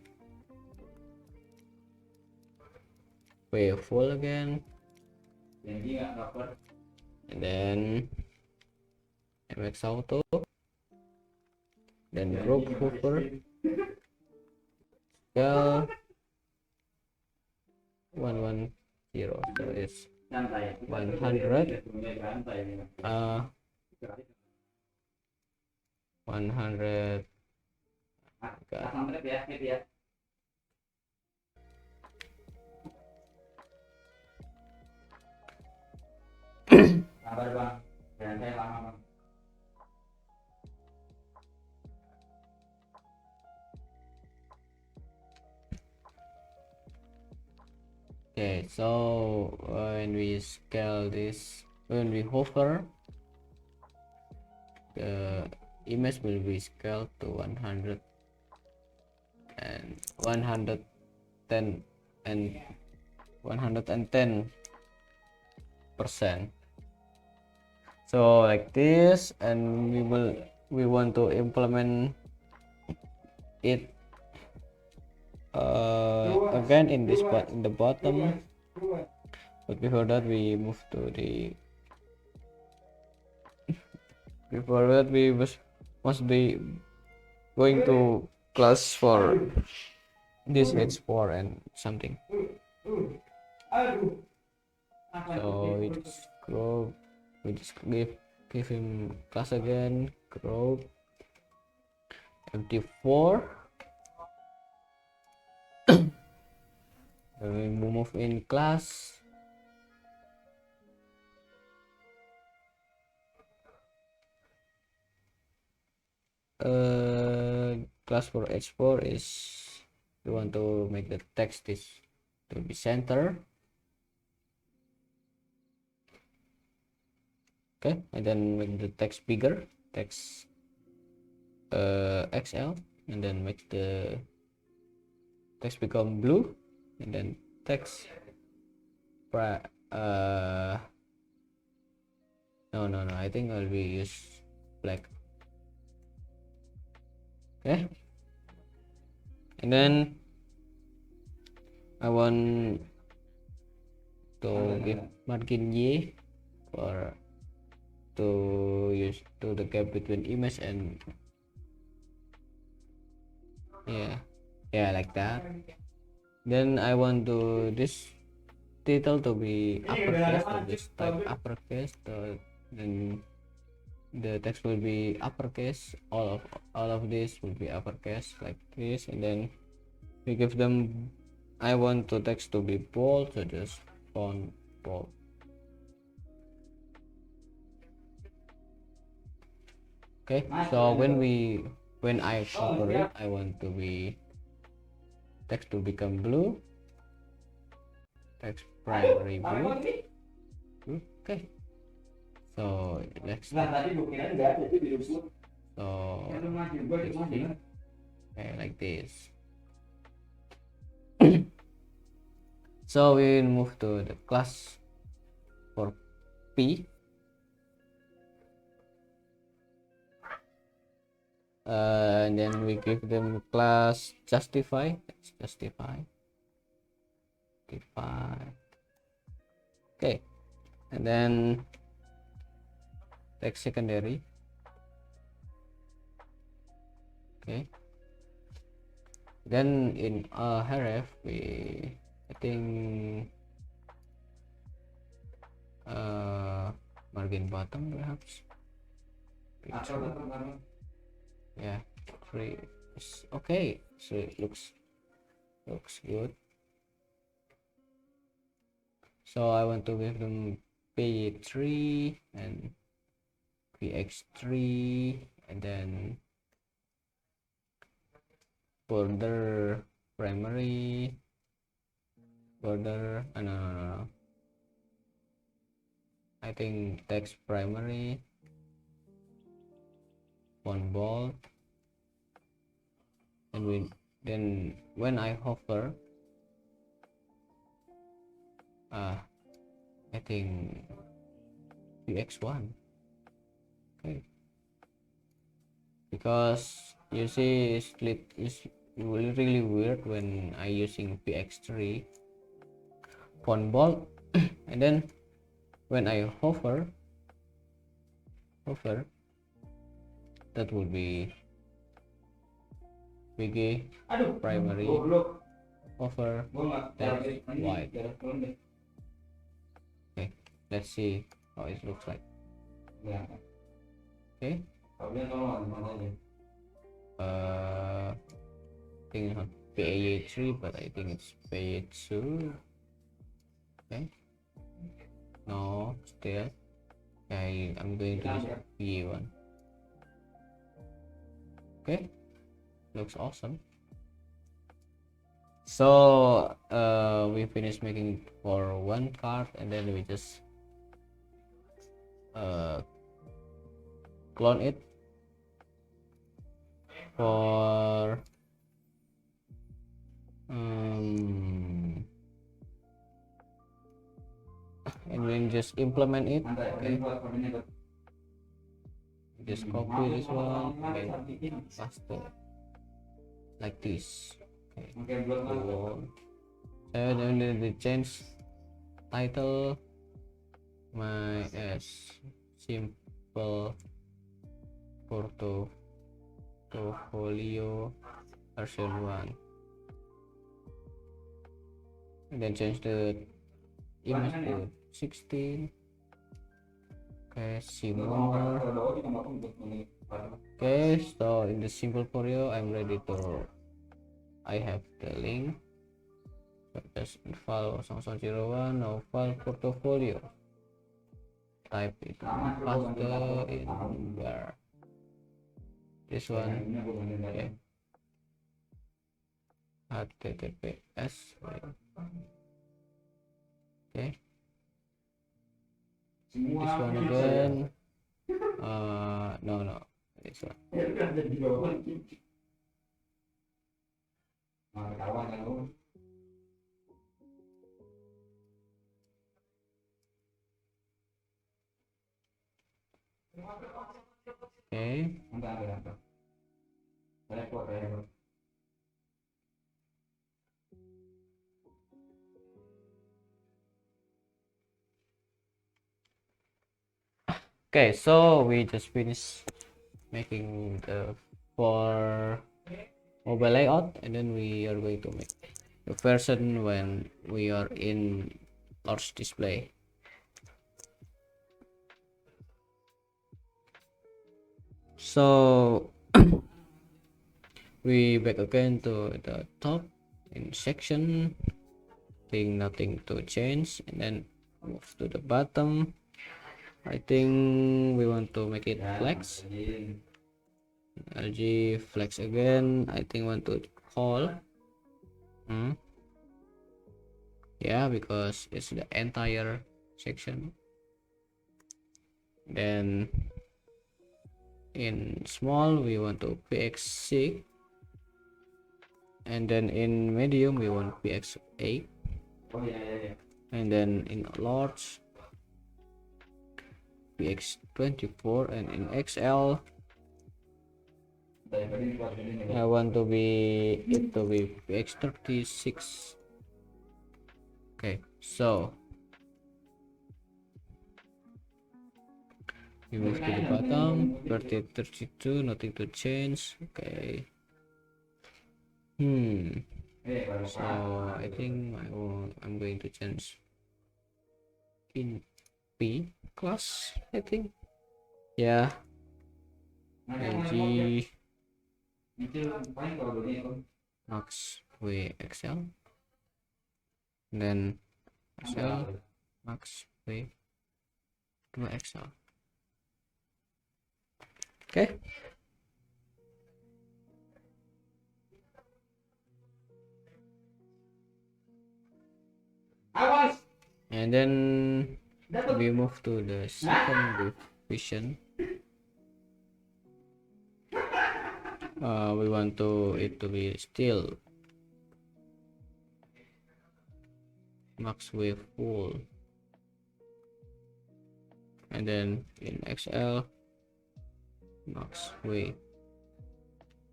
wave full again, and then mx auto, then group hover scale 110, so it's 100 100. Okay, so when we scale this, when we hover, the image will be scaled to 100 and 110 and 110%. So like this, and we want to implement it again in this part in the bottom, but before that we move to the before that we must be going to class for this h4 and something. So we just give him class again, group empty4. Then we move in class, class for h4 is we want to make the text is to be center. Okay, and then make the text bigger, text XL, and then make the text become blue, and then text no, I think I'll be use black. Okay, and then I want to give margin Y for to use to the gap between image and yeah like that. Then I want to this title to be uppercase, so just type uppercase, then the text will be uppercase, all of this will be uppercase like this, and then we give them, I want the text to be bold, so just font bold. Okay, so when I cover it, I want to be text to become blue, text primary blue. Okay, So let's so okay, like this. So we will move to the class for P. And then we give them class justify. Let's justify. Okay, and then text secondary. Okay, then in href we I think margin bottom perhaps. Yeah, 3 is okay, so it looks good. So I want to give them p3 and px3, and then border primary, border no. I think text primary, font bold, and then when I hover, I think px1. Okay, because you see split is really weird when I using px3 font bold and then when I hover that would be big primary hover text white. Okay, let's see how it looks like. Okay, I think it's not PA3 but I think it's PA2. Okay, no, still okay, I'm going to use PA1. Okay, looks awesome. So we finished making for one card, and then we just clone it for and then just implement it. Okay, just copy this one and then paste it like this. Okay, cool. So then they change title my as simple portfolio version 1, and then change the image to 16. Okay, similar. Okay, so in the simple portfolio I'm ready to I have the link. So just file 0101 Naufal portfolio, type it faster in where this one. Okay, https. Okay, this one again. No, this one. Okay, okay, so we just finished making the for mobile layout, and then we are going to make the version when we are in large display. So we back again to the top in section, think nothing to change, and then move to the bottom. I think we want to make it flex. LG flex again. I think want to call. Yeah, because it's the entire section. Then in small we want to px6, and then in medium we want px8, and then in large px24, and in xl I want to be it to be px36. Okay, so we move to the bottom. 32, nothing to change. Okay. So I think I'm going to change in P class, I think. Yeah. G max v XL, then XL max v 2XL. Okay. And then we move to the second division. We want it to be still max wave full, and then in XL max wave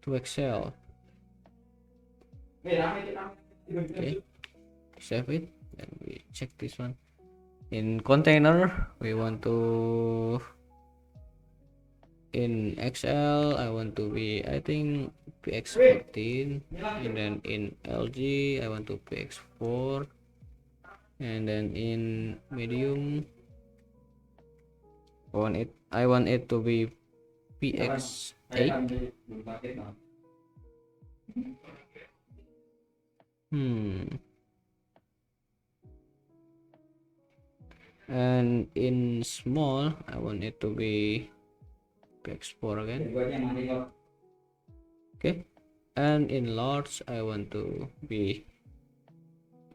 2XL. Okay, save it, and we check this one. In container we want to, in XL I want to be, I think, px14, and then in LG I want to px4, and then in medium I want it to be px8. And in small I want it to be px4 again. Okay, and in large I want to be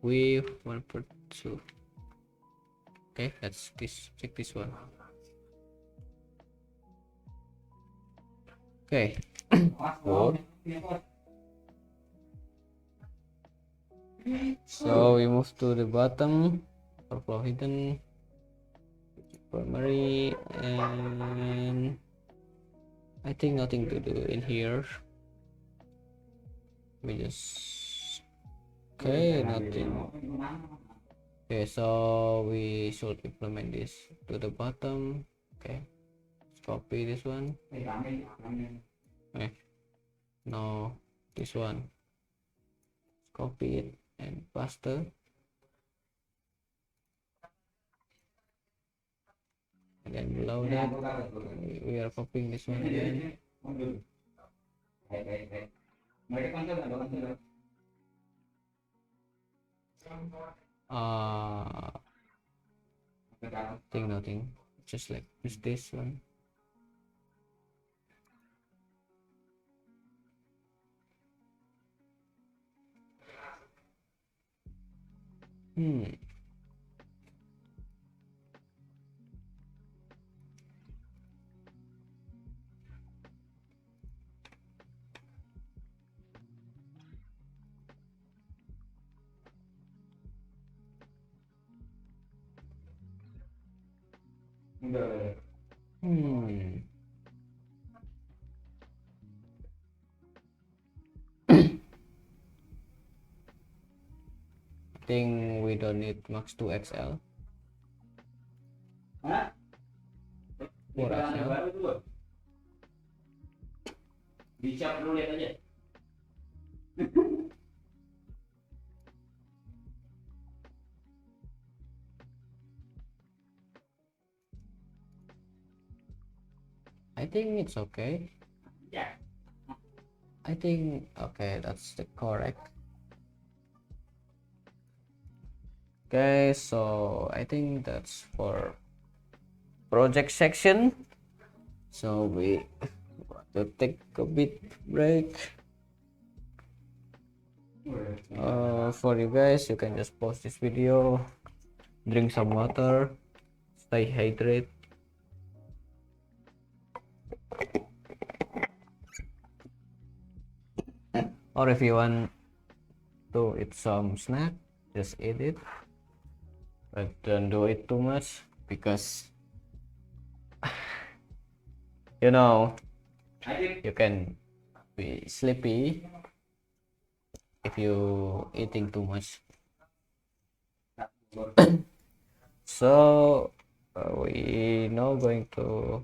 with 1/2. Okay, let's check this one. Okay. 4. So we move to the bottom, overflow hidden, primary, and I think nothing to do in here. We just, okay, nothing. Okay, so we should implement this to the bottom. Okay, let's copy this one. Okay, now this one, let's copy it and paste. And then below that we are copying this one again. Think nothing, just like this one. I think we don't need max 2XL. 4XL. Dicap dulu, lihat aja. I think it's okay. Yeah. I think okay, that's the correct. Okay, so I think that's for project section. So we want to take a bit break. For you guys, you can just pause this video, drink some water, stay hydrated, or if you want to eat some snack, just eat it, but don't do it too much, because you know you can be sleepy if you eating too much. So we now going to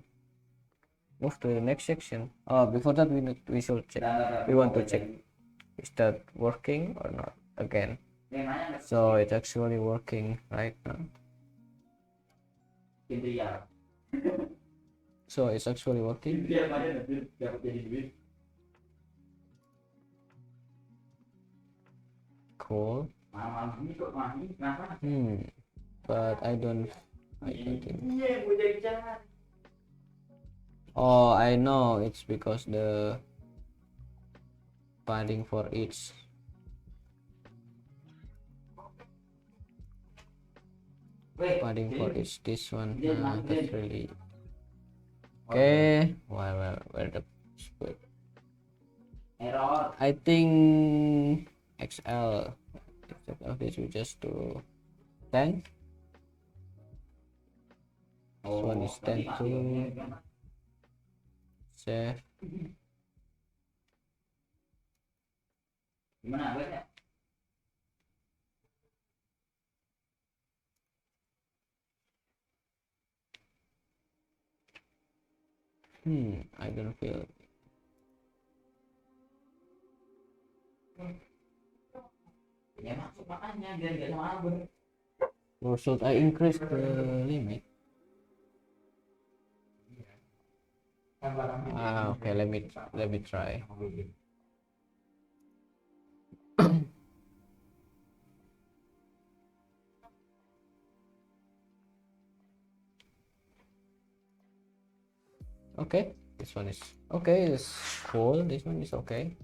move to the next section. Before that, we should check. We want to check, is that working or not again. So it's actually working right now. So it's actually working. Cool. But I don't think. Oh, I know, it's because the padding for each this one, that's really okay. Where the split? I think XL instead of this we just do 10. This one is 10 too. Save. I don't feel. Or should I increase the limit? Okay, let me try. Okay, this one is okay. It's cool. This one is okay.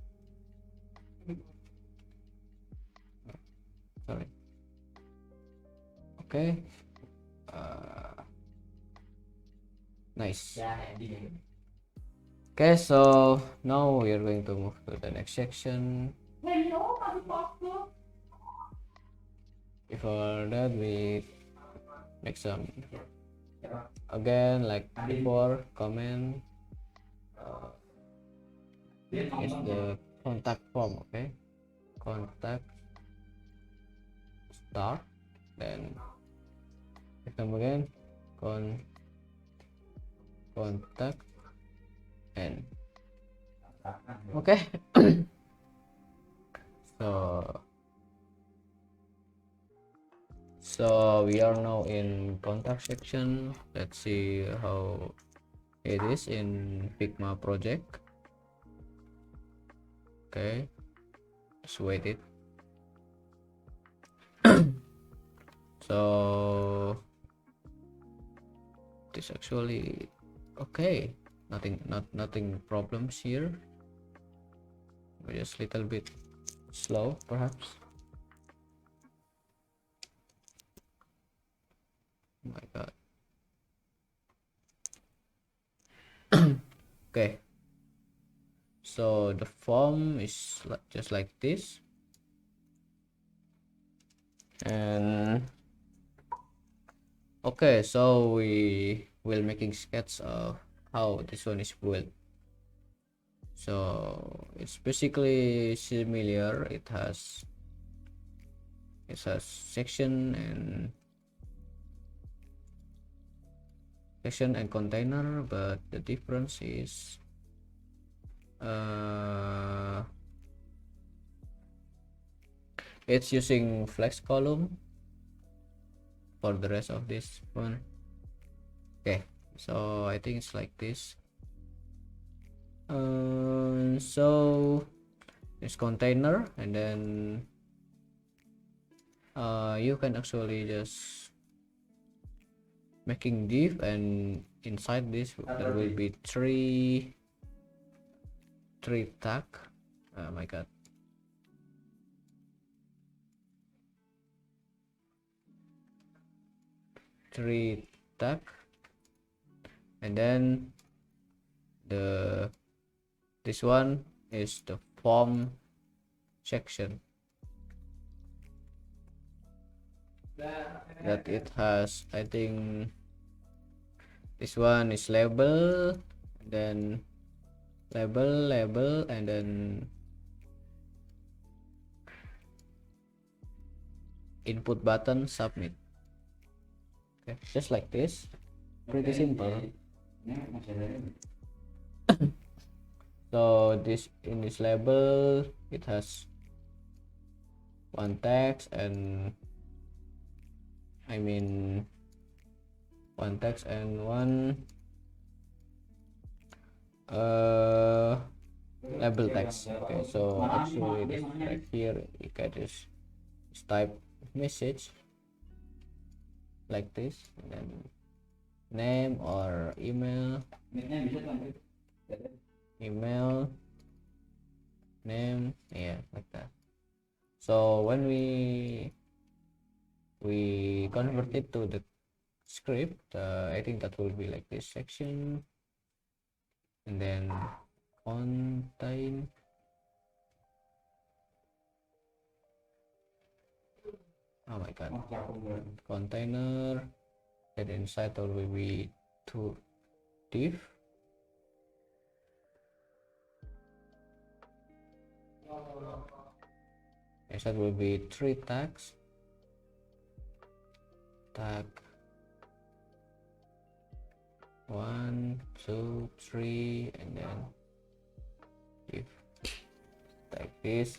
Sorry. Okay. Nice. Okay, so now we are going to move to the next section. Before that, we make some again like before comment. Is the contact form, okay? Contact start, then come again, contact end. Okay. So we are now in contact section. Let's see how it is in Figma project. Okay, just wait it. So this actually okay, nothing problems here. We're just a little bit slow perhaps. Oh my god. Okay, so the form is just like this, and okay, so we will making sketch of how this one is built. So it's basically similar. It has section and container, but the difference is it's using flex column for the rest of this one. Okay, so I think it's like this. So it's container, and then you can actually just making div, and inside this there will be three tag. Oh my god. Three tag, and then this one is the form section that it has, I think this one is label, then label, and then input button, submit. Okay, just like this, pretty simple. So this, in this label, it has one text and one text and one label text. Okay, so actually this right here, you can just type message like this, and then name or email, name, yeah, like that. So when we convert it to the script, I think that will be like this section, and then contain, oh my god, container, and inside there will be two div, inside will be three tags, tag 1, 2, 3, and then div like this.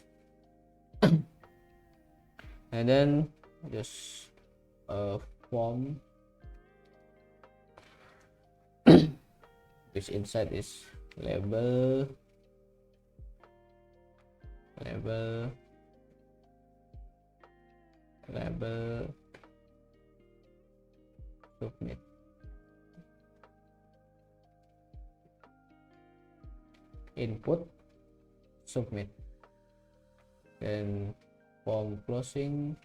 And then just a form which inside is label, submit. Input, submit. Then form closing,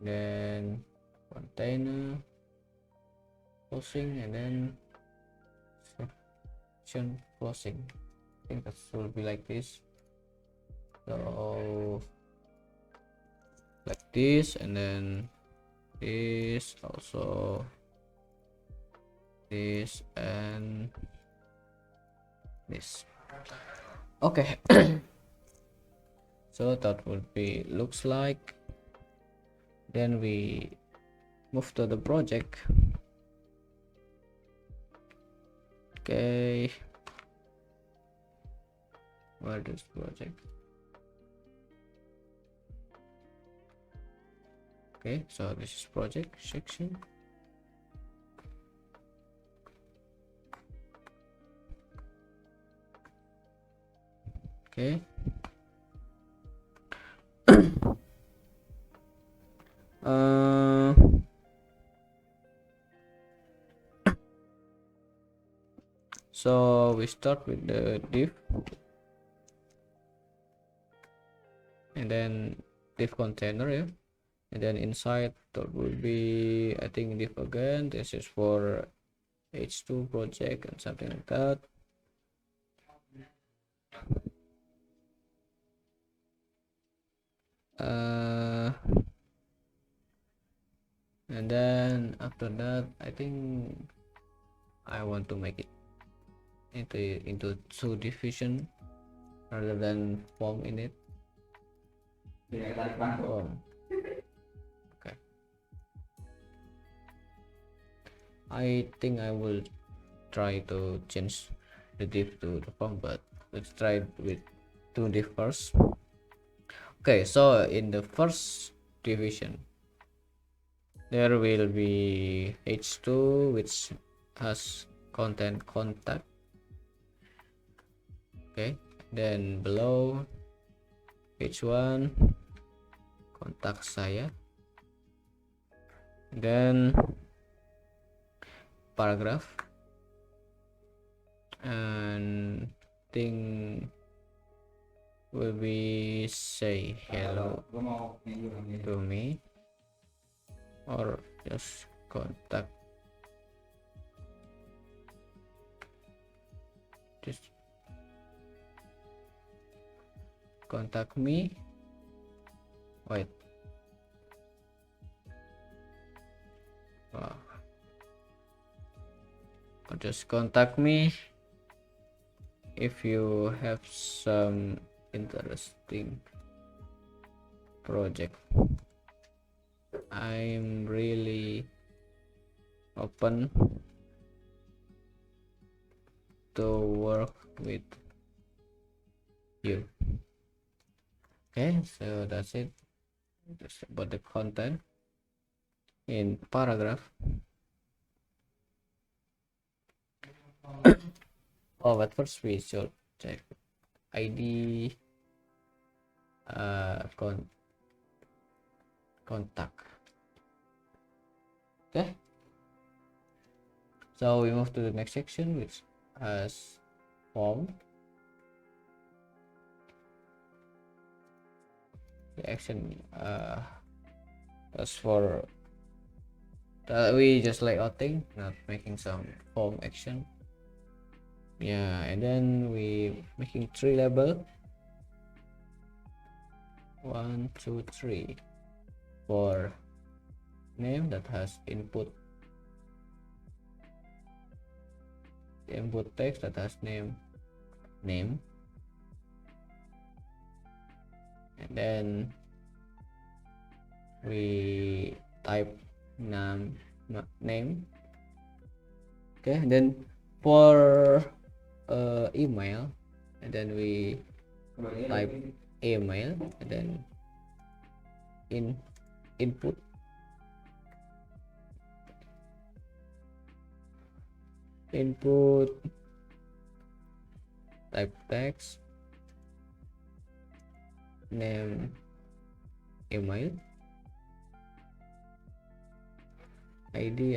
then container closing, and then section closing. I think that will be like this. So like this, and then this also, this and this. Okay. So that would be looks like. Then we move to the project. Okay, where is project? Okay, so this is project section. Okay. So we start with the div, and then div container, yeah, and then inside there will be, I think, div again. This is for h2 project and something like that. And then after that, I think I want to make it into two division rather than form in it. Form. Okay, I think I will try to change the div to the form, but let's try with two div first. Okay, so in the first division there will be h2 which has content contact. Okay, then below h1 kontak saya, then paragraph, and thing will be say hello to me, or just contact just contact me. Wait. Just contact me if you have some interesting project. I'm really open to work with you. Okay, so that's it. Just about the content in paragraph. Oh, but first we should check ID contact. Okay, so we move to the next section, which has form. The action as for we just layouting, not making some form action. Yeah, and then we making 3 label, 1 2 3 for name that has input text that has name, and then we type name. Okay, and then for email, and then we type email, and then input type text, name, email, ID.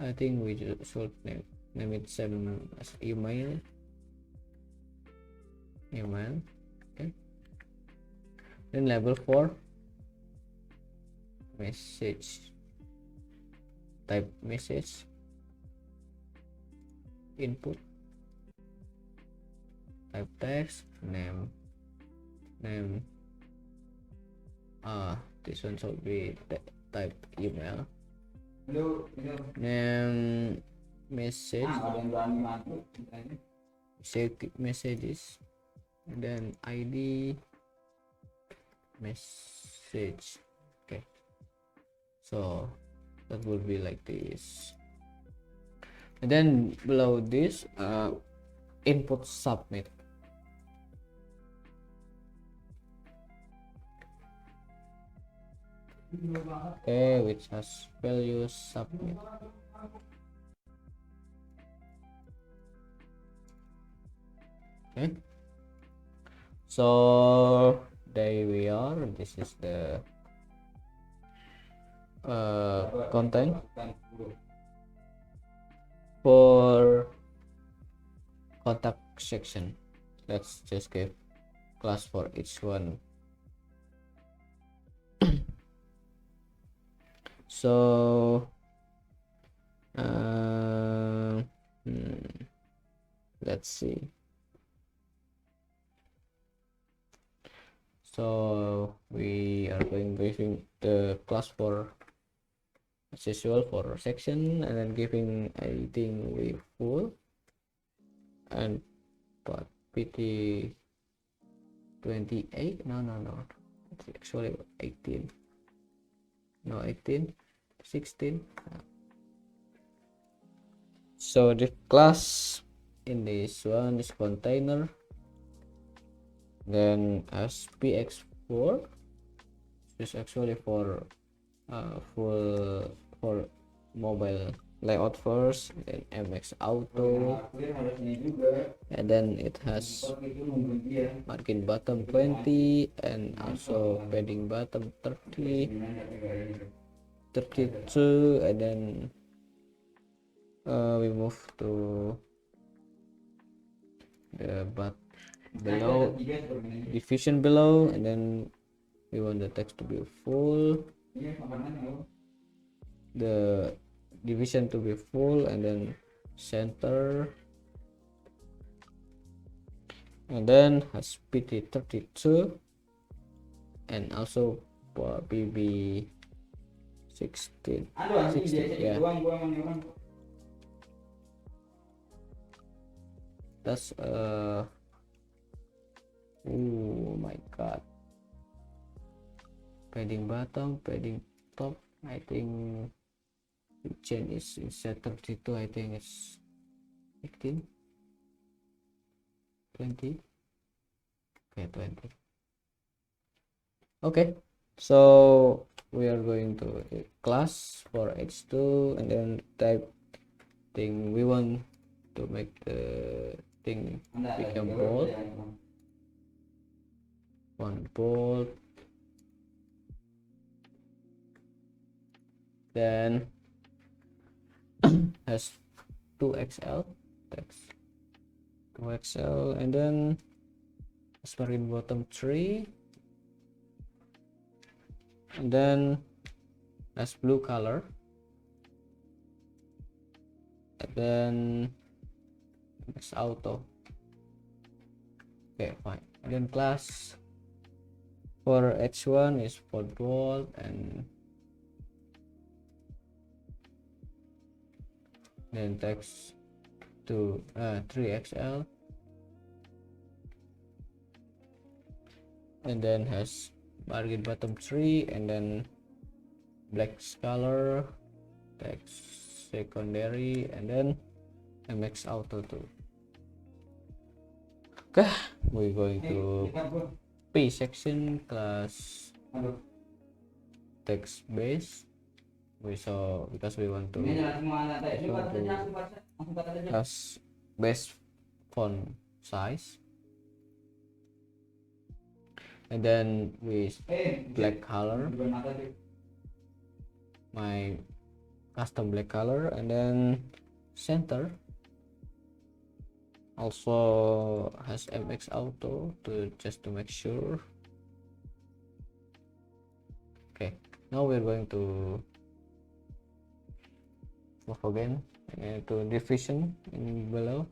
I think we should name it same as email. Okay, then label for message, type message, input type text, name. This one should be type email, name, messages, and then ID message. Okay, so that will be like this, and then below this input submit. Okay, which has value submit. Okay, so there we are. This is the content for contact section. Let's just give class for each one. So let's see. So we are going giving the class for as usual for section, and then giving I think we full and but pt 28. No, it's actually 18. No, 18 16. So the class in this one is container, then spx4 is actually for full for mobile layout first, then mx auto, and then it has margin bottom 20 and also padding bottom 30 32, and then we move to the but below division below, and then we want the text to be full, the division to be full, and then center and then has PT32 and also BB 16, yeah, that's oh my god, padding bottom, padding top, I think chain is instead 32, I think it's 18, 20, okay, 20. Okay, so we are going to a class for h2 and then type thing we want to make the thing become bold, one bold, then has 2xl text, 2xl, and then margin bottom 3, and then has blue color, and then it's auto. Okay, fine. And then class for h1 is for bold, and then text to 3xl, and then has margin bottom 3, and then black color, text secondary, and then mx auto 2. Okay, we're going to P section, class text base. We saw because we want to as base font size, and then with black color, my custom black color, and then center also has mx auto to just to make sure. Okay, now we're going to move again to division in below,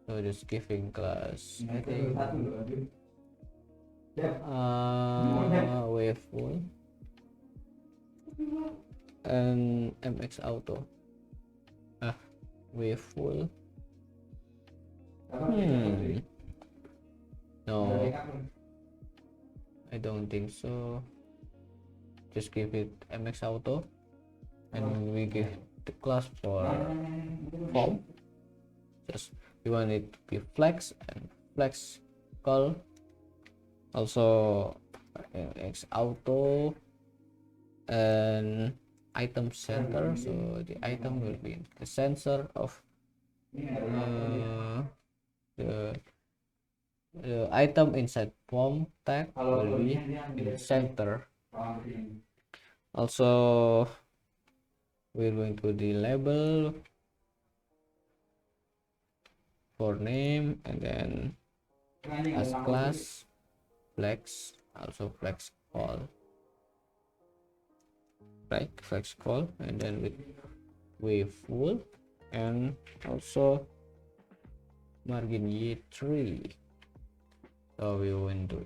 so just giving class I think wave full and mx auto wave full. No, I don't think so. Just give it mx auto, and we give the class for form. Just we want it to be flex and flex call, also mx auto and item center, so the item will be the center of the item inside form tag will be in the center. Also we're going to the label for name, and then as class flex, also flex call, right, flex call, and then with wave full, and also margin y3. So we want to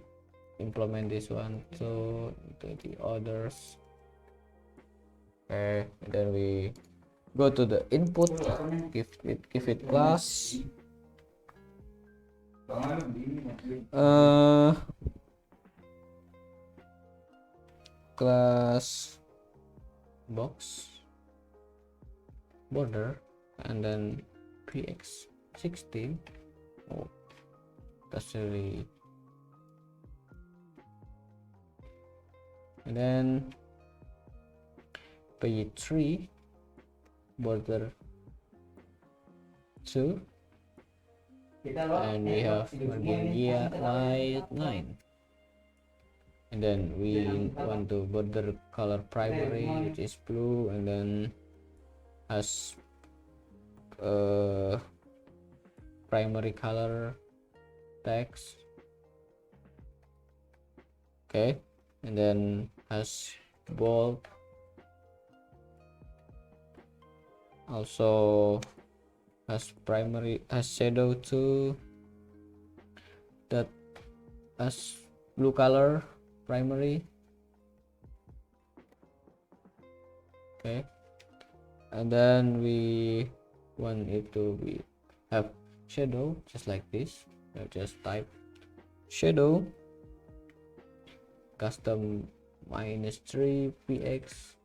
implement this one to the others. Okay, and then we go to the input, give it class class box border, and then px16. Oh, that's really, and then p3 border 2, and we have margin y9, and then we want to border color primary, which is blue, and then has primary color text. Okay, and then has bold, also has primary, has shadow 2, as blue color primary. Okay, and then we want it to be have shadow just like this. Just type shadow custom -3 px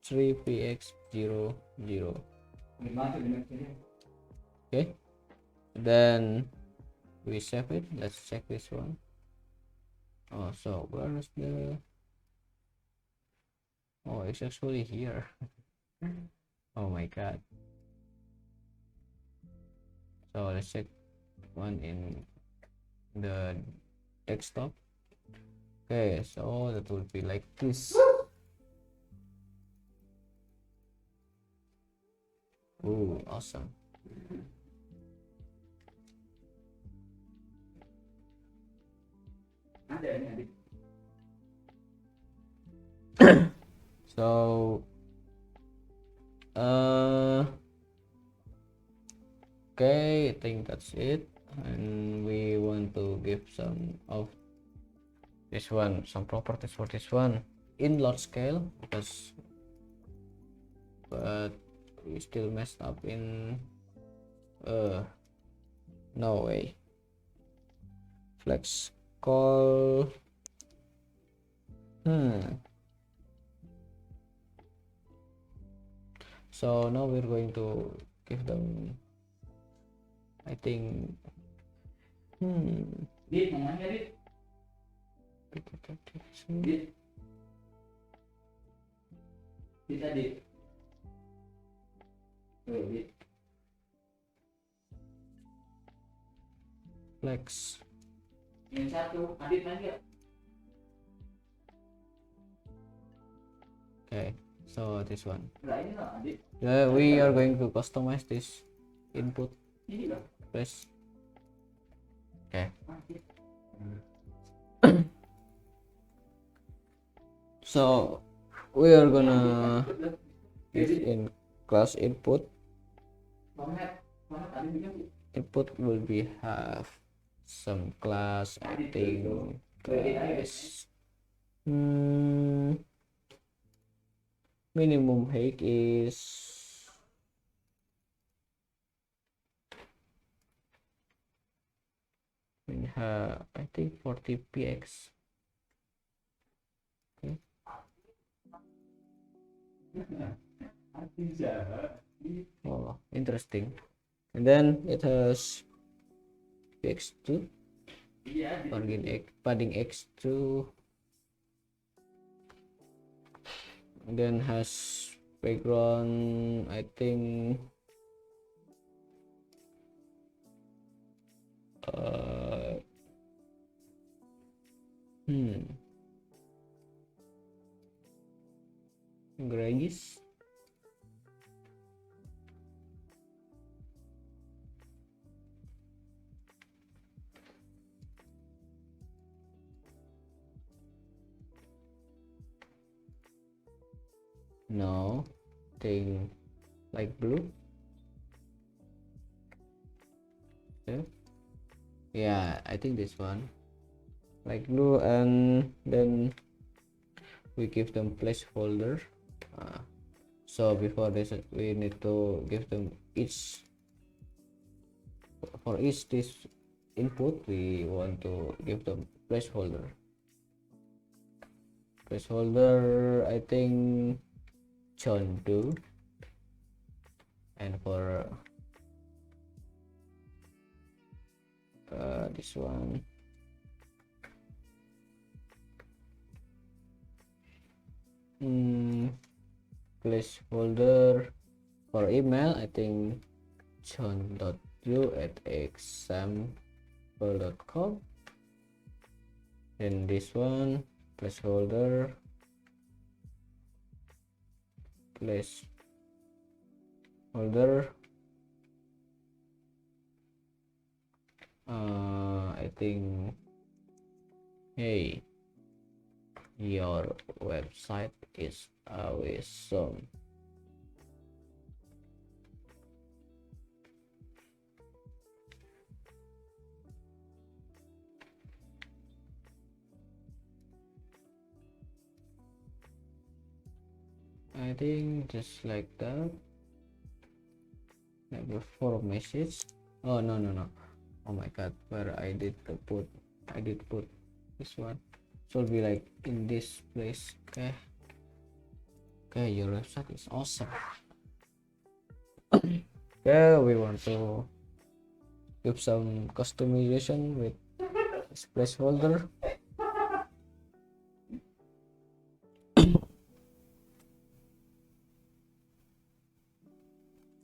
3 px 0 0. Okay, then we save it. Let's check this one. Oh, so where's the, oh, it's actually here. Oh my god. So let's check one in the desktop. Okay, so that would be like this. Ooh, awesome. So okay, I think that's it, and we want to give some of this one, some properties for this one in large scale, because but we still messed up in no way. Flex call. So now we're going to give them, I think, Dit, namanya Dit. Dit. Bisa Dit. Dit. Flex. Yang satu, Adit nanya. Okay, so this one. We are going to customize this input. Press. Okay. So we are gonna give in class input. Input will be have some class, I think, class minimum height is I think 40 px. Okay. Oh, interesting. And then it has px2, padding x2, and then has background, I think, grayish. No, thing like blue. Okay. Yeah, I think this one like blue, and then we give them placeholder. So before this we need to give them each, for each this input we want to give them placeholder. I think John Doe, and for this one placeholder for email, I think john.yu@example.com, and this one placeholder I think, hey, your website is awesome. I think just like that. Maybe for a message. Oh no. Oh my god, where I did put this one. So it'll be like in this place. Okay. Okay, your website is awesome. Okay, we want to give some customization with this placeholder.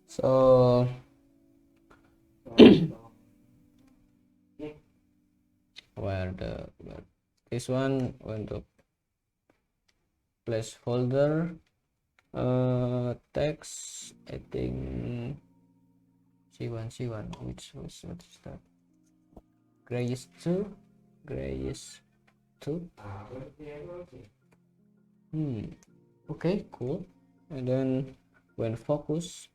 So where this one going to placeholder text, I think C1 which what is that? Grayish 2. Okay, cool. And then when focus,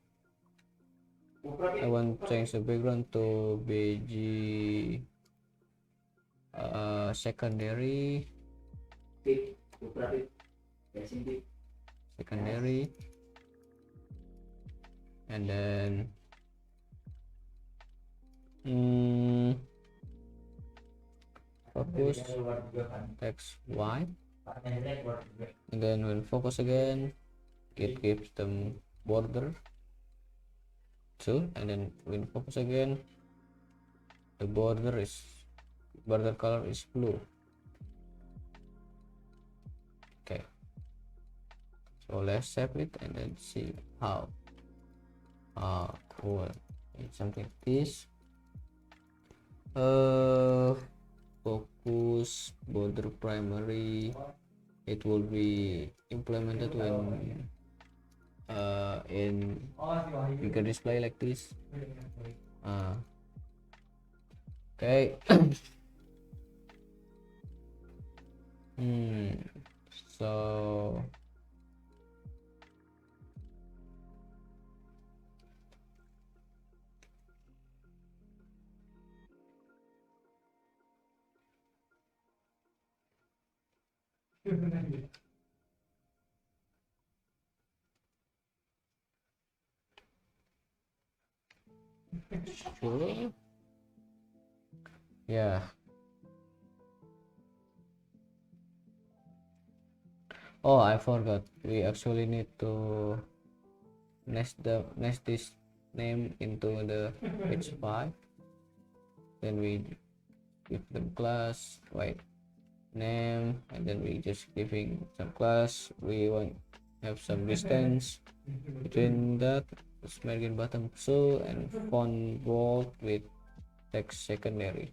I want to change the background to BG secondary, and then focus text Y, and then when focus again, it gives them border 2, and then when focus again, the border color is blue. Okay, so let's save it and then see how. Cool. It's something like this. Focus border primary, it will be implemented when in bigger display like this. Okay. So sure. Yeah. Oh, I forgot. We actually need to nest this name into the page 5. Then we give them class name, and then we just giving some class. We want have some distance between that. Margin bottom 2 and font bold with text secondary.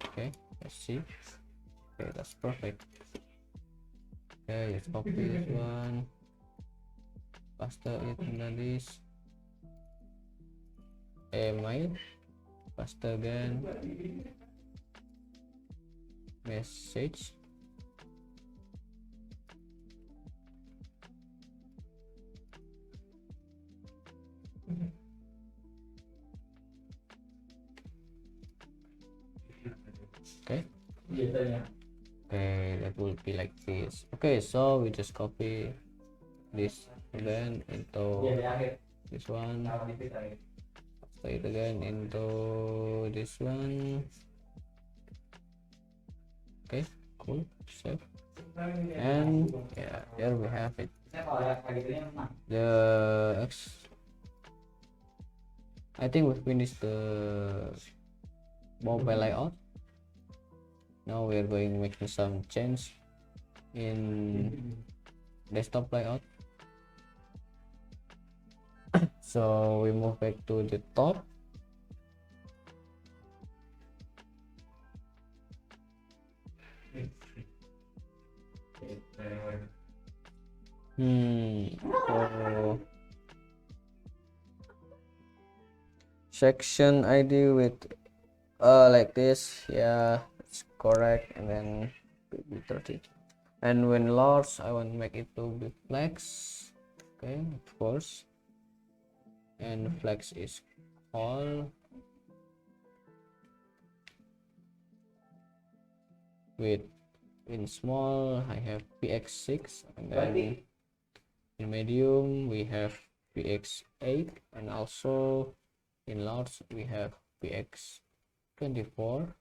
Okay, let's see. Okay, that's perfect. Okay, let's copy this one, paste it in this email, paste again, message, okay. Okay, that will be like this. Okay, so we just copy this again into this one, paste it again into this one. Okay, cool, save, and yeah, there we have it. I think we finished the mobile layout. Now we are going to make some change in desktop layout. So we move back to the top. So section ID with like this, yeah, it's correct. And then 30, and when large I want to make it to be flex. Okay, of course, and flex is all with In small I have px6, and then in medium we have px8, and also in large we have px24,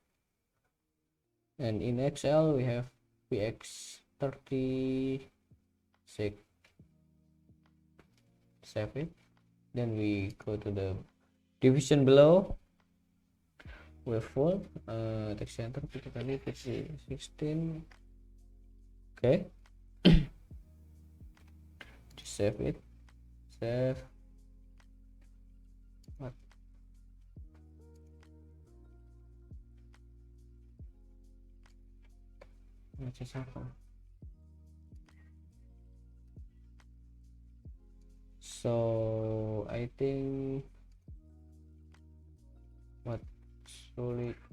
and in xl we have px36. Save it. Then we go to the division below. We're full. Text center kita tadi 16. Okay. Just save it. Save. What? Just apa? So I think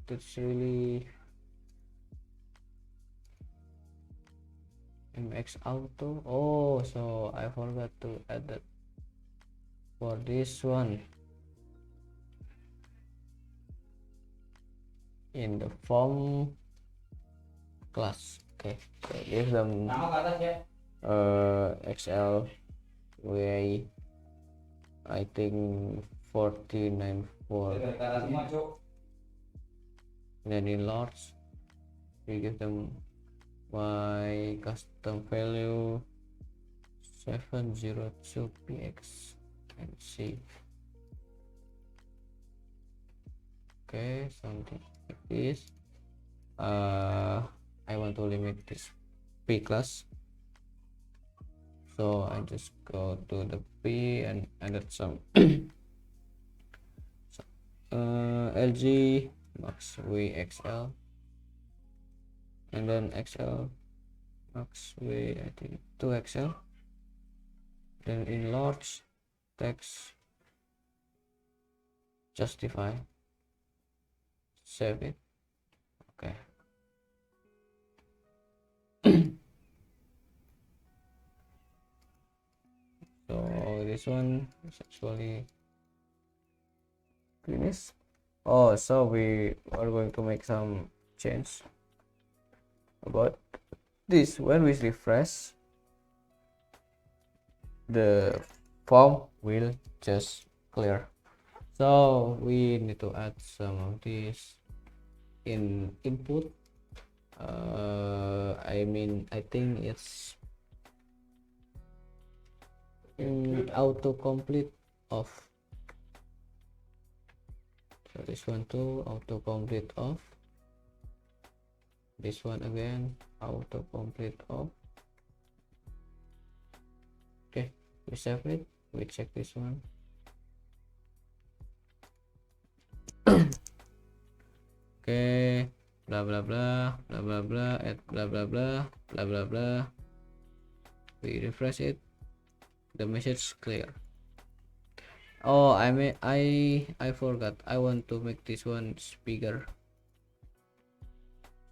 that's really MX Auto. Oh, so I forgot to add that for this one in the form class. Okay, so give them XL way, I think 49.4. Then in large we give them my custom value 702px and see. Okay, something like this. I want to limit this P class, so I just go to the P and added some LG max VXL, and then XL max V, I think 2XL. Then in large text justify, save it. Okay. So this one is actually finished. Oh, so we are going to make some change about this. When we refresh, the form will just clear. So we need to add some of this in input. I think it's autocomplete off. So this one too, autocomplete off. This one again, autocomplete off. Okay, we save it. We check this one. Okay, blah blah blah blah blah blah, add blah blah blah blah blah blah. We refresh it. The message clear. Oh, I forgot. I want to make this one bigger.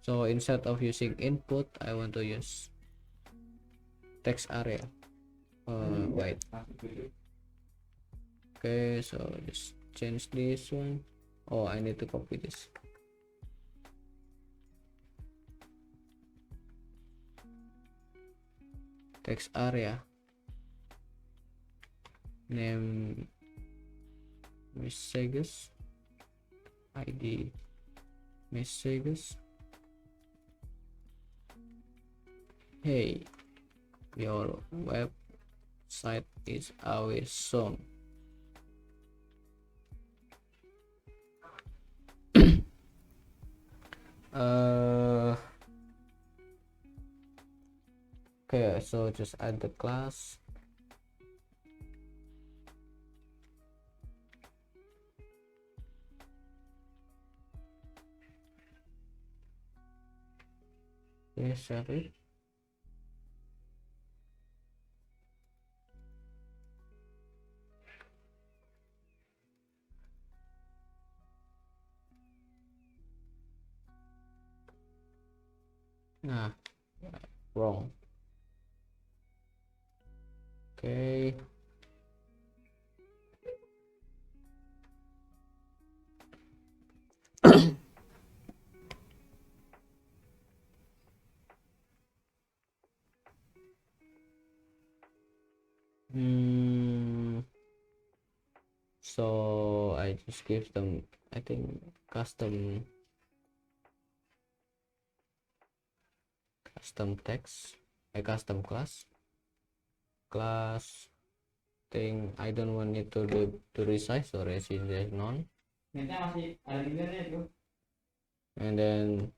So instead of using input, I want to use text area. Wait. Okay, so just change this one. Oh, I need to copy this. Text area. Name messages. ID messages. Hey, your website is always shown. Okay, so just add the class. Okay, save it. Nah, wrong. Okay. So I just give them, I think, custom text, a custom class thing. I don't want it to resize, so resize none. And then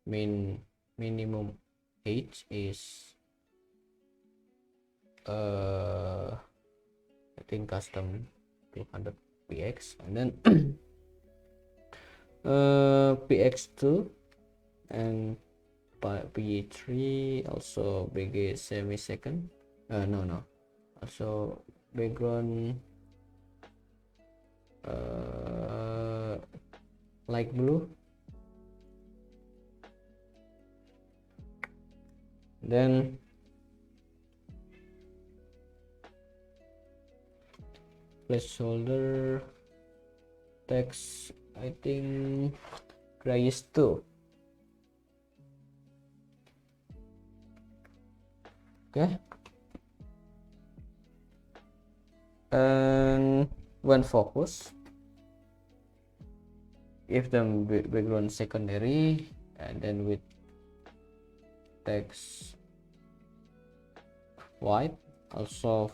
minimum age is I think custom 200 px, and then px2 and p3 also big semi-second, no, also background light blue. Then placeholder text, I think grayish too. Okay, and when focus, give them background secondary, and then with text white, also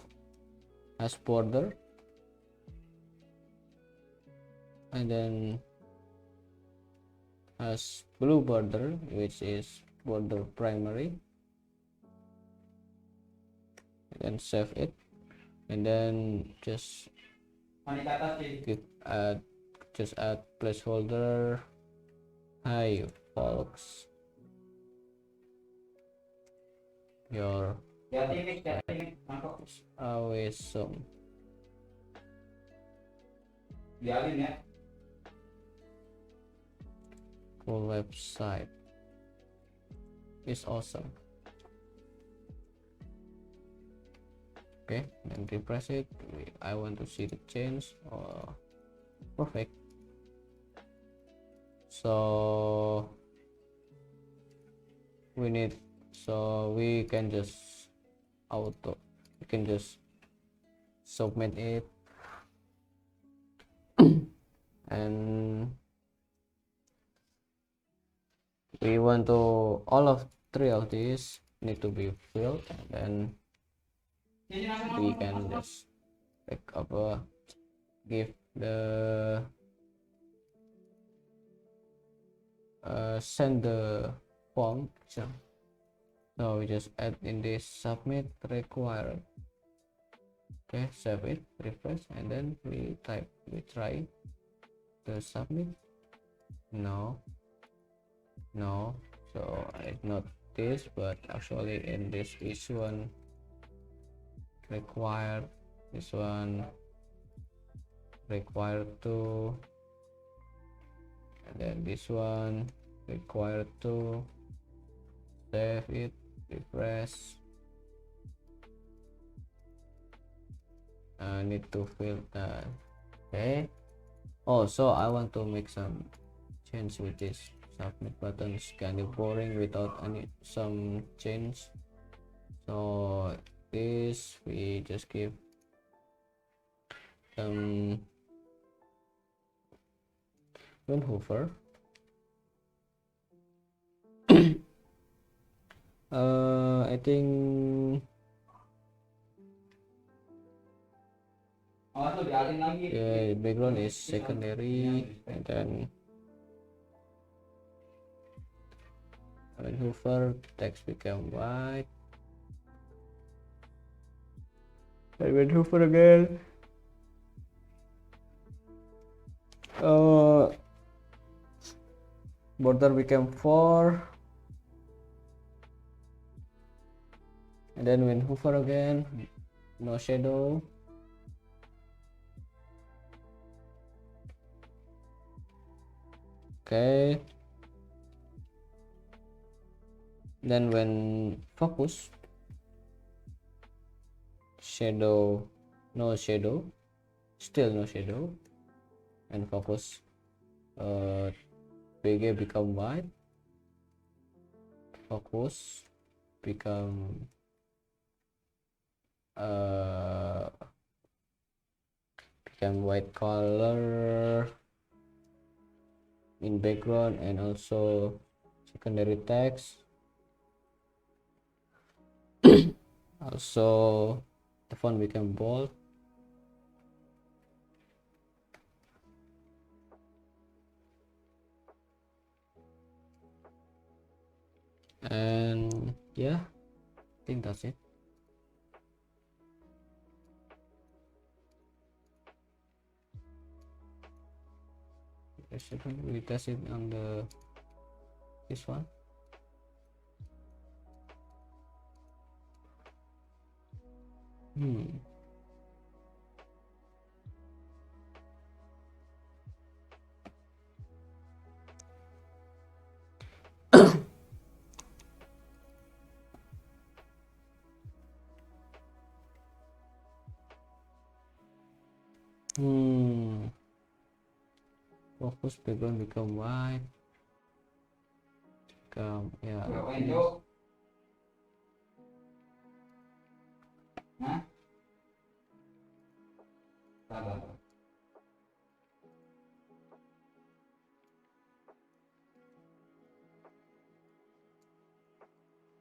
has border, and then has blue border, which is border primary. And then save it, and then just add placeholder. Hi folks, your always some cool website is awesome. Okay, then refresh it. I want to see the change. Perfect. So we can just submit it, and we want to all of three of these need to be filled, and then we can just pick up give the send the form. So we just add in this submit required. Okay, save it, refresh, and then we try to submit. No, so it's not this, but actually in this is one required, this one required to, and then this one required to. Save it, refresh. I need to fill that. Okay. Oh, so I want to make some change with this submit button. It's kind of boring without some change. So this we just give when hover. I think the background is secondary, and then when hover, text become white, and when hover again, border became 4, and then when hover again, no shadow. Okay, then when focus, shadow, no shadow, still no shadow, and focus BG become white, focus become become white color in background, and also secondary text. Also the font become bold. And yeah, I think that's it. We test it on this one. Focus background become white. Become, yeah.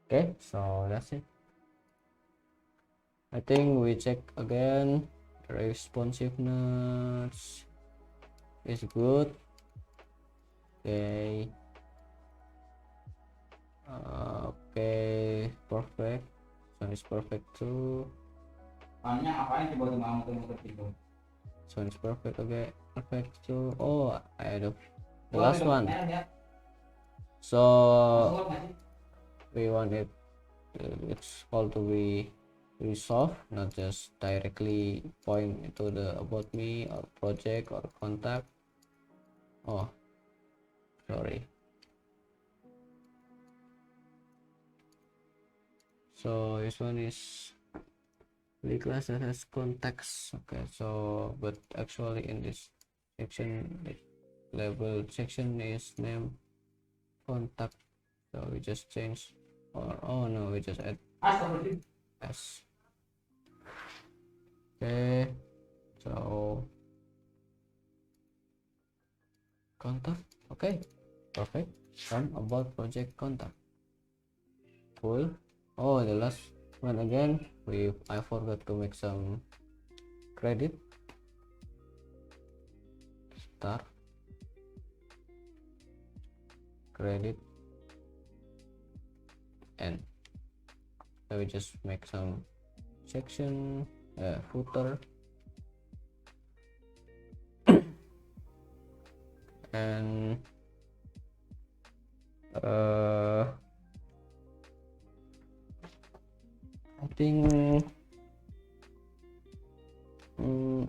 Okay, so that's it. I think we check again. Responsiveness is good. Okay. Okay, perfect. Sound is perfect too. Sound is perfect. Okay, perfect too. Oh, I had the last one. So we want it. It's called to be resolved, not just directly point into the about me or project or contact. Oh, sorry. So this one is the class that has context. Okay, so but actually in this section, label section is name contact. So we just change, or oh no, we just add s. Okay, so contact. Okay, perfect. Some about project contact. Cool. Oh, the last one again. I forgot to make some credit. Start credit, and so we just make some section, footer, and I think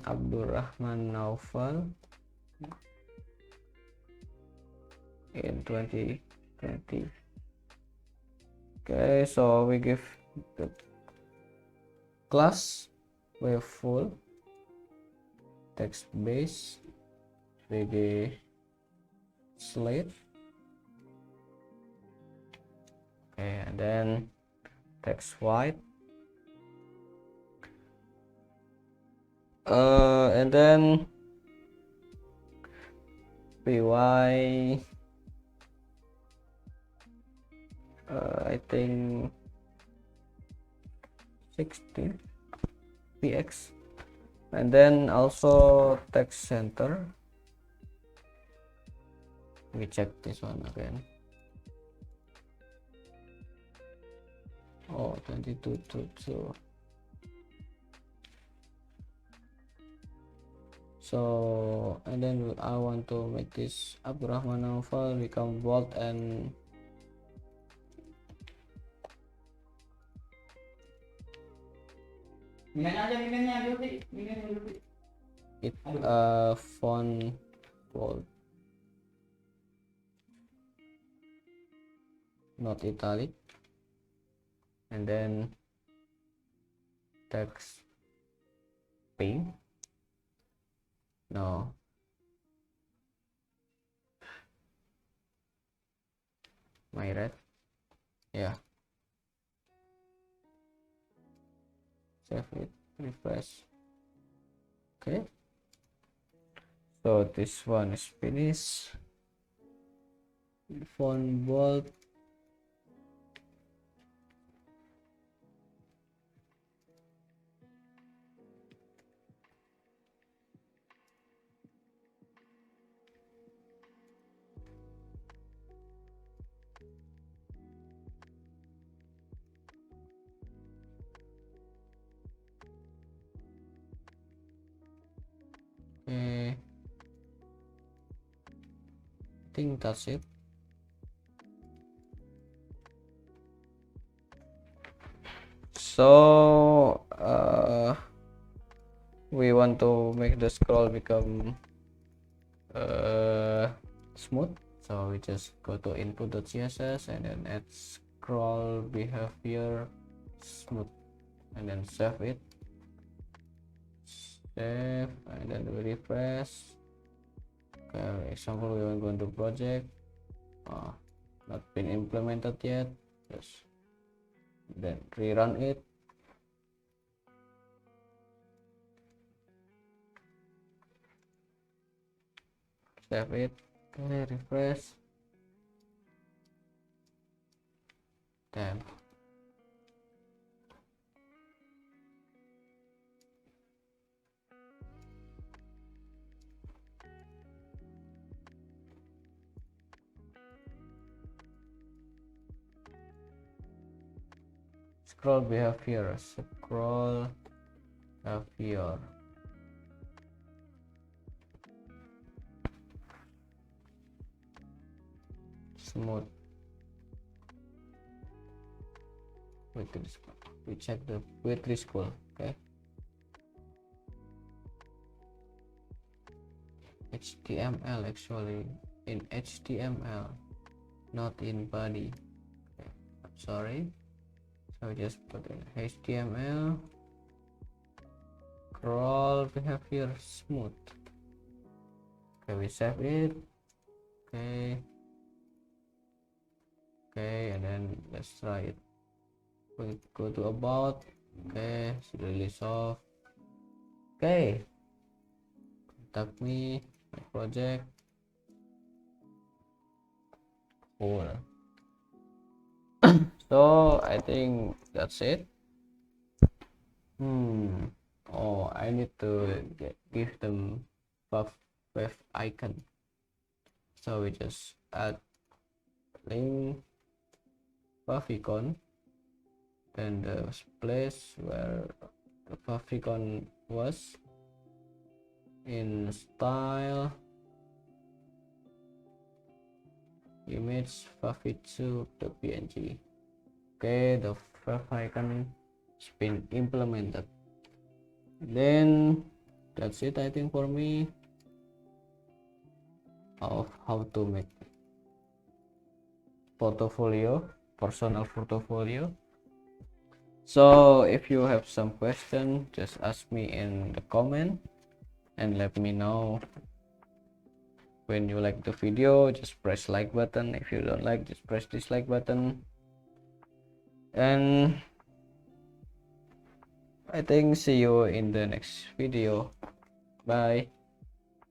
Abdurrahman Naufal in 2020. Okay, so we give the class with full text base, VG slate. Okay, and then text white, and then py, I think 16 px, and then also text center. We check this one again. Oh, 2222. So, and then I want to make this Abdurrahman Naufal become bold, and it font bold, not italic, and then text pink. No, my red. Yeah, save it, refresh. Okay, So this one is finished. Phone bolt. Okay, I think that's it. So we want to make the scroll become smooth, so we just go to input.css and then add scroll behavior smooth and then save it, and then we refresh. Okay, example, we are going to project, not been implemented yet, just then rerun it. Save it. Okay, refresh. Then scroll behavior, scroll behavior. Smooth. We check the width scroll. Okay. HTML, actually in HTML, not in body. Okay. I'm sorry. So just put in HTML. Scroll behavior smooth. Okay, we save it. Okay. Okay, and then let's try it. We go to about. Okay, it's really soft. Okay, contact me, my project. Cool. So I think that's it. Oh, I need to give them wave icon. So we just add link favicon, then the place where the favicon was, in style, image favicon the png. Okay, the favicon has been implemented. Then that's it, I think, for me of how to make portfolio, personal portfolio. So if you have some question, just ask me in the comment and let me know. When you like the video, just press like button. If you don't like, just press dislike button. And I think see you in the next video. Bye.